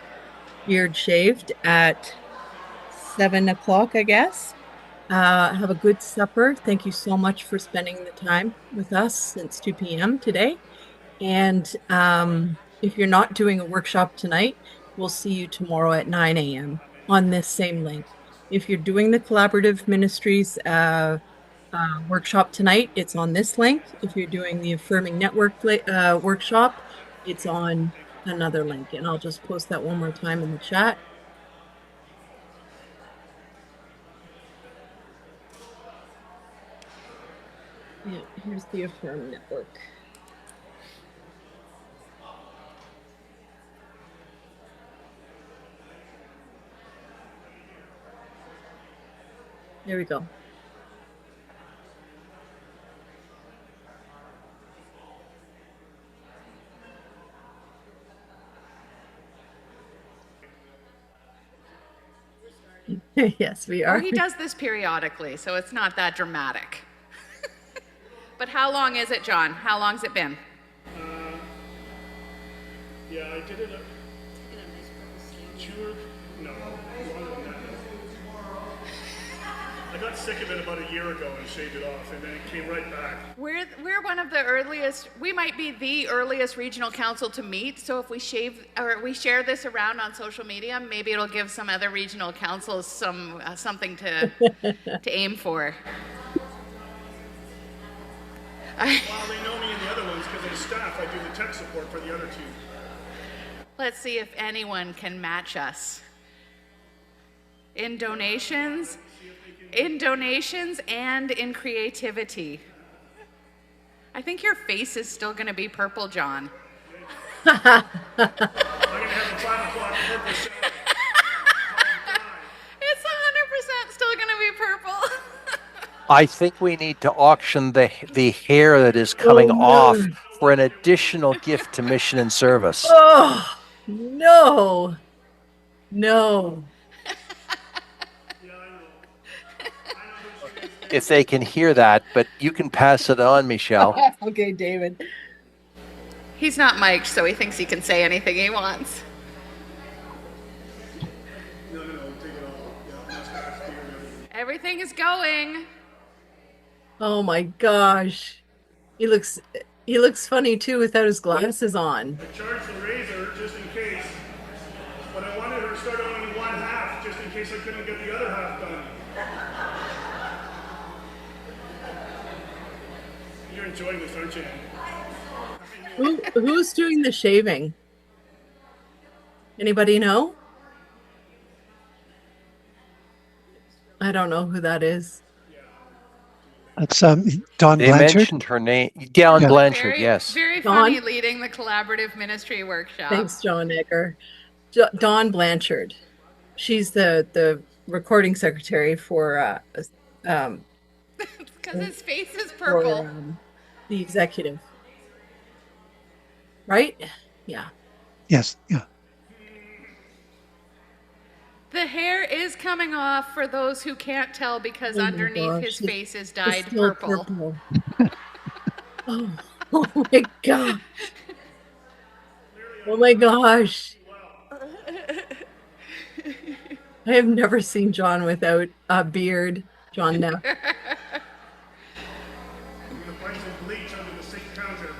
beard shaved at 7 o'clock, I guess. Have a good supper. Thank you so much for spending the time with us since 2 p.m. today. And if you're not doing a workshop tonight, we'll see you tomorrow at 9 a.m. on this same link. If you're doing the Collaborative Ministries workshop tonight, it's on this link. If you're doing the Affirming Network workshop, it's on another link. And I'll just post that one more time in the chat. Yeah, here's the Affirm Network. There we go. Yes, we are. Well, he does this periodically, so it's not that dramatic. But how long is it, John? How long's it been? Yeah, I did it no, longer than that. I got sick of it about a year ago and shaved it off, and then it came right back. We're one of the earliest, we might be the earliest regional council to meet, so if we share this around on social media, maybe it'll give some other regional councils some something to aim for. Well, they know me in the other ones because as staff, I do the tech support for the other two. Let's see if anyone can match us. In donations and in creativity. I think your face is still going to be purple, John. I'm going to have a 5 o'clock purple show. It's 100% still going to be purple. I think we need to auction the hair that is coming off for an additional gift to mission and service. Oh, no. No. If they can hear that, but you can pass it on, Michelle. Okay, David. He's not mic'd, so he thinks he can say anything he wants. No, take it off. Everything is going. Oh my gosh. He looks funny too without his glasses on. I charged the razor just in case, but I wanted her to start on only one half just in case I couldn't get the other half done. You're enjoying this, aren't you? Who's doing the shaving? Anybody know? I don't know who that is. That's Dawn They Blanchard. mentioned her name. Dawn Blanchard, yes. Very Dawn? funny leading the collaborative ministry workshop. Thanks, John Egger. Dawn Blanchard. She's the recording secretary for Because his face is purple. for, the executive. Right? Yeah. Yes, yeah. The hair is coming off for those who can't tell because Oh my underneath gosh, his it's- face is it's dyed still purple. oh my gosh. Oh my gosh. I have never seen John without a beard. John Neff. I'm going to find some bleach under the sink counter.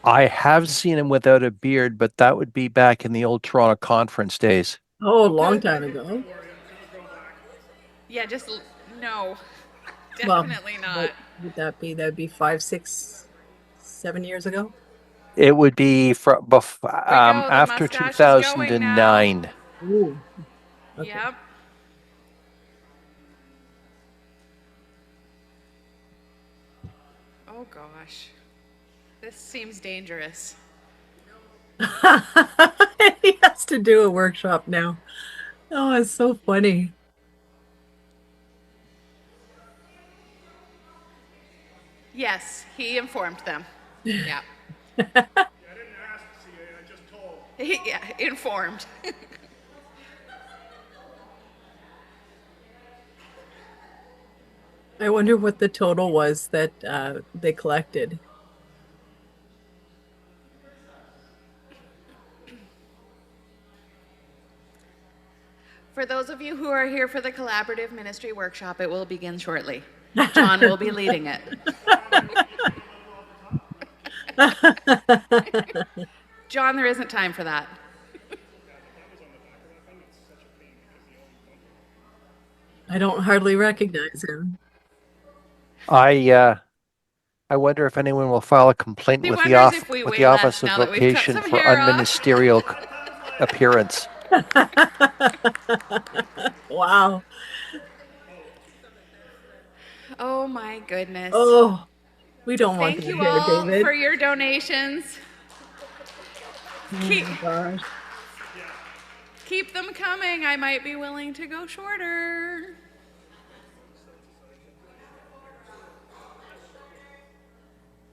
I have seen him without a beard, but that would be back in the old Toronto conference days. Oh, a long time ago. Yeah, no. Well, Definitely not. what would that be? That'd be 5, 6, 7 years ago. It would be the after mustache is going 2009. Ooh. Okay. Yep. Oh gosh. This seems dangerous. He has to do a workshop now. Oh, it's so funny. Yes, he informed them. Yeah. I didn't ask, CA, I just told. Yeah, informed. I wonder what the total was that they collected. For those of you who are here for the collaborative ministry workshop, it will begin shortly. John will be leading it. John, there isn't time for that. I don't hardly recognize him. I wonder if anyone will file a complaint He with wonders if we with weigh the Office less of now that we've cut Vocation some for hair off. unministerial appearance. Wow. Oh my goodness. Oh, we don't want Thank that you hair, all David. for your donations. Oh my gosh. Keep them coming. I might be willing to go shorter.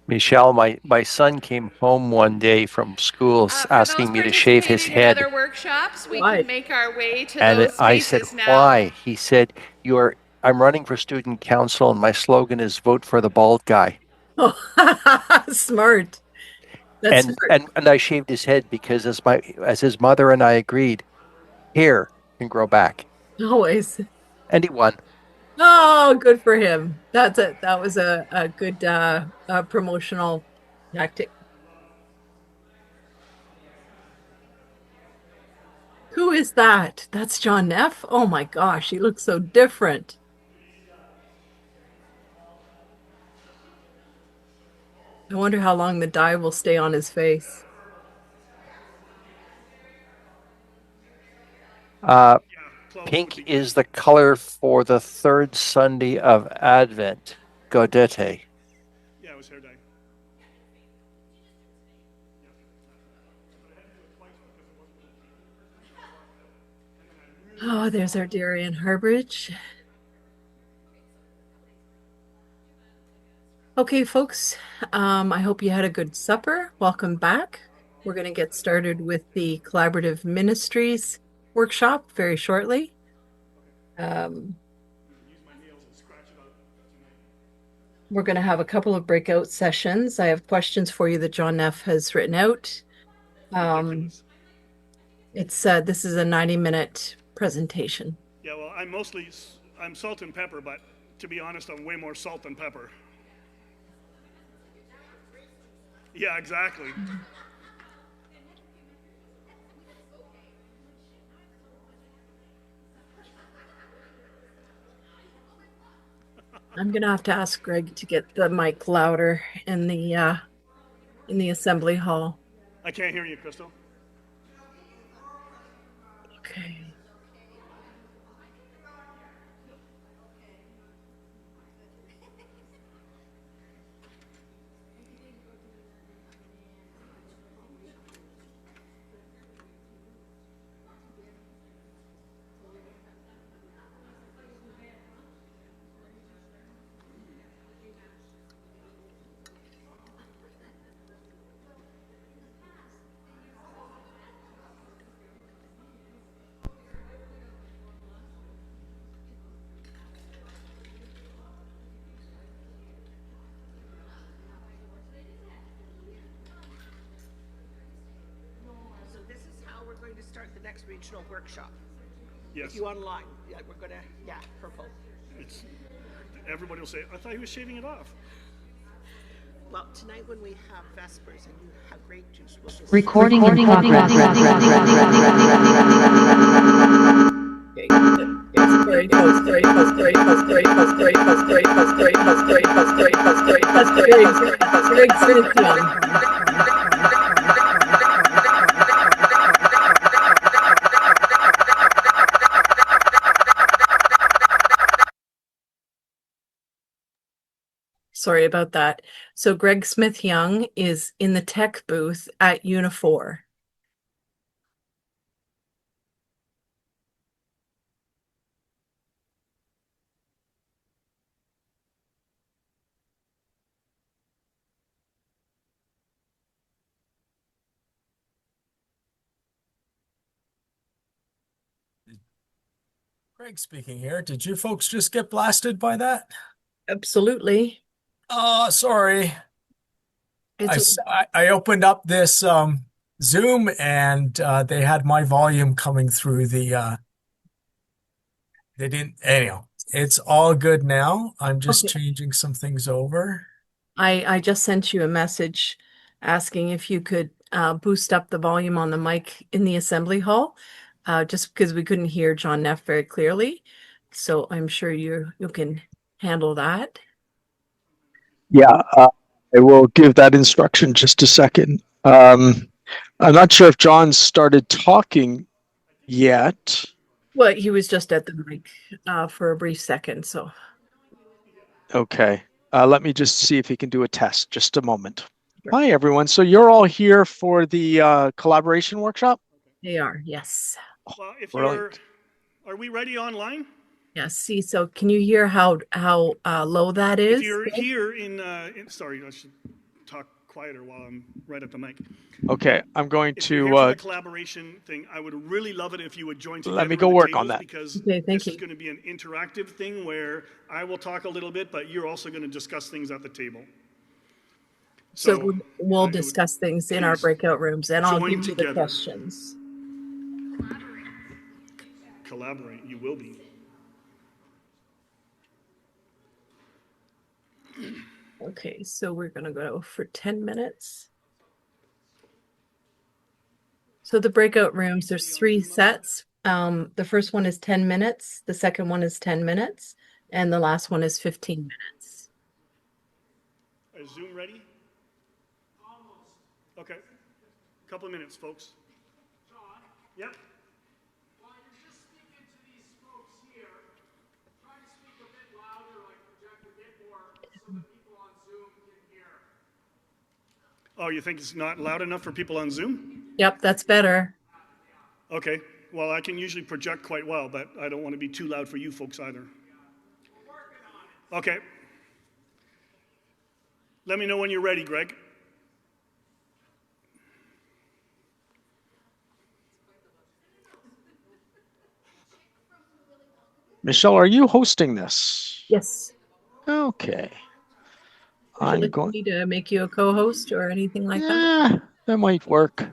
Michelle, my son came home one day from school asking me to shave his Participating in head. other workshops, we Why? can make our way to And those I said, spaces now. why? He said, I'm running for student council and my slogan is vote for the bald guy. Oh, smart. That's smart. And I shaved his head because as his mother and I agreed, hair can grow back. Always. And he won. Oh, good for him. That was a good promotional tactic. Who is that? That's John Neff? Oh my gosh, he looks so different. I wonder how long the dye will stay on his face. Pink is the color for the third Sunday of Advent. Gaudete. Yeah, it was hair dye. Oh, there's our Darian Harbridge. Okay, folks, I hope you had a good supper. Welcome back. We're going to get started with the Collaborative Ministries workshop very shortly. We're going to have a couple of breakout sessions. I have questions for you that John Neff has written out. This is a 90-minute presentation. Yeah, well, I'm salt and pepper, but to be honest, I'm way more salt than pepper. Yeah, exactly. I'm gonna have to ask Greg to get the mic louder in the assembly hall. I can't hear you, Crystal. Okay. Regional workshop. Yes. If you online, yeah, we're gonna, purple. Everybody will say, I thought he was shaving it off. Well, tonight when we have Vespers and you have grape juice, we'll just... Recording in progress. Sorry about that. So Greg Smith Young is in the tech booth at Unifor. Greg speaking here. Did you folks just get blasted by that? Absolutely. Oh, sorry. I opened up this Zoom and they had my volume coming through the they didn't anyhow. It's all good now. I'm just changing some things over. I just sent you a message asking if you could boost up the volume on the mic in the assembly hall, just because we couldn't hear John Neff very clearly. so I'm sure you can handle that. Yeah, I will give that instruction just a second. I'm not sure if John started talking yet. Well, he was just at the mic for a brief second, so. Okay, let me just see if he can do a test. Just a moment. Sure. Hi, everyone. So you're all here for the collaboration workshop? They are, yes. Well, if Brilliant. are we ready online? Yes. See, so can you hear how low that is? If you're here sorry, I should talk quieter while I'm right at the mic. Okay, I'm going if you're to. Here for the collaboration thing, I would really love it if you would join together. Let me go work on that. Because okay, this is going to be an interactive thing where I will talk a little bit, but you're also going to discuss things at the table. So we'll discuss things in our breakout rooms, and I'll give you the questions. Collaborate, you will be. Okay, so we're going to go for 10 minutes. So the breakout rooms, there's 3 sets. The first one is 10 minutes, the second one is 10 minutes, and the last one is 15 minutes. Is Zoom ready? Okay. Couple of minutes, folks. John? Yep. While you're just speaking to these folks here, try to speak a bit louder, like project a bit more, so that people on Zoom can hear. Oh, you think it's not loud enough for people on Zoom? Yep, that's better. Okay. Well, I can usually project quite well, but I don't want to be too loud for you folks either. Okay. Let me know when you're ready, Greg. Michelle, are you hosting this? Yes. Okay. Would you like me to make you a co-host or anything like that? That might work.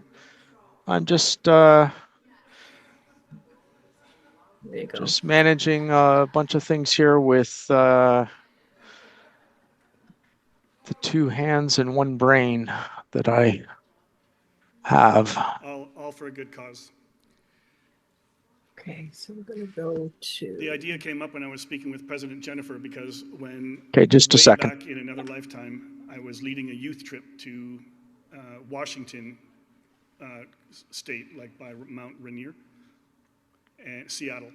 I'm just just managing a bunch of things here with the 2 hands and 1 brain that I have. All for a good cause. Okay, so we're going to go to... The idea came up when I was speaking with President Jennifer, because when just a second. Back in another lifetime, I was leading a youth trip to Washington State, like by Mount Rainier, and Seattle.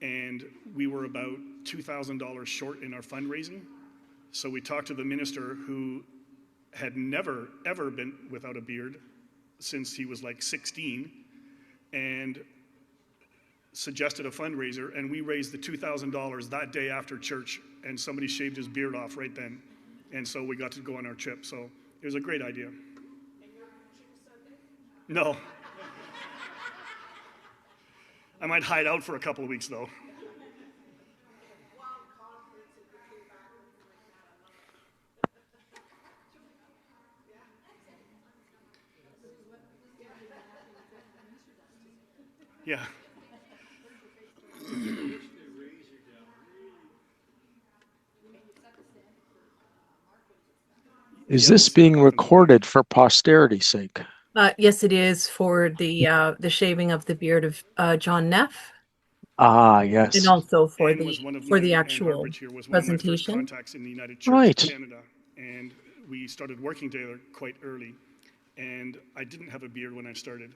And we were about $2,000 short in our fundraising. So we talked to the minister, who had never, ever been without a beard since he was like 16, and suggested a fundraiser, and we raised the $2,000 that day after church, and somebody shaved his beard off right then. And so we got to go on our trip. So it was a great idea. No. I might hide out for a couple of weeks, though. Yeah. Is this being recorded for posterity's sake? Yes, it is, for the shaving of the beard of John Neff. Ah, yes. And also for Anne the actual was presentation. One of my first contacts in the United Church of Canada, and we started working together quite early. And I didn't have a beard when I started.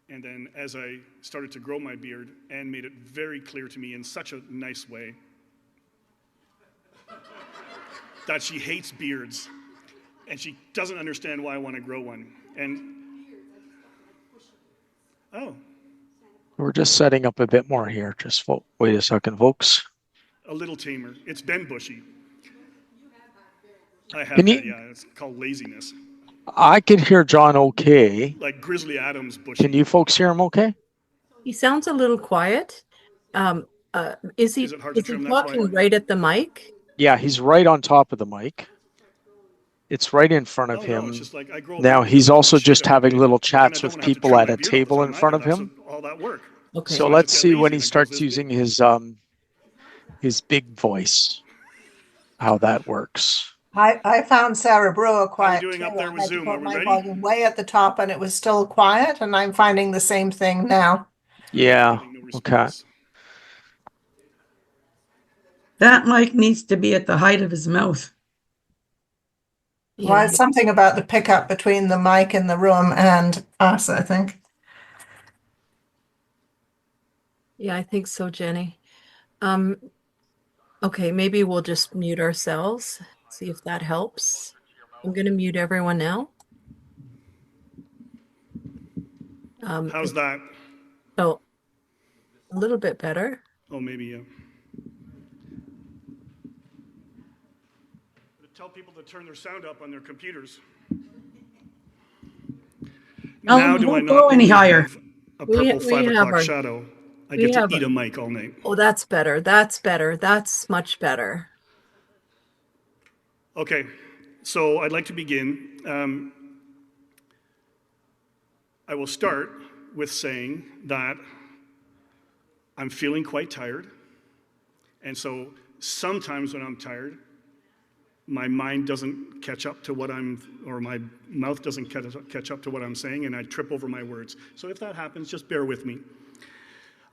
And then as I started to grow my beard, Anne made it very clear to me in such a nice way that she hates beards, and she doesn't understand why I want to grow one. And we're just setting up a bit more here. Just wait a second, folks. A little tamer. It's been bushy. I have Can that, you- yeah. It's called laziness. I can hear John okay. Like Grizzly Adams bushy. Can you folks hear him okay? He sounds a little quiet. Is he it hard to trim that talking quiet? right at the mic? Yeah, he's right on top of the mic. It's right in front of No, him. it's just like I grow a Now beard he's because I also don't just shave every having day. little But then I chats don't with wanna have to people trim at my a beard all the table time in front of either. him. That's all that work. Okay. So I let's just see get when lazy he and it starts goes this using big. his big voice, how that works. I found Sarah Brewer quiet doing too. up there I with had to Zoom? put Are we my ready? volume way at the top and it was still quiet, and I'm finding the same thing now. Yeah. Okay. That mic needs to be at the height of his mouth. Well, it's something about the pickup between the mic in the room and us, I think. Yeah, I think so, Jenny. Okay, maybe we'll just mute ourselves, see if that helps. I'm going to mute everyone now. How's that? Oh, a little bit better. Oh, maybe, yeah. Tell people to turn their sound up on their computers. Now do I not go any higher? a purple We 5 have o'clock our- shadow? I we get to have eat a- a mic all night. Oh, that's better. That's better. That's much better. Okay, so I'd like to begin. I will start with saying that I'm feeling quite tired. And so sometimes when I'm tired, my mind doesn't catch up to what or my mouth doesn't catch up to what I'm saying, and I trip over my words. So if that happens, just bear with me.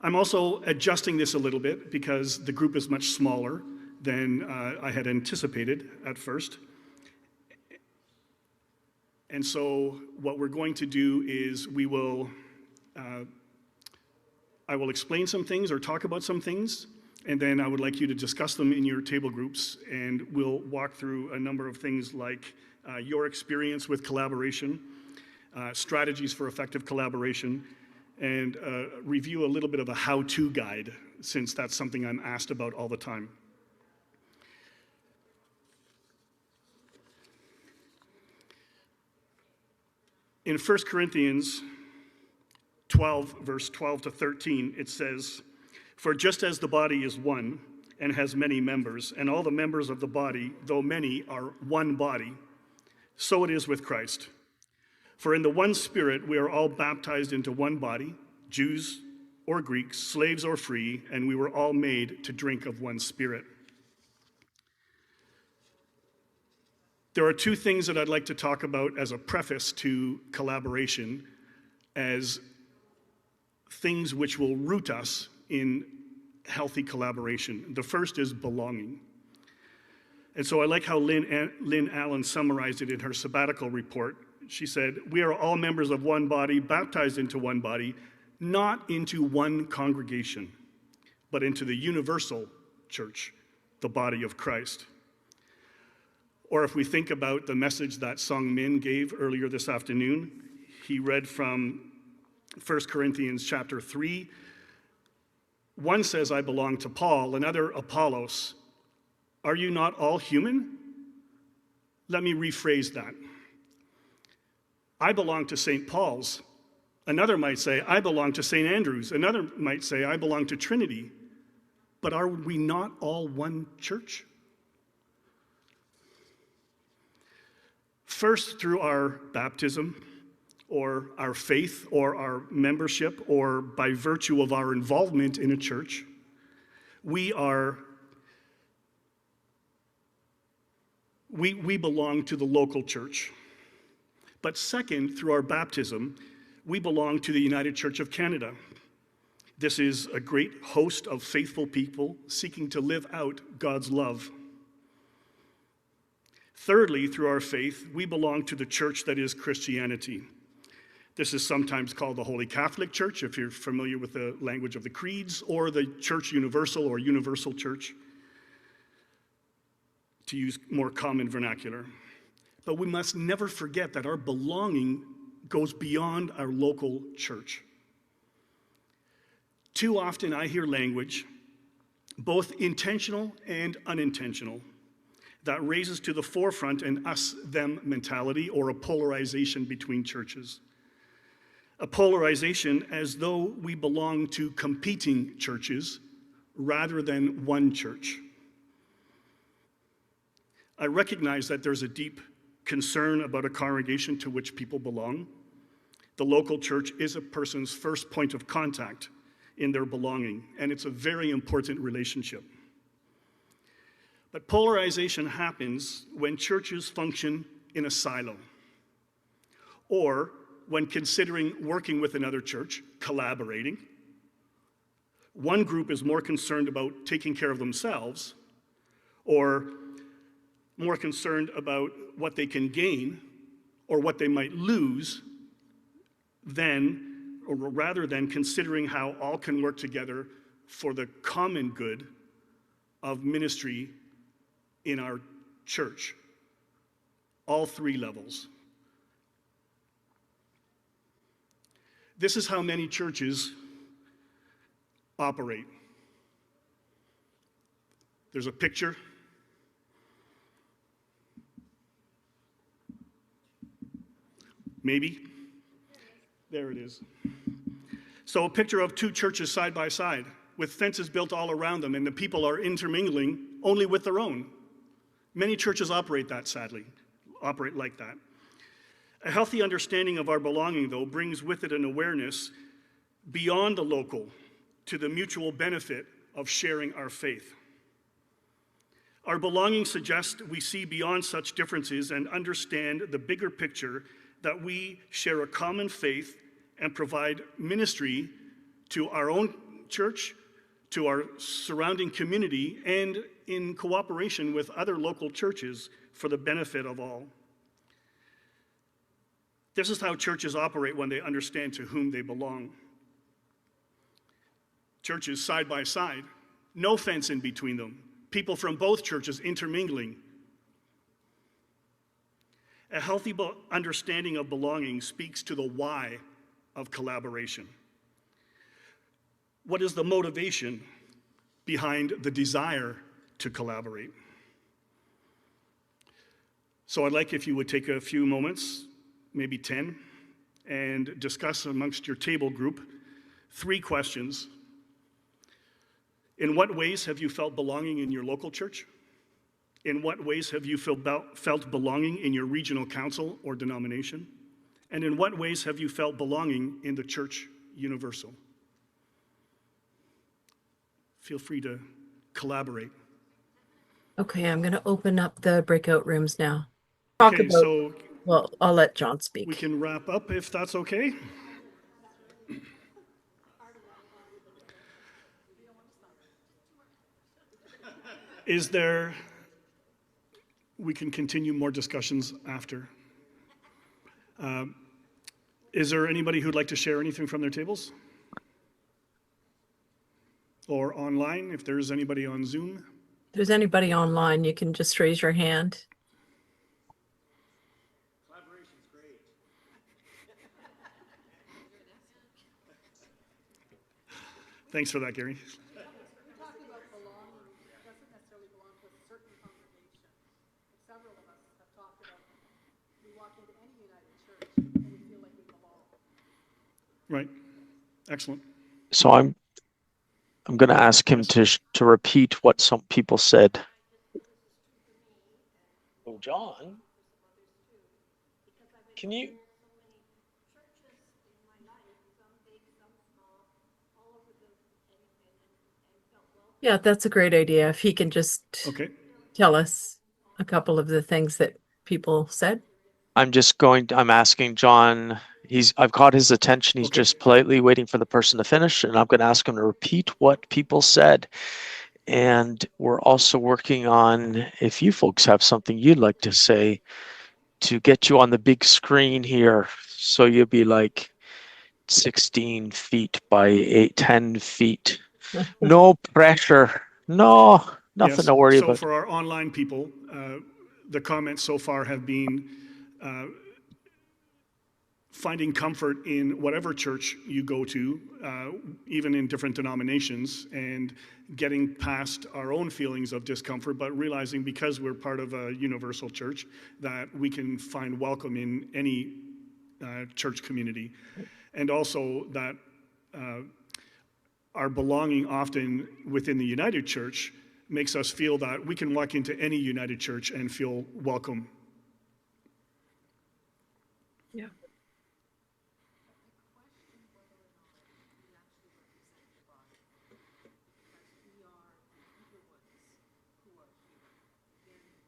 I'm also adjusting this a little bit because the group is much smaller than I had anticipated at first. And so what we're going to do is I will explain some things or talk about some things, and then I would like you to discuss them in your table groups, and we'll walk through a number of things like your experience with collaboration, strategies for effective collaboration, and review a little bit of a how-to guide, since that's something I'm asked about all the time. In 1 Corinthians 12, verse 12 to 13, it says, "For just as the body is one and has many members, and all the members of the body, though many, are one body, so it is with Christ. For in the one Spirit we are all baptized into one body, Jews or Greeks, slaves or free, and we were all made to drink of one Spirit." There are two things that I'd like to talk about as a preface to collaboration, as things which will root us in healthy collaboration. The first is belonging. And so I like how Lynn Allen summarized it in her sabbatical report. She said, "We are all members of one body, baptized into one body, not into one congregation, but into the universal church, the body of Christ." Or if we think about the message that Saugeen gave earlier this afternoon, he read from 1 Corinthians chapter 3. One says, "I belong to Paul," another Apollos. Are you not all human? Let me rephrase that. I belong to St. Paul's. Another might say, I belong to St. Andrew's. Another might say, I belong to Trinity. But are we not all one church? First, through our baptism, or our faith, or our membership, or by virtue of our involvement in a church, we belong to the local church. But second, through our baptism, we belong to the United Church of Canada. This is a great host of faithful people seeking to live out God's love. Thirdly, through our faith, we belong to the church that is Christianity. This is sometimes called the Holy Catholic Church, if you're familiar with the language of the creeds, or the Church Universal or Universal Church, to use more common vernacular. But we must never forget that our belonging goes beyond our local church. Too often I hear language, both intentional and unintentional, that raises to the forefront an us-them mentality, or a polarization between churches. A polarization as though we belong to competing churches rather than one church. I recognize that there's a deep concern about a congregation to which people belong. The local church is a person's first point of contact in their belonging, and it's a very important relationship. But polarization happens when churches function in a silo, or when considering working with another church, collaborating. One group is more concerned about taking care of themselves, or more concerned about what they can gain or what they might lose rather than considering how all can work together for the common good of ministry in our church. All three levels. This is how many churches operate. There's a picture. Maybe. There it is. So a picture of two churches side by side with fences built all around them, and the people are intermingling only with their own. Many churches operate like that. A healthy understanding of our belonging, though, brings with it an awareness beyond the local to the mutual benefit of sharing our faith. Our belonging suggests we see beyond such differences and understand the bigger picture that we share a common faith and provide ministry to our own church, to our surrounding community, and in cooperation with other local churches for the benefit of all. This is how churches operate when they understand to whom they belong. Churches side by side, no fence in between them, people from both churches intermingling. A healthy understanding of belonging speaks to the why of collaboration. What is the motivation behind the desire to collaborate? So I'd like if you would take a few moments, maybe 10, and discuss amongst your table group 3 questions. In what ways have you felt belonging in your local church? In what ways have you felt belonging in your regional council or denomination? And in what ways have you felt belonging in the church universal? Feel free to collaborate. Okay, I'm going to open up the breakout rooms now. Okay, so Well, I'll let John speak. we can wrap up if that's okay. We can continue more discussions after. Is there anybody who'd like to share anything from their tables? Or online, if there's anybody on Zoom? If there's anybody online, you can just raise your hand. Collaboration's great. Thanks for that, Gary. Right. Excellent. So I'm going to ask him to repeat what some people said. Oh, John, can you? Yeah, that's a great idea. If he can just tell us a couple of the things that people said. I'm asking John, I've caught his attention. He's just politely waiting for the person to finish, and I'm going to ask him to repeat what people said. And we're also working on, if you folks have something you'd like to say, to get you on the big screen here. So you'll be like 16 feet by 10 feet. No pressure. No, nothing to worry about. So for our online people, the comments so far have been finding comfort in whatever church you go to, even in different denominations, and getting past our own feelings of discomfort, but realizing because we're part of a universal church that we can find welcome in any church community. And also that our belonging often within the United Church makes us feel that we can walk into any United Church and feel welcome. Yeah.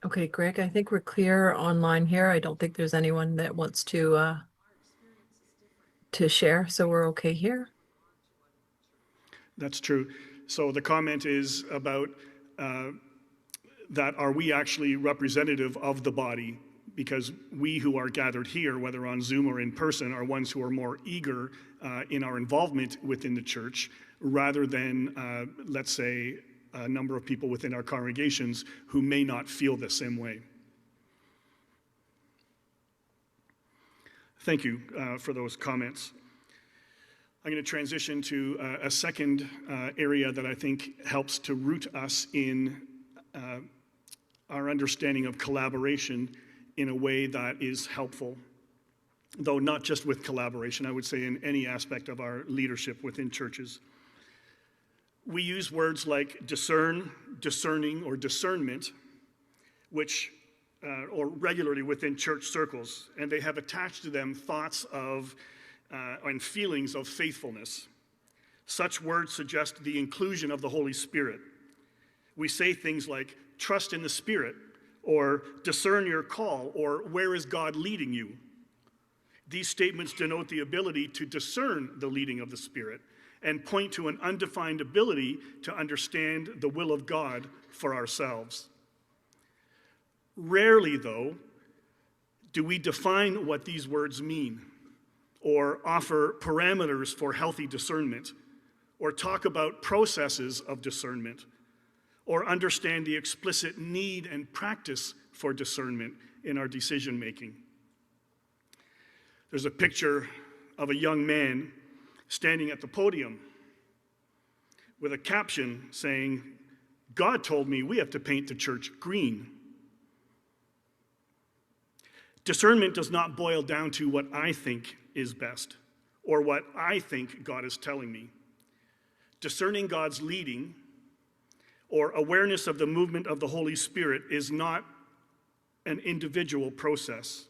Okay, Greg, I think we're clear online here. I don't think there's anyone that wants to share, so we're okay here. That's true. So the comment is about that are we actually representative of the body? Because we who are gathered here, whether on Zoom or in person, are ones who are more eager in our involvement within the church, rather than, let's say, a number of people within our congregations who may not feel the same way. Thank you for those comments. I'm going to transition to a second area that I think helps to root us in our understanding of collaboration in a way that is helpful. Though not just with collaboration, I would say in any aspect of our leadership within churches. We use words like discern, discerning, or discernment, which or regularly within church circles, and they have attached to them thoughts of and feelings of faithfulness. Such words suggest the inclusion of the Holy Spirit. We say things like trust in the Spirit, or discern your call, or where is God leading you? These statements denote the ability to discern the leading of the Spirit and point to an undefined ability to understand the will of God for ourselves. Rarely, though, do we define what these words mean, or offer parameters for healthy discernment, or talk about processes of discernment, or understand the explicit need and practice for discernment in our decision making. There's a picture of a young man standing at the podium with a caption saying, "God told me we have to paint the church green." Discernment does not boil down to what I think is best or what I think God is telling me. Discerning God's leading or awareness of the movement of the Holy Spirit is not an individual process.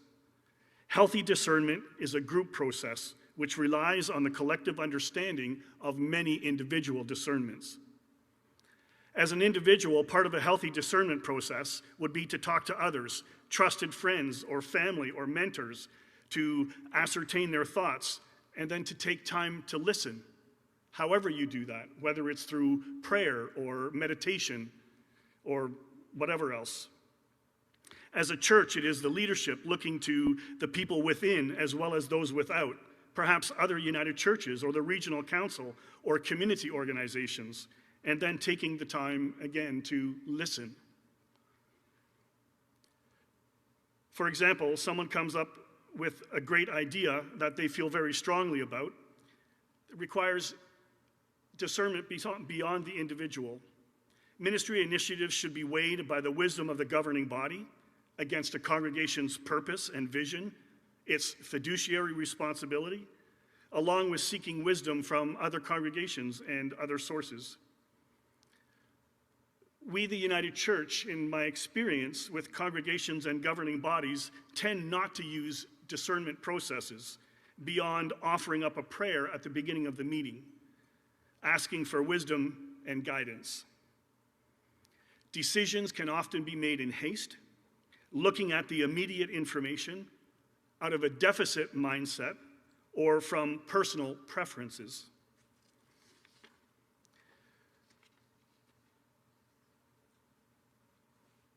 Healthy discernment is a group process which relies on the collective understanding of many individual discernments. As an individual, part of a healthy discernment process would be to talk to others, trusted friends or family or mentors, to ascertain their thoughts, and then to take time to listen. However you do that, whether it's through prayer or meditation or whatever else. As a church, it is the leadership looking to the people within as well as those without, perhaps other united churches or the regional council or community organizations, and then taking the time again to listen. For example, someone comes up with a great idea that they feel very strongly about. It requires discernment beyond the individual. Ministry initiatives should be weighed by the wisdom of the governing body against a congregation's purpose and vision, its fiduciary responsibility, along with seeking wisdom from other congregations and other sources. We, the United Church, in my experience with congregations and governing bodies, tend not to use discernment processes beyond offering up a prayer at the beginning of the meeting, asking for wisdom and guidance. Decisions can often be made in haste, looking at the immediate information out of a deficit mindset or from personal preferences.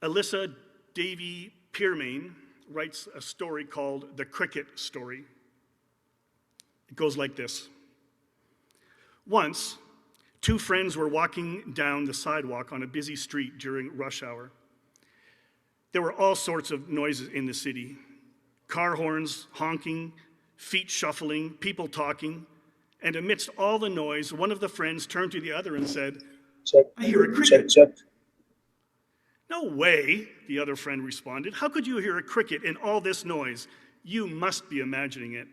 Alyssa Davy Pearmain writes a story called The Cricket Story. It goes like this. Once, two friends were walking down the sidewalk on a busy street during rush hour. There were all sorts of noises in the city. Car horns, honking, feet shuffling, people talking. And amidst all the noise, one of the friends turned to the other and said, "I hear a cricket." "No way," the other friend responded. "How could you hear a cricket in all this noise? You must be imagining it.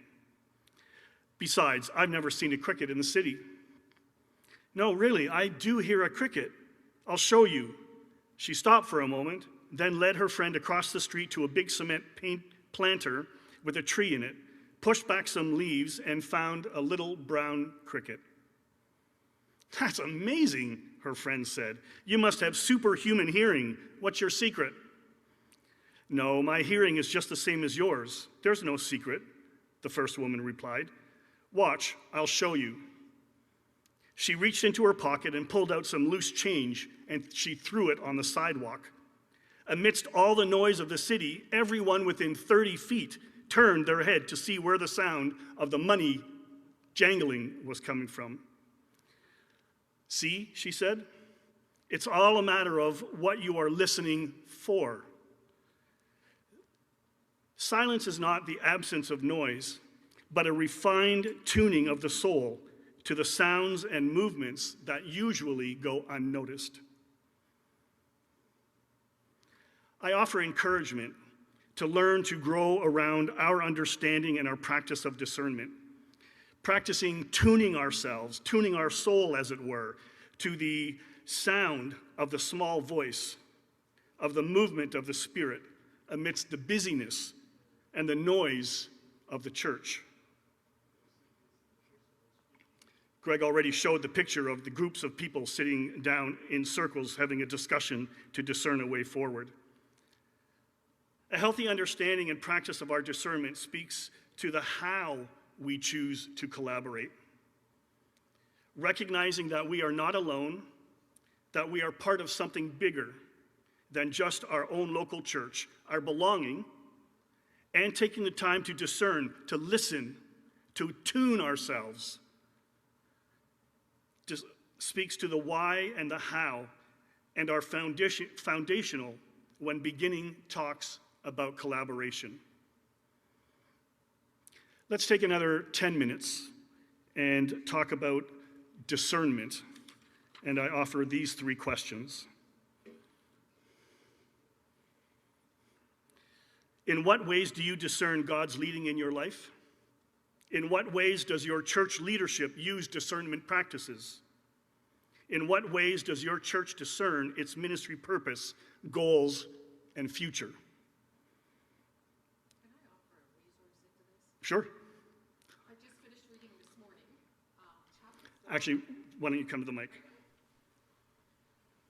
Besides, I've never seen a cricket in the city." "No, really, I do hear a cricket. I'll show you." She stopped for a moment, then led her friend across the street to a big cement planter with a tree in it, pushed back some leaves, and found a little brown cricket. "That's amazing," her friend said. "You must have superhuman hearing. What's your secret?" "No, my hearing is just the same as yours. There's no secret," the first woman replied. "Watch, I'll show you." She reached into her pocket and pulled out some loose change, and she threw it on the sidewalk. Amidst all the noise of the city, everyone within 30 feet turned their head to see where the sound of the money jangling was coming from. "See," she said, "it's all a matter of what you are listening for." Silence is not the absence of noise, but a refined tuning of the soul to the sounds and movements that usually go unnoticed. I offer encouragement to learn to grow around our understanding and our practice of discernment, practicing tuning ourselves, tuning our soul, as it were, to the sound of the small voice, of the movement of the Spirit amidst the busyness and the noise of the church. Greg already showed the picture of the groups of people sitting down in circles having a discussion to discern a way forward. A healthy understanding and practice of our discernment speaks to the how we choose to collaborate. Recognizing that we are not alone, that we are part of something bigger than just our own local church, our belonging, and taking the time to discern, to listen, to tune ourselves, just speaks to the why and the how, and are foundational when beginning talks about collaboration. Let's take another 10 minutes and talk about discernment, and I offer these 3 questions. In what ways do you discern God's leading in your life? In what ways does your church leadership use discernment practices? In what ways does your church discern its ministry purpose, goals, and future? Sure. I just finished reading this morning. Actually, why don't you come to the mic?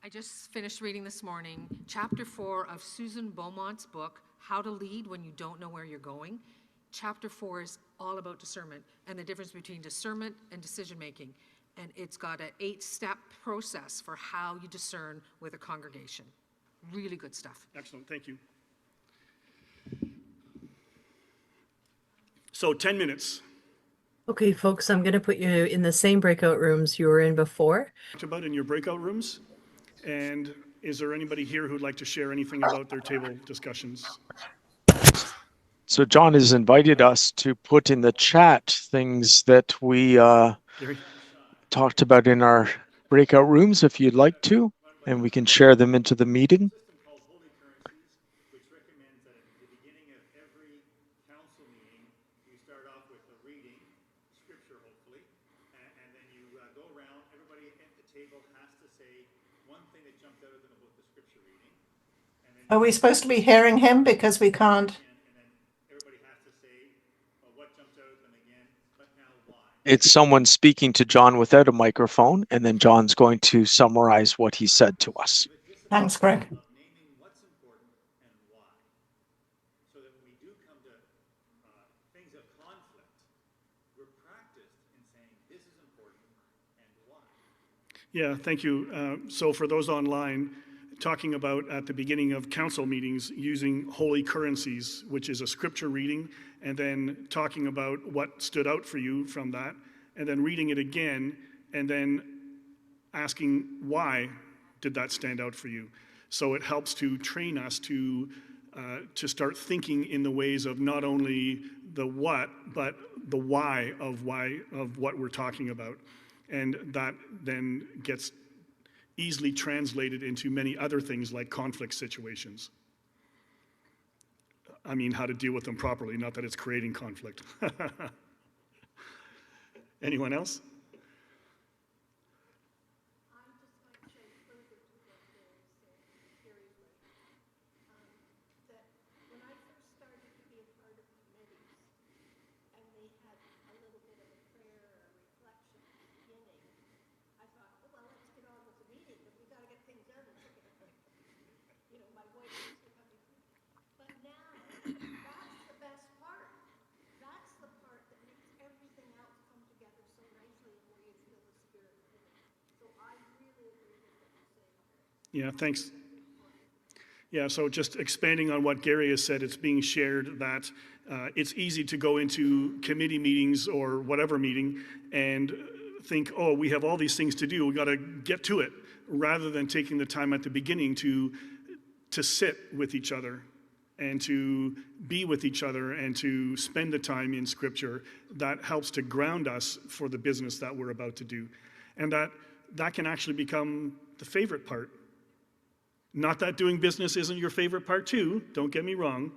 I just finished reading this morning chapter 4 of Susan Beaumont's book, How to Lead When You Don't Know Where You're Going. Chapter 4 is all about discernment and the difference between discernment and decision making. And it's got an 8-step process for how you discern with a congregation. Really good stuff. Excellent, thank you. So 10 minutes. Okay, folks, I'm going to put you in the same breakout rooms you were in before. Talked about in your breakout rooms. And is there anybody here who'd like to share anything about their table discussions? So John has invited us to put in the chat things that we talked about in our breakout rooms, if you'd like to, and we can share them into the meeting. Are we supposed to be hearing him because we can't? It's someone speaking to John without a microphone, and then John's going to summarize what he said to us. Thanks, Greg. Yeah, thank you. So for those online, talking about at the beginning of council meetings using holy currencies, which is a scripture reading, and then talking about what stood out for you from that, and then reading it again, and then asking why did that stand out for you. So it helps to train us to start thinking in the ways of not only the what, but the why of what we're talking about. And that then gets easily translated into many other things like conflict situations. I mean, how to deal with them properly, not that it's creating conflict. Anyone else? Yeah, thanks. Yeah, so just expanding on what Gary has said, it's being shared that it's easy to go into committee meetings or whatever meeting and think, oh, we have all these things to do, we got to get to it, rather than taking the time at the beginning to sit with each other and to be with each other and to spend the time in Scripture. That helps to ground us for the business that we're about to do. And that can actually become the favorite part. Not that doing business isn't your favorite part too, don't get me wrong.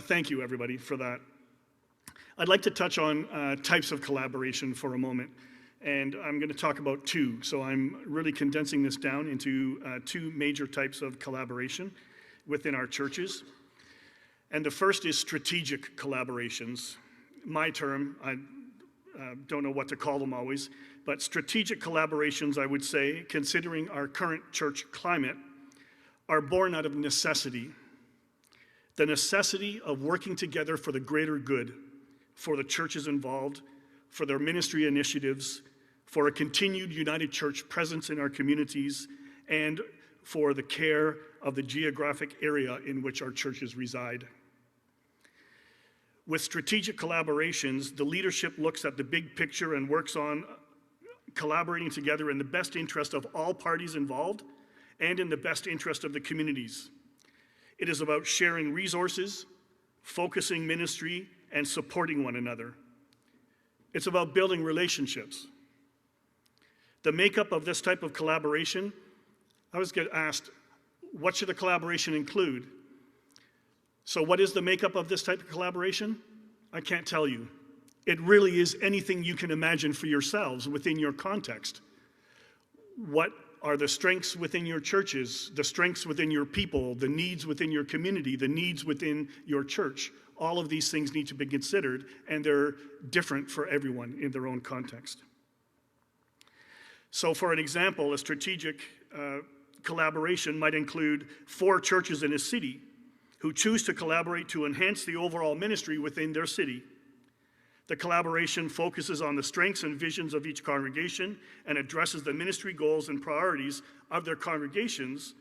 Thank you, everybody, for that. I'd like to touch on types of collaboration for a moment, and I'm going to talk about two. So I'm really condensing this down into two major types of collaboration within our churches. And the first is strategic collaborations. My term, I don't know what to call them always, but strategic collaborations, I would say, considering our current church climate, are born out of necessity. The necessity of working together for the greater good, for the churches involved, for their ministry initiatives, for a continued United Church presence in our communities, and for the care of the geographic area in which our churches reside. With strategic collaborations, the leadership looks at the big picture and works on collaborating together in the best interest of all parties involved and in the best interest of the communities. It is about sharing resources, focusing ministry, and supporting one another. It's about building relationships. The makeup of this type of collaboration, I was get asked, what should a collaboration include? So what is the makeup of this type of collaboration? I can't tell you. It really is anything you can imagine for yourselves within your context. What are the strengths within your churches, the strengths within your people, the needs within your community, the needs within your church? All of these things need to be considered, and they're different for everyone in their own context. So for an example, a strategic collaboration might include 4 churches in a city who choose to collaborate to enhance the overall ministry within their city. The collaboration focuses on the strengths and visions of each congregation and addresses the ministry goals and priorities of their congregations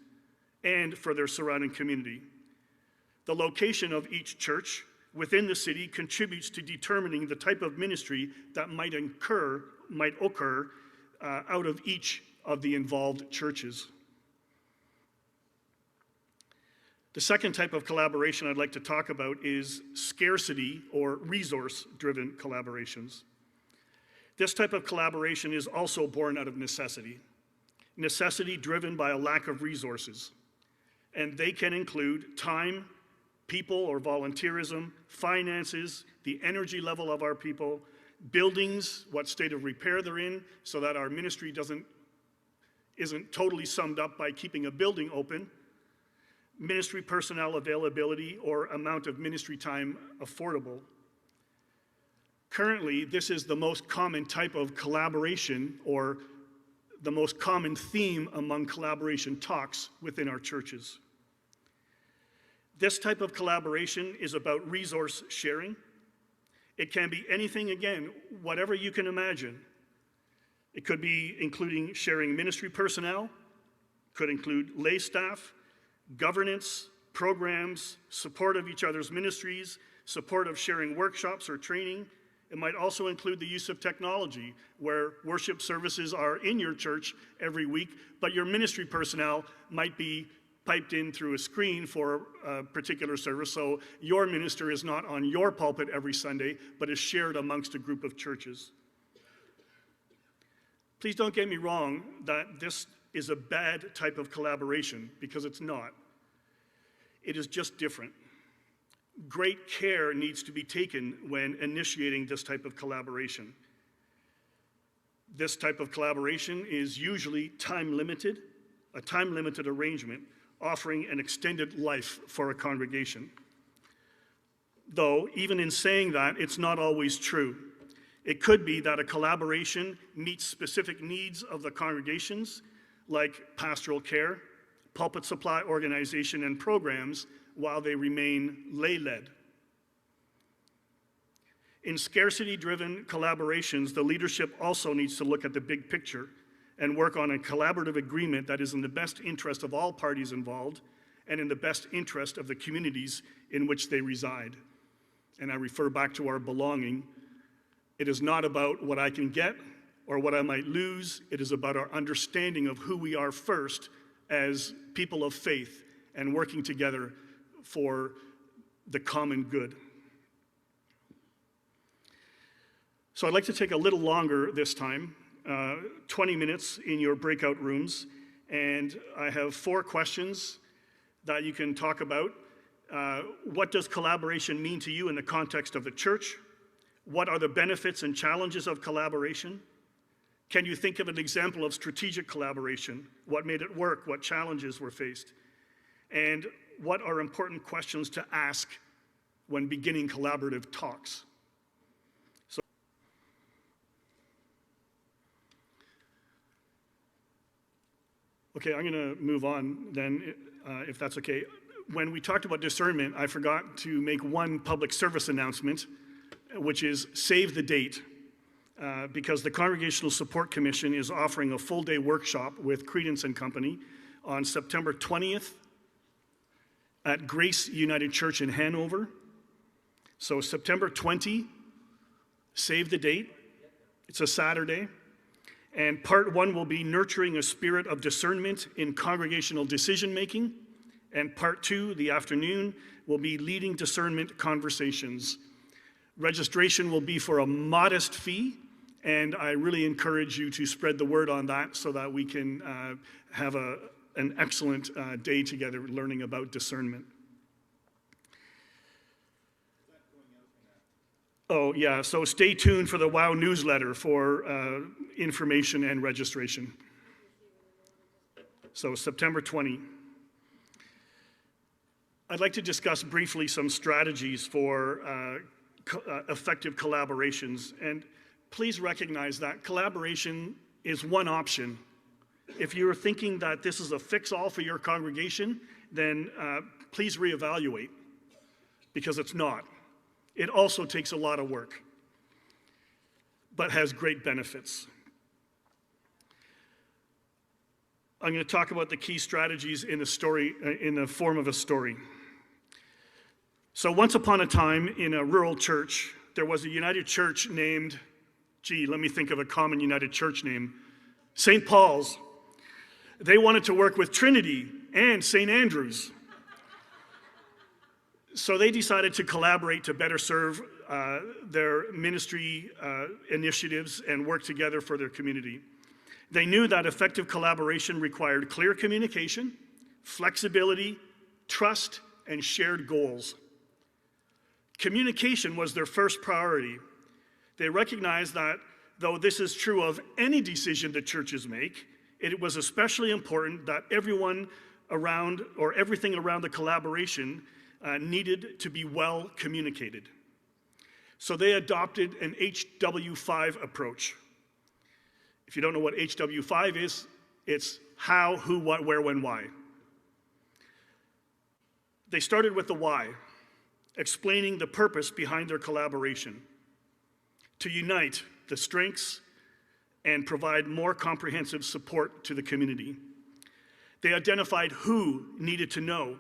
and for their surrounding community. The location of each church within the city contributes to determining the type of ministry that might occur out of each of the involved churches. The second type of collaboration I'd like to talk about is scarcity or resource-driven collaborations. This type of collaboration is also born out of necessity. Necessity driven by a lack of resources. And they can include time, people or volunteerism, finances, the energy level of our people, buildings, what state of repair they're in, so that our ministry isn't totally summed up by keeping a building open, ministry personnel availability or amount of ministry time affordable. Currently, this is the most common type of collaboration or the most common theme among collaboration talks within our churches. This type of collaboration is about resource sharing. It can be anything, again, whatever you can imagine. It could be including sharing ministry personnel, could include lay staff, governance, programs, support of each other's ministries, support of sharing workshops or training. It might also include the use of technology, where worship services are in your church every week, but your ministry personnel might be piped in through a screen for a particular service, so your minister is not on your pulpit every Sunday, but is shared amongst a group of churches. Please don't get me wrong that this is a bad type of collaboration, because it's not. It is just different. Great care needs to be taken when initiating this type of collaboration. This type of collaboration is usually time-limited, a time-limited arrangement, offering an extended life for a congregation. Though, even in saying that, it's not always true. It could be that a collaboration meets specific needs of the congregations, like pastoral care, pulpit supply organization, and programs, while they remain lay-led. In scarcity-driven collaborations, the leadership also needs to look at the big picture and work on a collaborative agreement that is in the best interest of all parties involved and in the best interest of the communities in which they reside. And I refer back to our belonging. It is not about what I can get or what I might lose. It is about our understanding of who we are first as people of faith and working together for the common good. So I'd like to take a little longer this time, 20 minutes in your breakout rooms, and I have 4 questions that you can talk about. What does collaboration mean to you in the context of the church? What are the benefits and challenges of collaboration? Can you think of an example of strategic collaboration? What made it work? What challenges were faced? And what are important questions to ask when beginning collaborative talks? Okay, I'm going to move on then, if that's okay. When we talked about discernment, I forgot to make one public service announcement, which is save the date, because the Congregational Support Commission is offering a full-day workshop with Credence and Company on September 20th at Grace United Church in Hanover. So September 20, save the date. It's a Saturday. And part 1 will be nurturing a spirit of discernment in congregational decision-making. And part 2, the afternoon, will be leading discernment conversations. Registration will be for a modest fee, and I really encourage you to spread the word on that so that we can have an excellent day together learning about discernment. Oh, yeah, so stay tuned for the WOW newsletter for information and registration. So September 20. I'd like to discuss briefly some strategies for effective collaborations. And please recognize that collaboration is one option. If you're thinking that this is a fix-all for your congregation, then please reevaluate, because it's not. It also takes a lot of work, but has great benefits. I'm going to talk about the key strategies in the story, in the form of a story. So once upon a time in a rural church, there was a United Church named, let me think of a common United Church name, St. Paul's. They wanted to work with Trinity and St. Andrew's. So they decided to collaborate to better serve their ministry initiatives and work together for their community. They knew that effective collaboration required clear communication, flexibility, trust, and shared goals. Communication was their first priority. They recognized that though this is true of any decision that churches make, it was especially important that everyone around, or everything around the collaboration needed to be well communicated. So they adopted an HW5 approach. If you don't know what HW5 is, it's how, who, what, where, when, why. They started with the why, explaining the purpose behind their collaboration, to unite the strengths and provide more comprehensive support to the community. They identified who needed to know: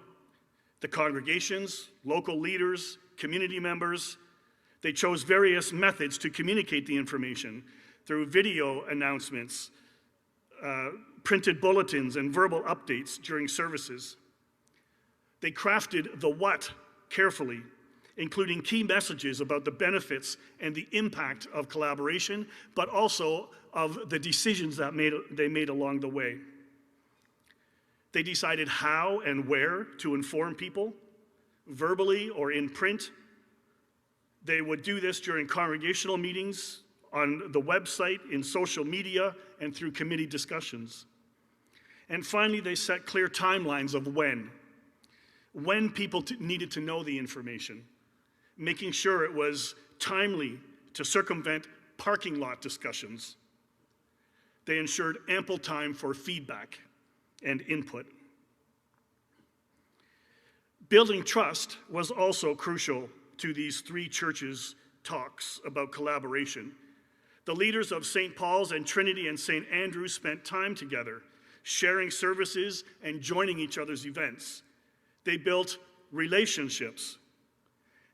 the congregations, local leaders, community members. They chose various methods to communicate the information through video announcements, printed bulletins, and verbal updates during services. They crafted the what carefully, including key messages about the benefits and the impact of collaboration, but also of the decisions that they made along the way. They decided how and where to inform people, verbally or in print. They would do this during congregational meetings, on the website, in social media, and through committee discussions. And finally, they set clear timelines of when people needed to know the information, making sure it was timely to circumvent parking lot discussions. They ensured ample time for feedback and input. Building trust was also crucial to these 3 churches' talks about collaboration. The leaders of St. Paul's and Trinity and St. Andrew's spent time together, sharing services and joining each other's events. They built relationships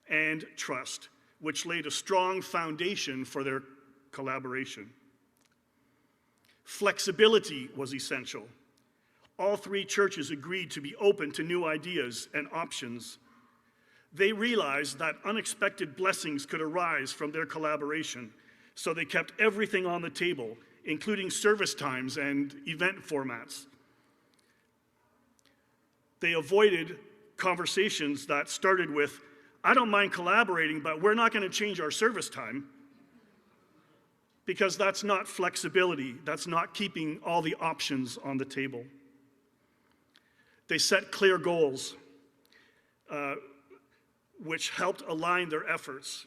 and trust, which laid a strong foundation for their collaboration. Flexibility was essential. All three churches agreed to be open to new ideas and options. They realized that unexpected blessings could arise from their collaboration, so they kept everything on the table, including service times and event formats. They avoided conversations that started with, "I don't mind collaborating, but we're not going to change our service time," because that's not flexibility. That's not keeping all the options on the table. They set clear goals, which helped align their efforts.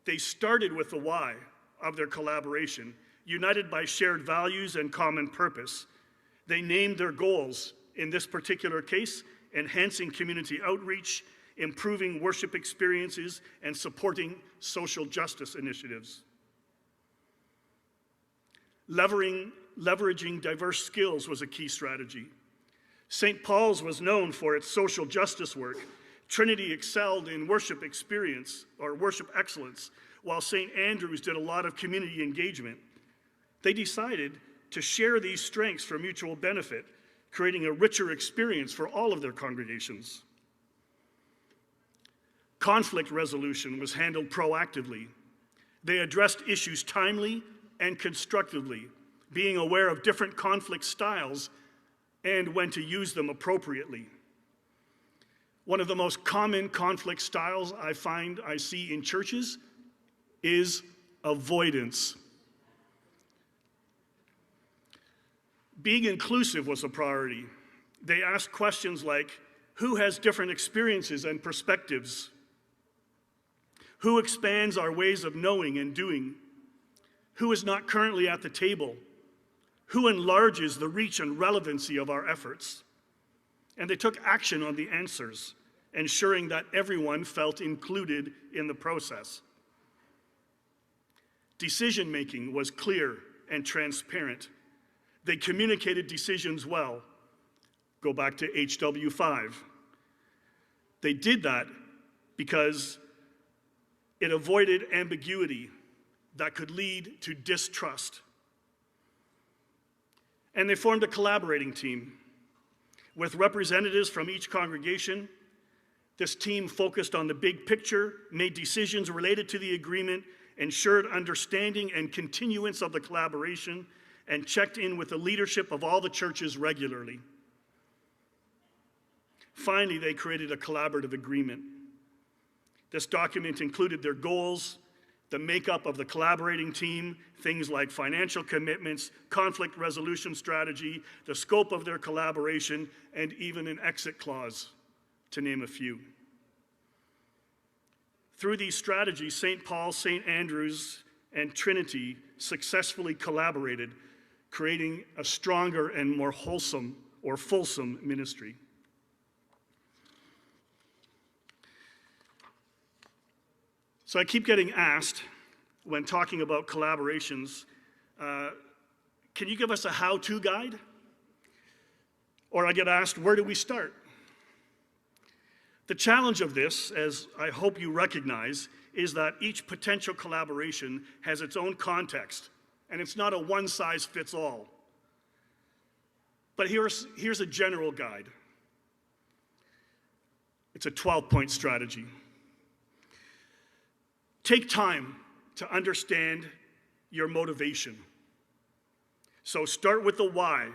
They started with the why of their collaboration, united by shared values and common purpose. They named their goals, in this particular case, enhancing community outreach, improving worship experiences, and supporting social justice initiatives. Leveraging diverse skills was a key strategy. St. Paul's was known for its social justice work. Trinity excelled in worship experience or worship excellence, while St. Andrew's did a lot of community engagement. They decided to share these strengths for mutual benefit, creating a richer experience for all of their congregations. Conflict resolution was handled proactively. They addressed issues timely and constructively, being aware of different conflict styles and when to use them appropriately. One of the most common conflict styles I see in churches is avoidance. Being inclusive was a priority. They asked questions like, who has different experiences and perspectives? Who expands our ways of knowing and doing? Who is not currently at the table? Who enlarges the reach and relevancy of our efforts? And they took action on the answers, ensuring that everyone felt included in the process. Decision-making was clear and transparent. They communicated decisions well. Go back to HW5. They did that because it avoided ambiguity that could lead to distrust. And they formed a collaborating team with representatives from each congregation. This team focused on the big picture, made decisions related to the agreement, ensured understanding and continuance of the collaboration, and checked in with the leadership of all the churches regularly. Finally, they created a collaborative agreement. This document included their goals, the makeup of the collaborating team, things like financial commitments, conflict resolution strategy, the scope of their collaboration, and even an exit clause, to name a few. Through these strategies, St. Paul, St. Andrew's, and Trinity successfully collaborated, creating a stronger and more wholesome or fulsome ministry. So I keep getting asked when talking about collaborations, can you give us a how-to guide? Or I get asked, where do we start? The challenge of this, as I hope you recognize, is that each potential collaboration has its own context, and it's not a one-size-fits-all. But here's a general guide. It's a 12-point strategy. Take time to understand your motivation. So start with the why.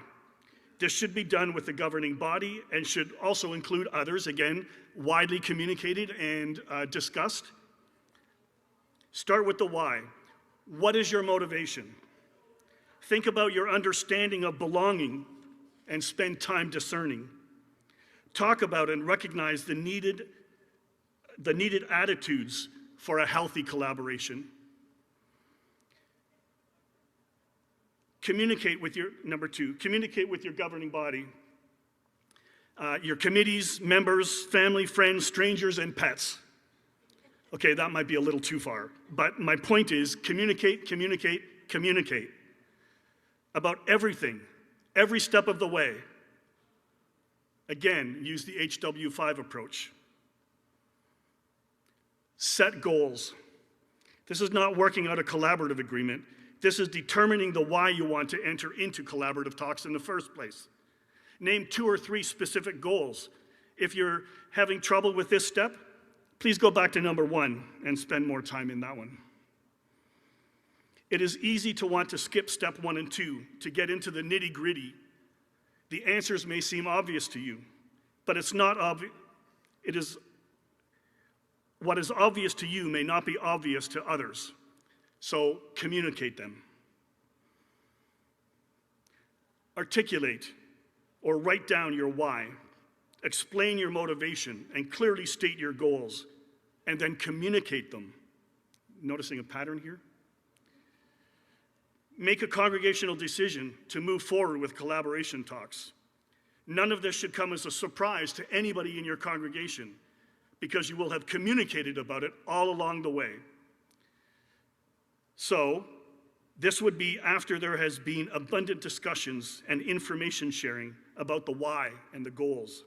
This should be done with the governing body and should also include others, again, widely communicated and discussed. Start with the why. What is your motivation? Think about your understanding of belonging and spend time discerning. Talk about and recognize the needed attitudes for a healthy collaboration. Communicate with your governing body, your committees, members, family, friends, strangers, and pets. Okay, that might be a little too far, but my point is communicate, communicate, communicate about everything, every step of the way. Again, use the HW5 approach. Set goals. This is not working out a collaborative agreement. This is determining the why you want to enter into collaborative talks in the first place. Name 2 or 3 specific goals. If you're having trouble with this step, please go back to number 1 and spend more time in that one. It is easy to want to skip step 1 and 2 to get into the nitty-gritty. The answers may seem obvious to you, but it's not obvious. It is what is obvious to you may not be obvious to others. So communicate them. Articulate or write down your why. Explain your motivation and clearly state your goals, and then communicate them. Noticing a pattern here? Make a congregational decision to move forward with collaboration talks. None of this should come as a surprise to anybody in your congregation, because you will have communicated about it all along the way. So, this would be after there has been abundant discussions and information sharing about the why and the goals.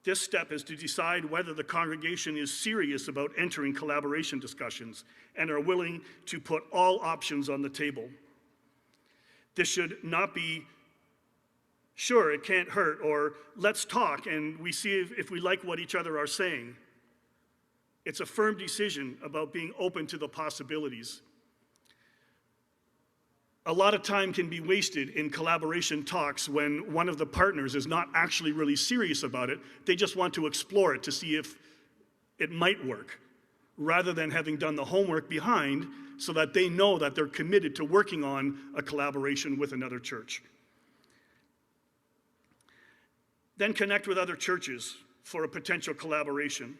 This step is to decide whether the congregation is serious about entering collaboration discussions and are willing to put all options on the table. This should not be, sure, it can't hurt, or let's talk and we see if we like what each other are saying. It's a firm decision about being open to the possibilities. A lot of time can be wasted in collaboration talks when one of the partners is not actually really serious about it. They just want to explore it to see if it might work, rather than having done the homework behind so that they know that they're committed to working on a collaboration with another church. Then connect with other churches for a potential collaboration.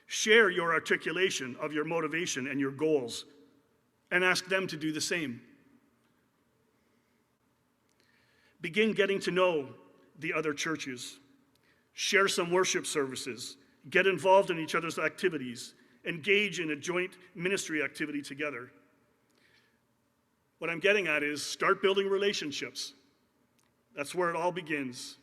Share your articulation of your motivation and your goals, and ask them to do the same. Begin getting to know the other churches. Share some worship services. Get involved in each other's activities. Engage in a joint ministry activity together. What I'm getting at is start building relationships. That's where it all begins.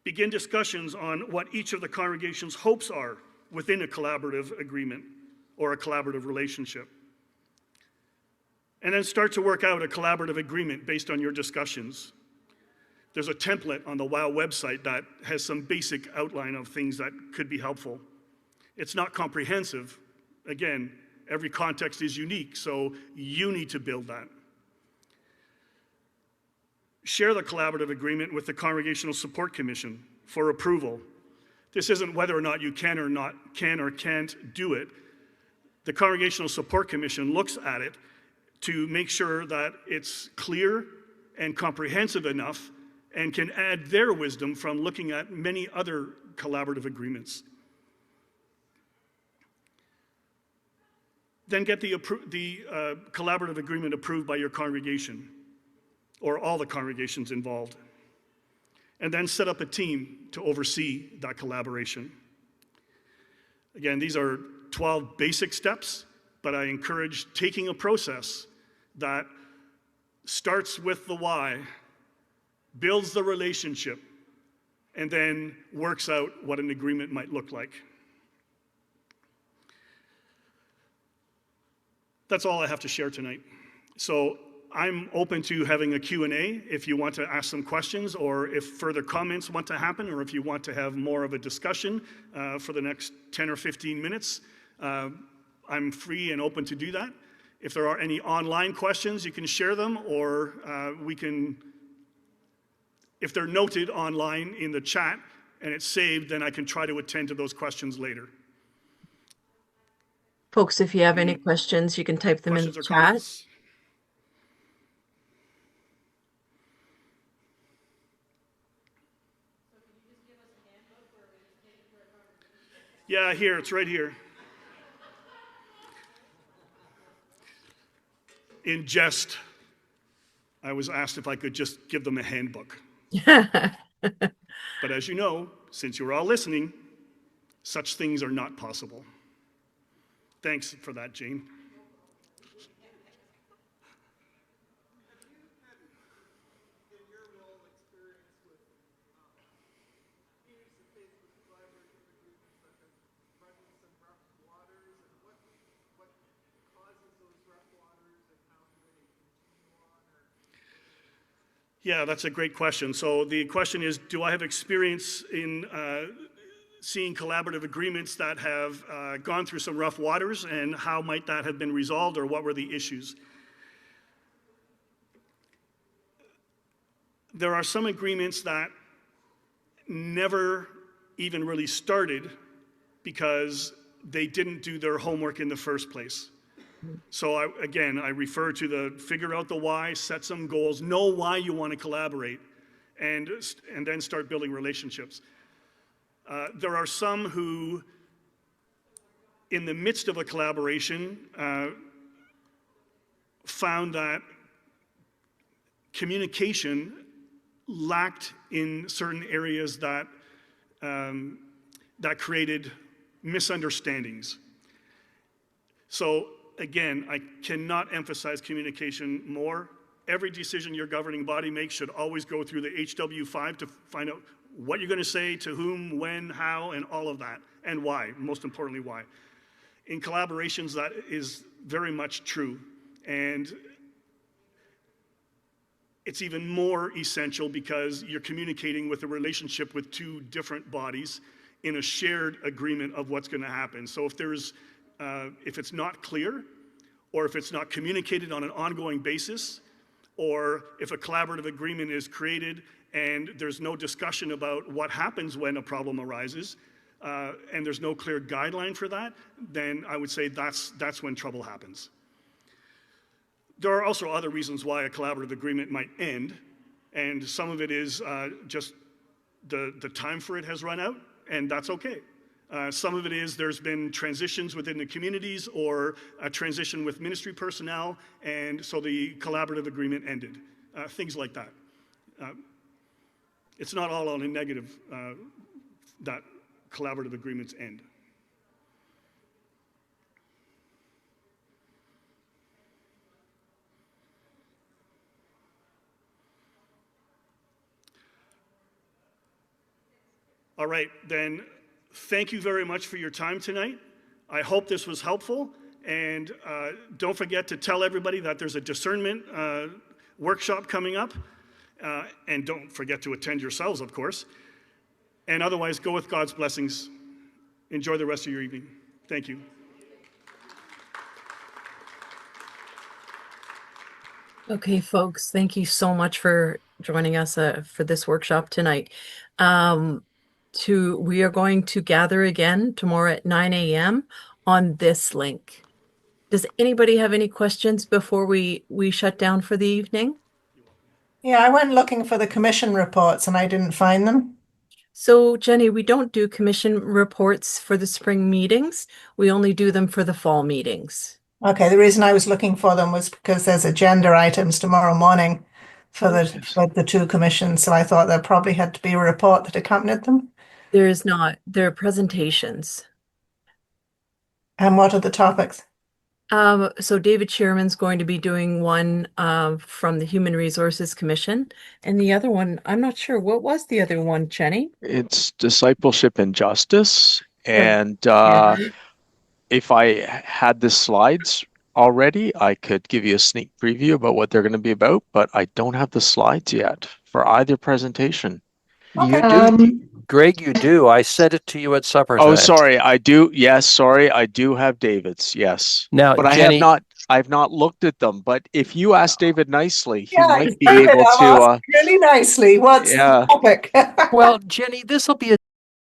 Begin discussions on what each of the congregation's hopes are within a collaborative agreement or a collaborative relationship. And then start to work out a collaborative agreement based on your discussions. There's a template on the WOW website that has some basic outline of things that could be helpful. It's not comprehensive. Again, every context is unique, so you need to build that. Share the collaborative agreement with the Congregational Support Commission for approval. This isn't whether or not you can or can't do it. The Congregational Support Commission looks at it to make sure that it's clear and comprehensive enough and can add their wisdom from looking at many other collaborative agreements. Then get the collaborative agreement approved by your congregation or all the congregations involved. And then set up a team to oversee that collaboration. Again, these are 12 basic steps, but I encourage taking a process that starts with the why, builds the relationship, and then works out what an agreement might look like. That's all I have to share tonight. So I'm open to having a Q&A if you want to ask some questions, or if further comments want to happen, or if you want to have more of a discussion for the next 10 or 15 minutes. I'm free and open to do that. If there are any online questions, you can share them, or if they're noted online in the chat and it's saved, then I can try to attend to those questions later. Folks, if you have any questions, you can type them in the chat. Comments? Yeah, here, it's right here. In jest, I was asked if I could just give them a handbook. But as you know, since you're all listening, such things are not possible. Thanks for that, Jane. Yeah, that's a great question. So the question is, do I have experience in seeing collaborative agreements that have gone through some rough waters, and how might that have been resolved, or what were the issues? There are some agreements that never even really started because they didn't do their homework in the first place. So I refer to the figure out the why, set some goals, know why you want to collaborate, and then start building relationships. There are some who, in the midst of a collaboration, found that communication lacked in certain areas that that created misunderstandings. So again, I cannot emphasize communication more. Every decision your governing body makes should always go through the HW5 to find out what you're going to say, to whom, when, how, and all of that, and why, most importantly, why. In collaborations, that is very much true, and it's even more essential because you're communicating with a relationship with two different bodies in a shared agreement of what's going to happen. So if it's not clear, or if it's not communicated on an ongoing basis, or if a collaborative agreement is created and there's no discussion about what happens when a problem arises, and there's no clear guideline for that, then I would say that's when trouble happens. There are also other reasons why a collaborative agreement might end, and some of it is just the time for it has run out, and that's okay. Some of it is there's been transitions within the communities, or a transition with ministry personnel, and so the collaborative agreement ended. Things like that. It's not all on a negative that collaborative agreements end. All right, then thank you very much for your time tonight. I hope this was helpful, and don't forget to tell everybody that there's a discernment workshop coming up, and don't forget to attend yourselves, of course. And otherwise, go with God's blessings. Enjoy the rest of your evening. Thank you. Okay, folks, thank you so much for joining us for this workshop tonight. We are going to gather again tomorrow at 9 a.m. on this link. Does anybody have any questions before we shut down for the evening? Yeah, I went looking for the commission reports and I didn't find them. So, Jenny, we don't do commission reports for the spring meetings. We only do them for the fall meetings. Okay, the reason I was looking for them was because there's agenda items tomorrow morning for the two commissions, so I thought there probably had to be a report that accompanied them. There is not. There are presentations. And what are the topics? So David Sherman's going to be doing one from the Human Resources Commission, and the other one, I'm not sure. What was the other one, Jenny? It's discipleship and justice. And if I had the slides already, I could give you a sneak preview about what they're going to be about, but I don't have the slides yet for either presentation. You do. Greg, you do. I sent it to you at supper tonight. Oh, sorry. I do. Yes, sorry. I do have David's. Yes. Now, but Jenny, I've not looked at them. But if you ask David nicely, he might be David, able I'll to. ask really nicely. What's the topic? Well, Jenny, this will be a